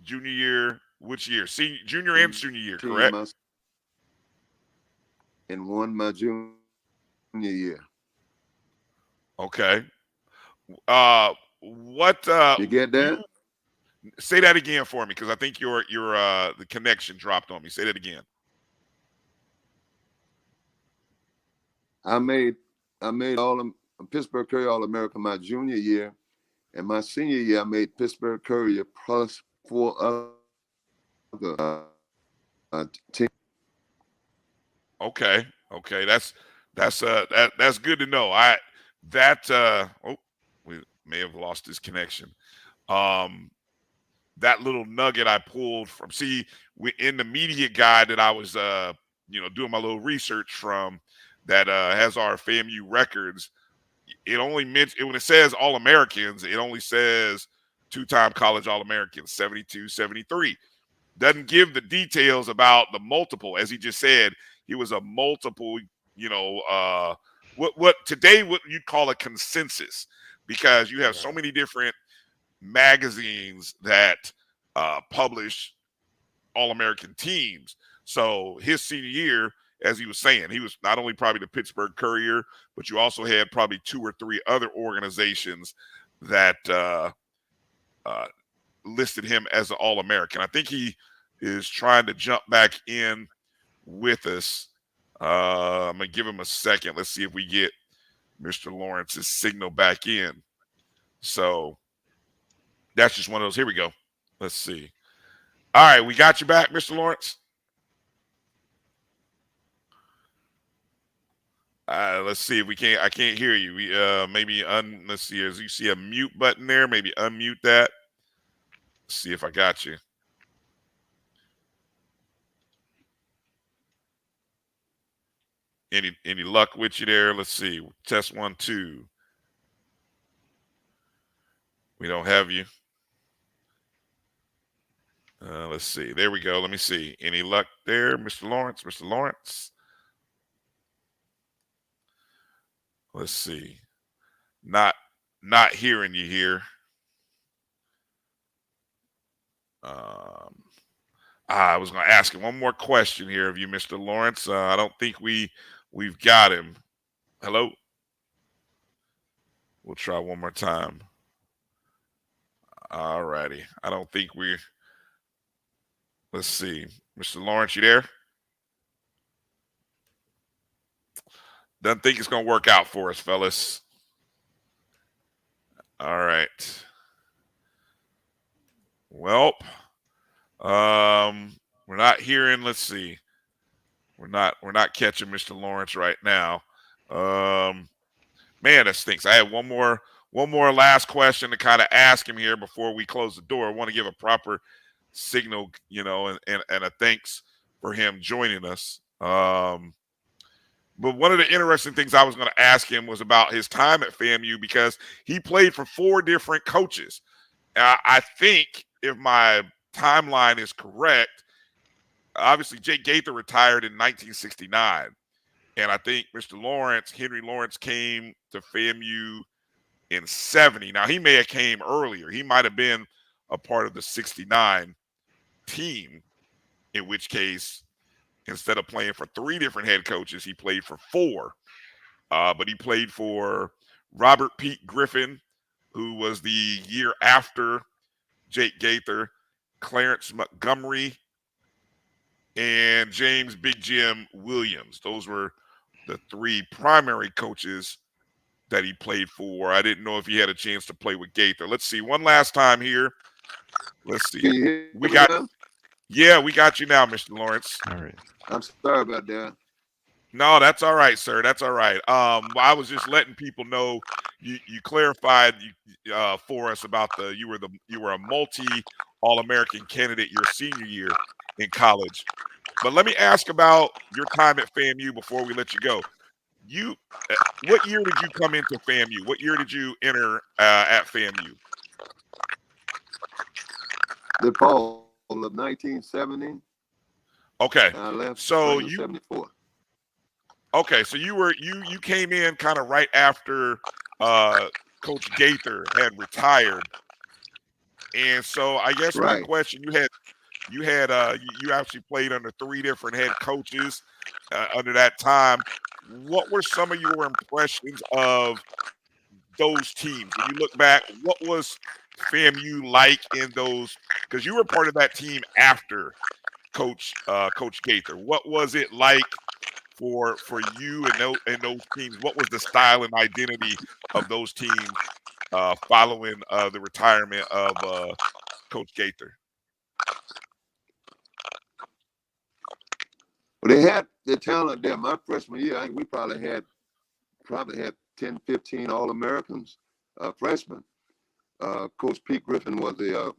Junior year, which year? Junior and senior year, correct? And won my junior year. Okay. What? You get that? Say that again for me, because I think your the connection dropped on me. Say that again. I made Pittsburgh Courier All-American my junior year, and my senior year I made Pittsburgh Courier plus 4 other teams. Okay, that's good to know. We may have lost this connection. That little nugget I pulled from in the media guide that I was doing my little research from, that has our FAMU records. It only when it says All-Americans, it only says two-time college All-Americans, 72, 73. Doesn't give the details about the multiple. As he just said, he was a multiple, what today what you'd call a consensus, because you have so many different magazines that publish All-American teams. So his senior year, as he was saying, he was not only probably the Pittsburgh Courier, but you also had probably 2 or 3 other organizations that listed him as an All-American. I think he is trying to jump back in with us. I'm going to give him a second. Let's see if we get Mr. Lawrence's signal back in. So that's just one of those. Here we go. Let's see. All right, we got you back, Mr. Lawrence. Let's see if we can't. I can't hear you. We let's see. As you see a mute button there, maybe unmute that. Let's see if I got you. Any luck with you there? Let's see. Test 1, 2. We don't have you. Let's see. There we go. Let me see. Any luck there, Mr. Lawrence? Mr. Lawrence? Let's see. Not hearing you here. I was going to ask him one more question here of you, Mr. Lawrence. I don't think we've got him. Hello? We'll try one more time. All righty. I don't think let's see. Mr. Lawrence, you there? Doesn't think it's going to work out for us, fellas. All right. Well, we're not hearing. Let's see. We're not catching Mr. Lawrence right now. Man, that stinks. I had one more last question to kind of ask him here before we close the door. I want to give a proper signal, and a thanks for him joining us. But one of the interesting things I was going to ask him was about his time at FAMU, because he played for 4 different coaches. I think, if my timeline is correct, obviously Jake Gaither retired in 1969. And I think Henry Lawrence, came to FAMU in 70. Now, he may have came earlier. He might have been a part of the 69 team, in which case, instead of playing for 3 different head coaches, he played for 4. But he played for Robert Pete Griffin, who was the year after Jake Gaither, Clarence Montgomery, and James Big Jim Williams. Those were the 3 primary coaches that he played for. I didn't know if he had a chance to play with Gaither. Let's see. One last time here. Let's see. We got you now, Mr. Lawrence. All right. I'm sorry about that. No, that's all right, sir. That's all right. I was just letting people know you clarified for us about you were a multi All-American candidate your senior year in college. But let me ask about your time at FAMU before we let you go. What year did you come into FAMU? What year did you enter at FAMU? The fall of 1970. Okay. I left so in 74. Okay, so you came in kind of right after Coach Gaither had retired, and so I guess my question: you actually played under 3 different head coaches under that time. What were some of your impressions of those teams? When you look back, what was FAMU like in those? Because you were part of that team after Coach Gaither. What was it like for you and those teams? What was the style and identity of those teams following the retirement of Coach Gaither? Well, they had the talent there. My freshman year, I think we probably had 10, 15 All-Americans, freshmen. Coach Pete Griffin was the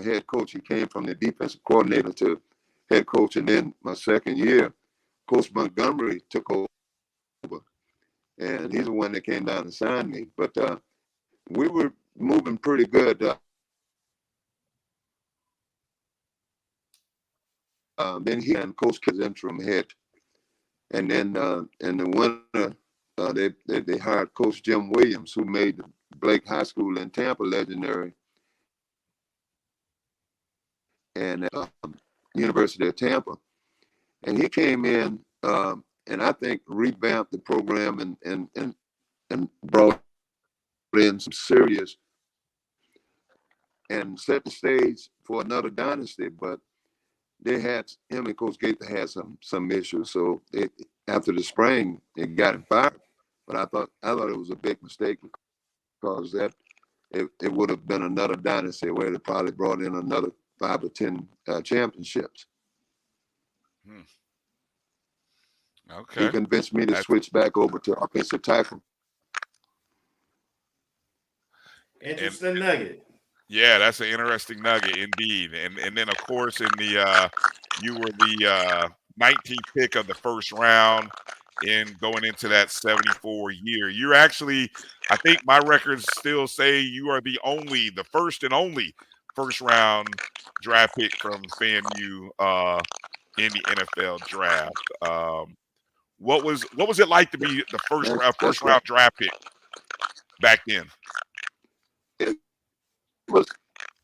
head coach. He came from the defensive coordinator to head coach, and then my second year, Coach Montgomery took over, and he's the one that came down and signed me. But we were moving pretty good. Then he and Coach was interim head, and then in the winter they hired Coach Jim Williams, who made the Blake High School in Tampa legendary, and University of Tampa, and he came in and I think revamped the program and brought in some serious and set the stage for another dynasty. But him and Coach Gaither had some issues. So after the spring, it got him fired. But I thought it was a big mistake, because it would have been another dynasty where they probably brought in another 5 or 10 championships. Okay. He convinced me to switch back over to offensive tackle. Interesting nugget. Yeah, that's an interesting nugget indeed. And then of course you were the 19th pick of the first round in going into that 74 year. You're actually, I think my records still say you are the first and only first round draft pick from FAMU in the NFL draft. What was it like to be the first round draft pick back then?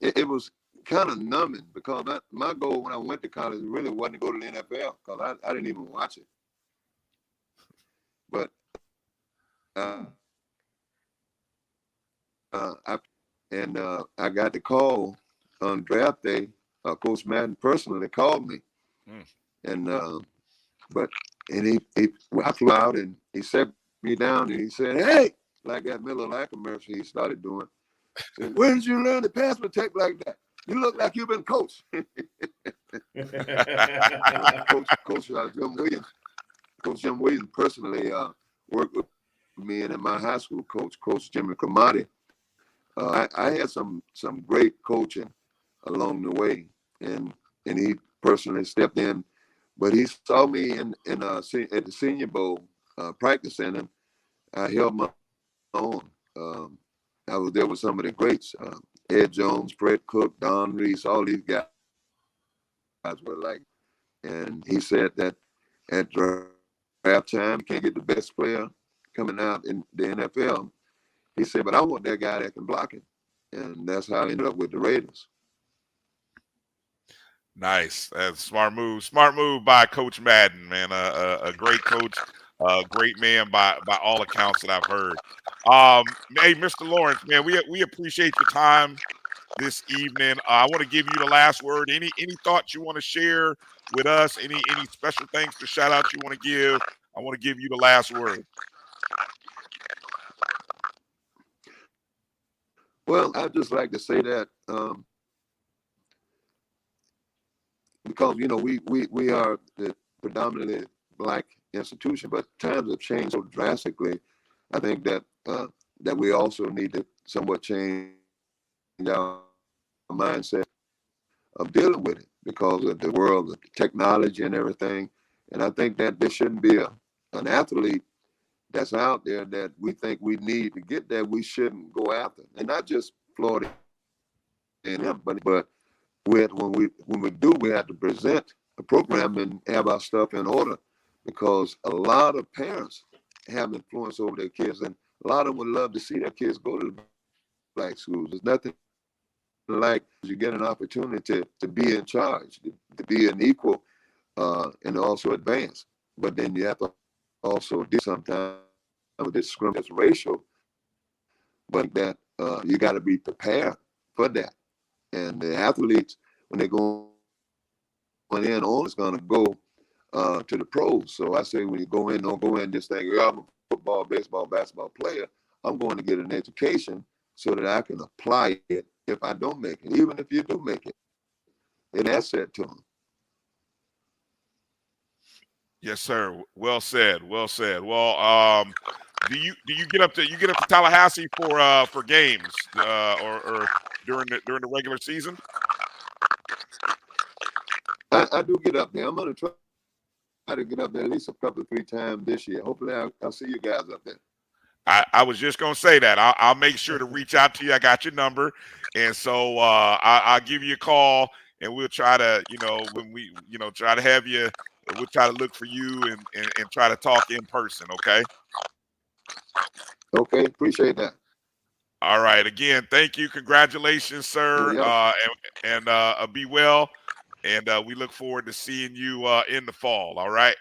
It was kind of numbing, because my goal when I went to college really wasn't to go to the NFL, because I didn't even watch it. But I got the call on draft day. Coach Madden personally called me, and I flew out and he sat me down and he said, "Hey, like that Miller Lite commercial he started doing. Said, when did you learn to pass protect like that? You look like you've been coached. Coach Jim Williams. Coach Jim Williams personally worked with me and my high school coach, Coach Jimmy Cromartie. I had some great coaching along the way, and he personally stepped in. But he saw me at the Senior Bowl practicing, and I held my own. I was there with some of the greats, Ed Jones, Fred Cook, Don Reese, all these guys were like. And he said that at draft time, you can't get the best player coming out in the NFL. He said, but I want that guy that can block it. And that's how I ended up with the Raiders. Nice. That's smart move. Smart move by Coach Madden, man. A great coach, a great man by all accounts that I've heard. Hey, Mr. Lawrence, man, we appreciate your time this evening. I want to give you the last word. Any thoughts you want to share with us? Any special thanks or shout outs you want to give? I want to give you the last word. Well, I'd just like to say that because we are the predominantly Black institution, but times have changed so drastically. I think that that we also need to somewhat change our mindset of dealing with it because of the world of technology and everything. And I think that there shouldn't be an athlete that's out there that we think we need to get there, we shouldn't go after. And not just Florida and him, but when we do, we have to present a program and have our stuff in order, because a lot of parents have influence over their kids, and a lot of them would love to see their kids go to the Black schools. There's nothing like you get an opportunity to be in charge, to be an equal, and also advance. But then you have to also do sometimes with discrimination racial, but that you got to be prepared for that. And the athletes, when they go in, all is going to go to the pros. So I say, when you go in, don't go in just thinking, I'm a football, baseball, basketball player. I'm going to get an education so that I can apply it if I don't make it. Even if you do make it, an asset to them. Yes, sir. Well said. Well said. Well, do you get up to Tallahassee for games or during the regular season? I do get up there. I'm going to try to get up there at least a couple of 3 times this year. Hopefully, I'll see you guys up there. I was just gonna say that. I'll make sure to reach out to you. I got your number, and so I'll give you a call, and we'll try to, when we, try to have you. We'll try to look for you and try to talk in person. Okay. Okay. Appreciate that. All right. Again, thank you. Congratulations, sir. And be well. And we look forward to seeing you in the fall. All right.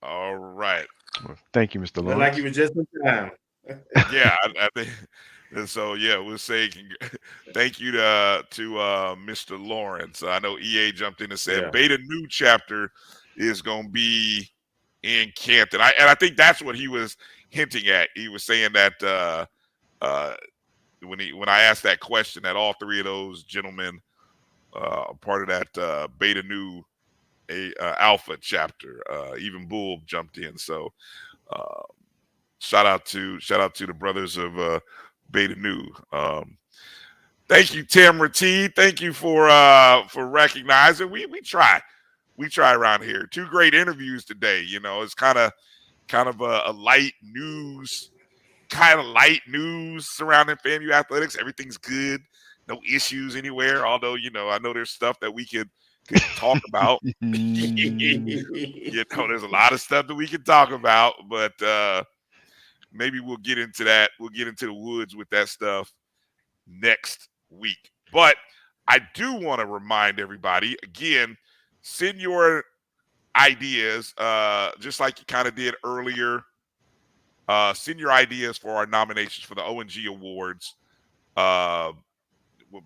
All right. Well, thank you, Mr. Lawrence. Like you were just in time. Yeah, I think. And so, yeah, we'll say thank you to Mr. Lawrence. I know EA jumped in and said Beta New Chapter is going to be in Canton. I think that's what he was hinting at. He was saying that when I asked that question, that all 3 of those gentlemen are part of that Beta Nu Alpha chapter. Even Bull jumped in. So shout out to the brothers of Beta Nu. Thank you, Tamara T. Thank you for recognizing. We try around here. 2 great interviews today. It's kind of a light news surrounding FAMU athletics. Everything's good, no issues anywhere. Although I know there's stuff that we could talk about. There's a lot of stuff that we can talk about, but maybe we'll get into that. We'll get into the woods with that stuff next week. But I do want to remind everybody, again, send your ideas, just like you kind of did earlier. Send your ideas for our nominations for the O&G Awards.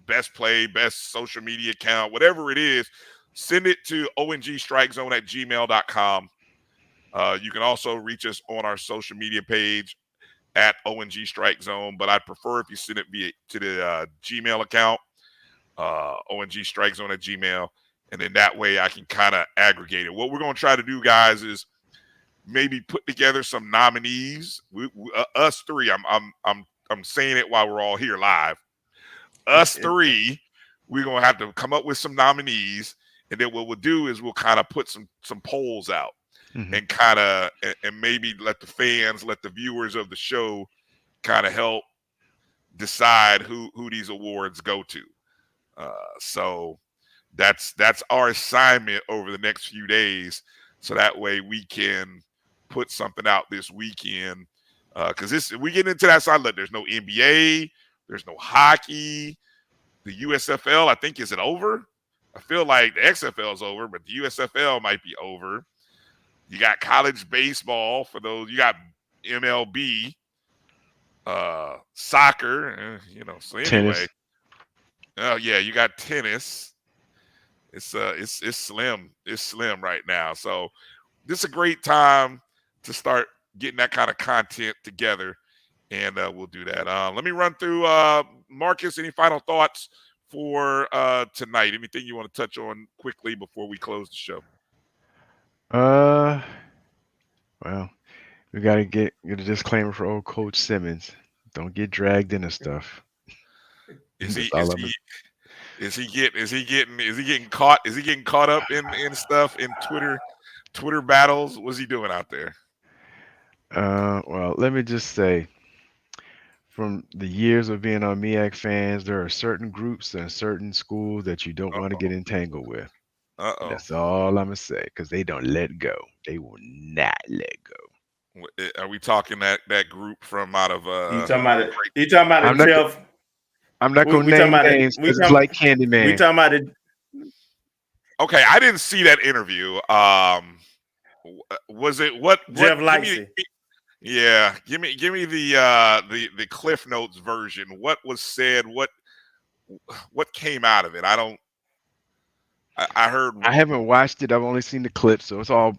Best play, best social media account, whatever it is, send it to ONG StrikeZone@gmail.com. You can also reach us on our social media page at O&G StrikeZone, but I'd prefer if you send it to the Gmail account, O&G StrikeZone at Gmail, and then that way I can kind of aggregate it. What we're going to try to do, guys, is maybe put together some nominees. Us three. I'm saying it while we're all here live. Us three, we're gonna have to come up with some nominees, and then what we'll do is we'll kind of put some polls out, and kind of and maybe let the fans, let the viewers of the show, kind of help decide who these awards go to. So that's our assignment over the next few days, so that way we can put something out this weekend. Because we get into that side. Look, there's no NBA, there's no hockey. The USFL, I think, is it over? I feel like the XFL is over, but the USFL might be over. You got college baseball for those. You got MLB, soccer. So anyway, yeah, you got tennis. It's slim. It's slim right now. So this is a great time to start getting that kind of content together, and we'll do that. Let me run through Marcus. Any final thoughts for tonight? Anything you want to touch on quickly before we close the show? Well, we gotta get a disclaimer for old Coach Simmons. Don't get dragged into stuff. Is he getting caught up in stuff in Twitter battles? What's he doing out there? Well, let me just say, from the years of being on MEAC fans, there are certain groups and certain schools that you don't want to get entangled with. That's all I'm gonna say, because they don't let go. They will not let go. Are we talking that group from out of? You talking about it? I'm not gonna name names because it's like Candyman. We talking about it. Okay, I didn't see that interview. Was it what Jeff Lightsey? Yeah, give me the Cliff Notes version. What was said? What came out of it? I heard. I haven't watched it. I've only seen the clip, so it's all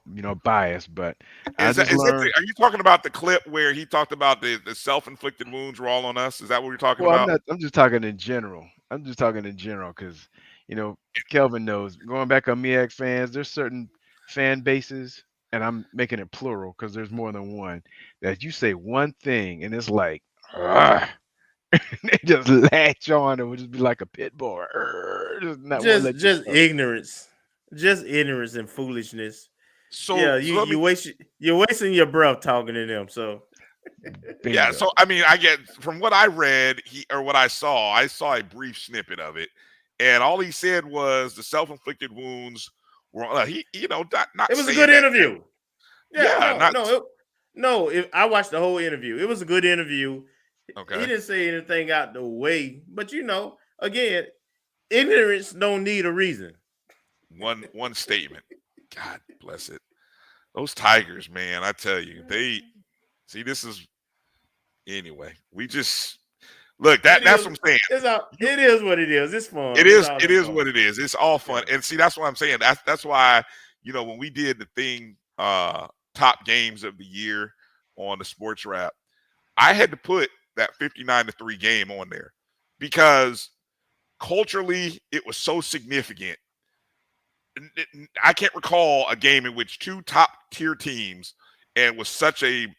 biased. But are you talking about the clip where he talked about the self-inflicted wounds were all on us? Is that what you're talking about? I'm just talking in general. Because Kelvin knows. Going back on MEAC fans, there's certain fan bases, and I'm making it plural because there's more than one, that you say one thing and it's like, they just latch on. It would just be like a pit bull. Just ignorance, and foolishness. So yeah, you're wasting your breath talking to them. So yeah, so I mean, I get from what I read, what I saw a brief snippet of it, and all he said was the self-inflicted wounds were. Not. It was a good interview. I watched the whole interview. It was a good interview. Okay. He didn't say anything out the way, but again, ignorance don't need a reason. One statement. God bless it. Those Tigers, man, I tell you, they see this is anyway. We just look that's what I'm saying. It is what it is. It's fun. It is what it is. It's all fun. And see, that's what I'm saying. That's why, when we did the thing, top games of the year on the Sports Wrap, I had to put that 59-3 game on there because culturally it was so significant. I can't recall a game in which two top tier teams and was such a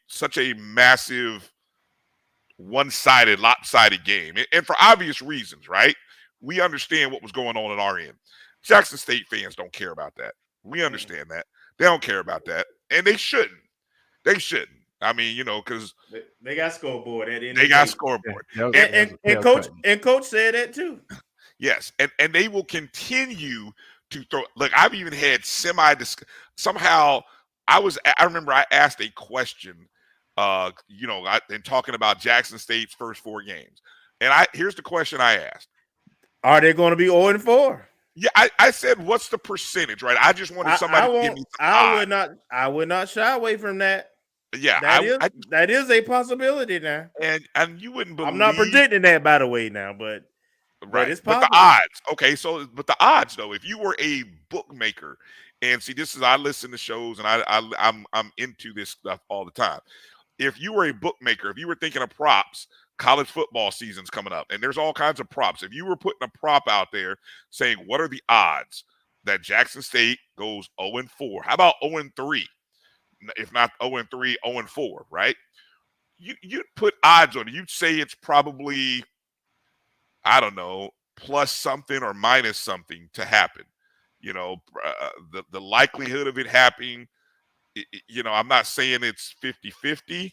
massive one-sided, lopsided game. And for obvious reasons, right? We understand what was going on at our end. Jackson State fans don't care about that. We understand that. They don't care about that. And they shouldn't. I mean, because they got scoreboard at the end. They got scoreboard. And coach said that too. Yes, and they will continue to throw. Look, I've even had somehow I remember I asked a question, in talking about Jackson State's first 4 games, and here's the question I asked: are they going to be 0-4? Yeah, I said, what's the percentage? Right, I just wanted somebody to give me some odds. I would not shy away from that. Yeah, that is a possibility now, and you wouldn't believe. I'm not predicting that, by the way, now, but right, it's possible. But the odds, okay. So, but the odds, though, if you were a bookmaker And see, this is I listen to shows and I'm into this stuff all the time. If you were a bookmaker, if you were thinking of props, college football season's coming up, and there's all kinds of props. If you were putting a prop out there saying, what are the odds that Jackson State goes 0-4? How about 0-3? If not 0-3, 0-4, right? You'd put odds on it. You'd say it's probably, I don't know, plus something or minus something to happen. You know, the likelihood of it happening, you know, I'm not saying it's 50-50,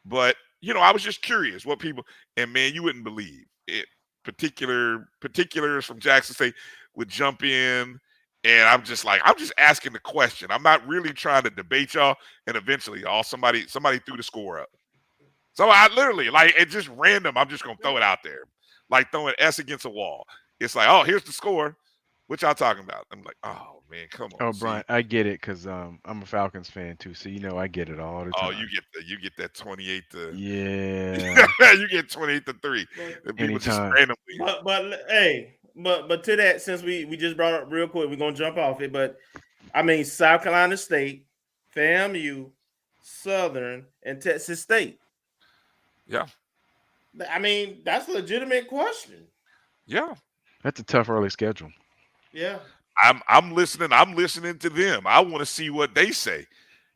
but, you know, I was just curious what people, and man, you wouldn't believe it. Particulars from Jackson State would jump in, and I'm just asking the question. I'm not really trying to debate y'all, and eventually, y'all, somebody threw the score up. So I literally, like, it's just random. I'm just going to throw it out there, like throwing S against a wall. It's like, oh, here's the score. What y'all talking about? I'm like, oh man, come on. Oh, Brian, I get it because I'm a Falcons fan too, so you know I get it all the time. Oh, you get that 28 to yeah. You get 28-3. And people just Anytime. randomly. But to that, since we just brought up real quick, we're gonna jump off it. But I mean, South Carolina State, FAMU, Southern, and Texas State. Yeah. I mean, that's a legitimate question. Yeah. That's a tough early schedule. Yeah. I'm listening to them. I want to see what they say.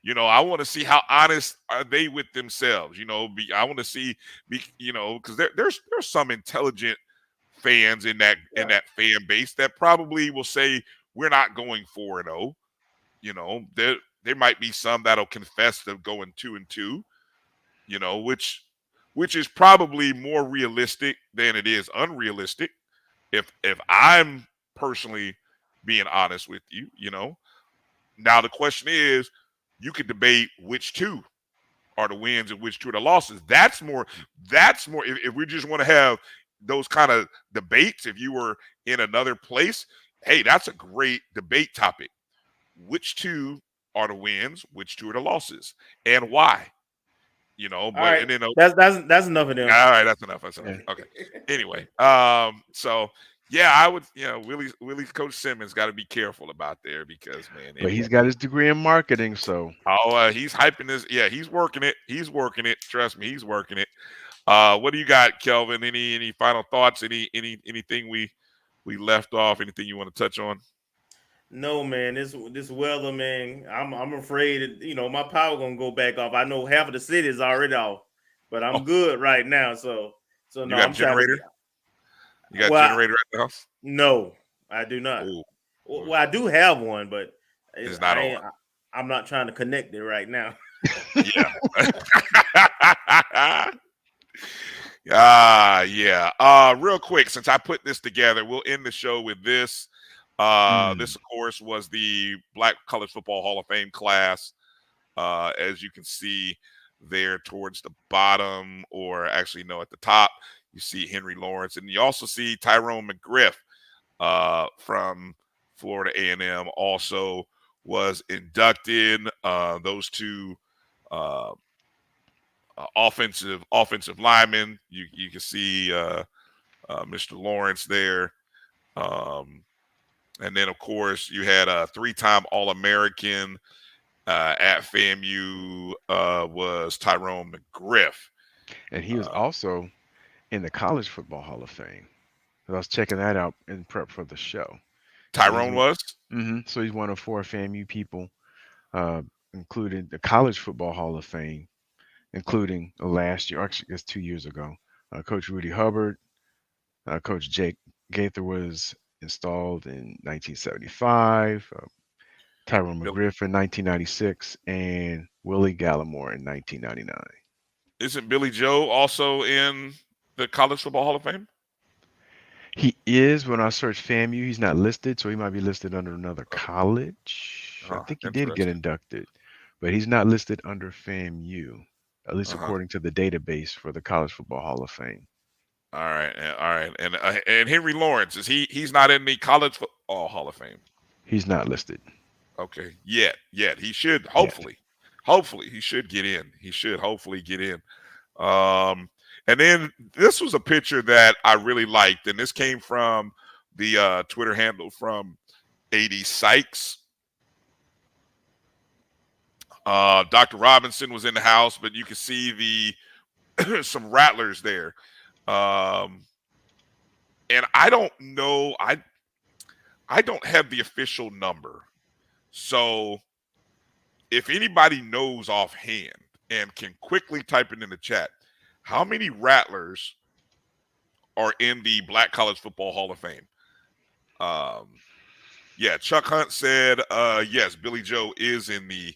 You know, I want to see how honest are they with themselves. You know, I want to see, you know, because there's some intelligent fans in that fan base that probably will say we're not going 4-0. You know, there might be some that'll confess to going 2-2. You know, which is probably more realistic than it is unrealistic. If I'm personally being honest with you, you know. Now the question is, you could debate which two are the wins and which two are the losses. That's more if we just want to have those kind of debates, if you were in another place, hey, that's a great debate topic. Which two are the wins, which two are the losses, and why? You know, but right. and then that's enough of them. All right, that's enough. Okay. Anyway, so yeah, I would, you know, Willie Coach Simmons got to be careful about there because, man. But he's got his degree in marketing, so. He's hyping this. Yeah, he's working it. He's working it. Trust me, he's working it. What do you got, Kelvin? Any final thoughts? Anything we left off? Anything you want to touch on? No, man. This weather, man. I'm afraid that, you know, my power gonna go back off. I know half of the city is already off, but I'm good right now. So you no, got I'm a generator. You got a generator at the house? No, I do not. Ooh. Well, I do have one, but it's not on. I'm not trying to connect it right now. Yeah. Real quick, since I put this together, we'll end the show with this. This, of course, was the Black College Football Hall of Fame class. As you can see there towards the bottom, or actually, no, at the top, you see Henry Lawrence. And you also see Tyrone McGriff from Florida A&M also was inducted. Those two offensive linemen. You can see Mr. Lawrence there. And then, of course, you had a 3-time All-American at FAMU was Tyrone McGriff. And he was also in the College Football Hall of Fame. I was checking that out in prep for the show. Tyrone was? Mm-hmm. So he's one of 4 FAMU people, including the College Football Hall of Fame, including last year, actually, I guess 2 years ago. Coach Rudy Hubbard, Coach Jake Gaither was installed in 1975, Tyrone McGriff in 1996, and Willie Gallimore in 1999. Isn't Billy Joe also in the College Football Hall of Fame? He is. When I search FAMU, he's not listed, so he might be listed under another college. I think he did get inducted, but he's not listed under FAMU, at least according to the database for the College Football Hall of Fame. All right. And Henry Lawrence, he's not in the College Football Hall of Fame? He's not listed. Okay. Yet. He should hopefully he should get in. He should hopefully get in. And then this was a picture that I really liked, and this came from the Twitter handle from AD Sykes. Dr. Robinson was in the house, but you can see some rattlers there. And I don't know. I don't have the official number. So if anybody knows offhand and can quickly type it in the chat, how many rattlers are in the Black College Football Hall of Fame? Yeah, Chuck Hunt said, yes, Billy Joe is in the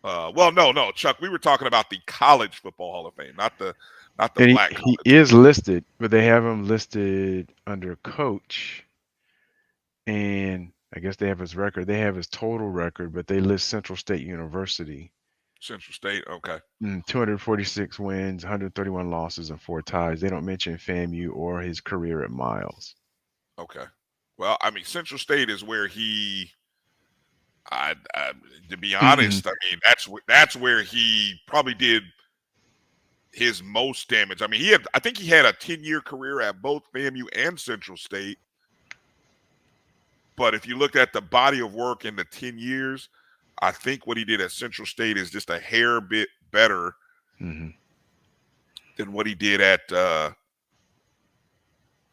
no, Chuck, we were talking about the College Football Hall of Fame, not the And Black he College. is listed, but they have him listed under coach. And I guess they have his record. They have his total record, but they list Central State University. Central State, okay. 246 wins, 131 losses, and 4 ties. They don't mention FAMU or his career at Miles. Okay. Well, I mean, Central State is where he, to be honest, I mean, that's where he probably did his most damage. I mean, I think he had a 10-year career at both FAMU and Central State. But if you look at the body of work in the 10 years, I think what he did at Central State is just a hair bit better than what he did at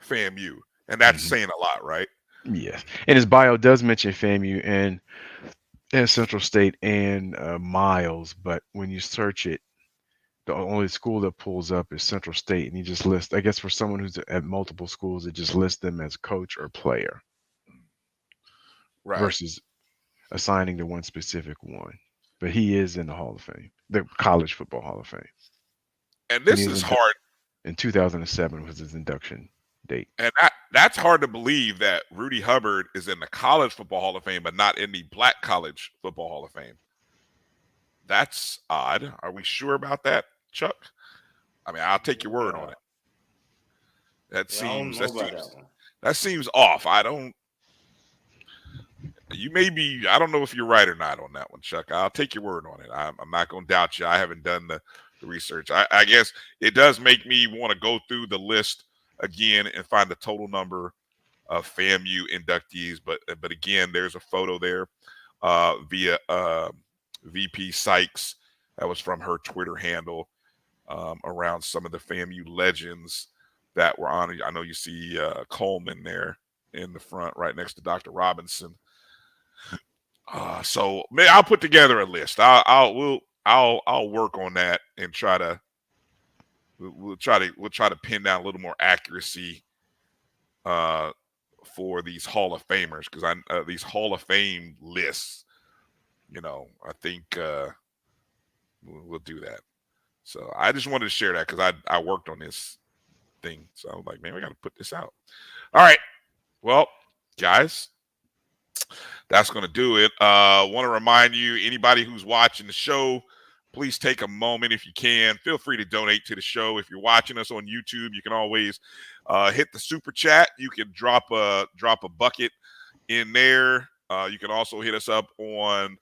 FAMU. And that's saying a lot, right? Yes. And his bio does mention FAMU and Central State and Miles. But when you search it, the only school that pulls up is Central State. And he just lists, I guess for someone who's at multiple schools, it just lists them as coach or player. Right. Versus assigning to one specific one. But he is in the Hall of Fame, the College Football Hall of Fame. And this is hard. In 2007 was his induction date. And that's hard to believe that Rudy Hubbard is in the College Football Hall of Fame, but not in the Black College Football Hall of Fame. That's odd. Are we sure about that, Chuck? I mean, I'll take your word on it. That seems off. I don't know if you're right or not on that one, Chuck. I'll take your word on it. I'm not going to doubt you. I haven't done the research. I guess it does make me want to go through the list again and find the total number of FAMU inductees. But again, there's a photo there via VP Sykes. That was from her Twitter handle around some of the FAMU legends that were on it. I know you see Coleman there in the front right next to Dr. Robinson. So I'll put together a list. I'll work on that and we'll try to pin down a little more accuracy for these Hall of Famers, because these Hall of Fame lists, I think we'll do that. So I just wanted to share that because I worked on this thing. So I was like, man, we got to put this out. All right. Well, guys, that's going to do it. Want to remind you, anybody who's watching the show, please take a moment if you can. Feel free to donate to the show. If you're watching us on YouTube, you can always hit the super chat. You can drop a bucket in there. You can also hit us up on,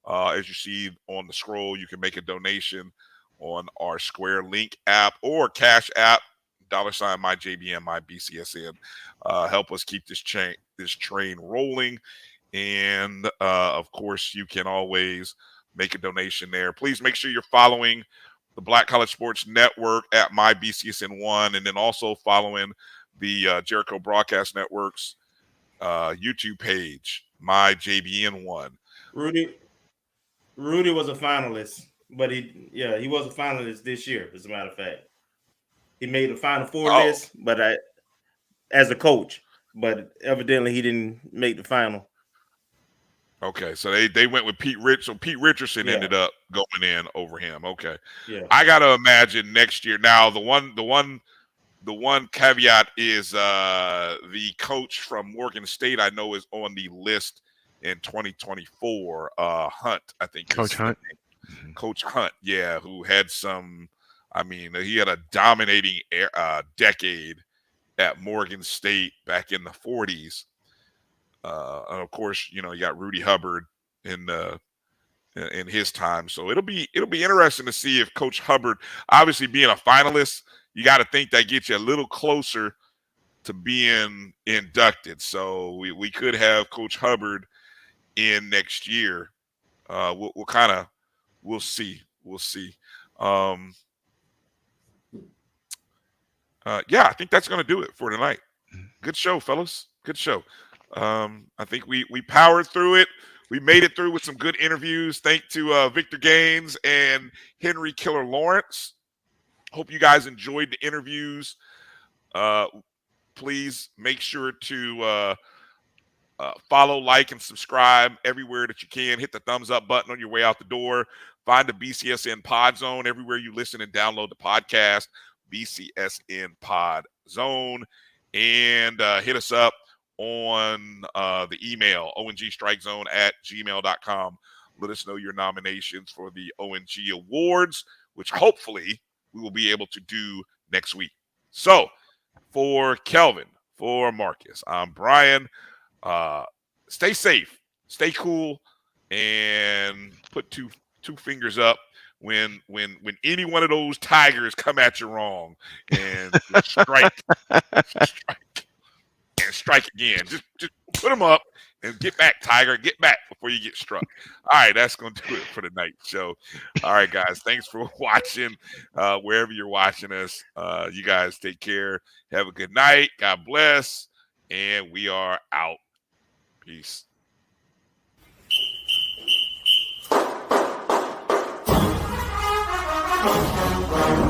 as you see on the scroll, you can make a donation on our Square Link app or Cash app, $ MyJBM, MyBCSN. Help us keep this train rolling. And of course, you can always make a donation there. Please make sure you're following the Black College Sports Network at MyBCSN1, and then also following the Jericho Broadcast Network's YouTube page, MyJBN1. Rudy was a finalist, but he was a finalist this year, as a matter of fact. He made the Final Four list, but as a coach, but evidently he didn't make the final. Okay, so they went with Pete Rich. So Pete Richardson ended up going in over him. Okay, yeah. I gotta imagine next year. Now the one caveat is the coach from Morgan State I know is on the list in 2024. Hunt, I think. Coach Hunt. Coach Hunt, yeah, who had some. I mean, he had a dominating decade at Morgan State back in the 40s. And of course, you got Rudy Hubbard in his time. So it'll be interesting to see if Coach Hubbard, obviously being a finalist, you got to think that gets you a little closer to being inducted. So we could have Coach Hubbard in next year. We'll kind of we'll see. We'll see. Yeah, I think that's going to do it for tonight. Good show, fellas. Good show. I think we powered through it. We made it through with some good interviews. Thank to Victor Gaines and Henry Killer Lawrence. Hope you guys enjoyed the interviews. Please make sure to follow, like, and subscribe everywhere that you can. Hit the thumbs up button on your way out the door. Find the BCSN Pod Zone everywhere you listen and download the podcast, BCSN Pod Zone. And hit us up on the email, O&G StrikeZone @gmail.com. Let us know your nominations for the O&G Awards, which hopefully we will be able to do next week. So, for Kelvin, for Marcus, I'm Bryan. Stay safe, stay cool, and put two fingers up when any one of those tigers come at you wrong, and strike again. Just put them up and get back, tiger. Get back before you get struck. All right, that's going to do it for tonight's show. All right, guys, thanks for watching wherever you're watching us. You guys take care. Have a good night. God bless. And we are out. Peace. Thank you.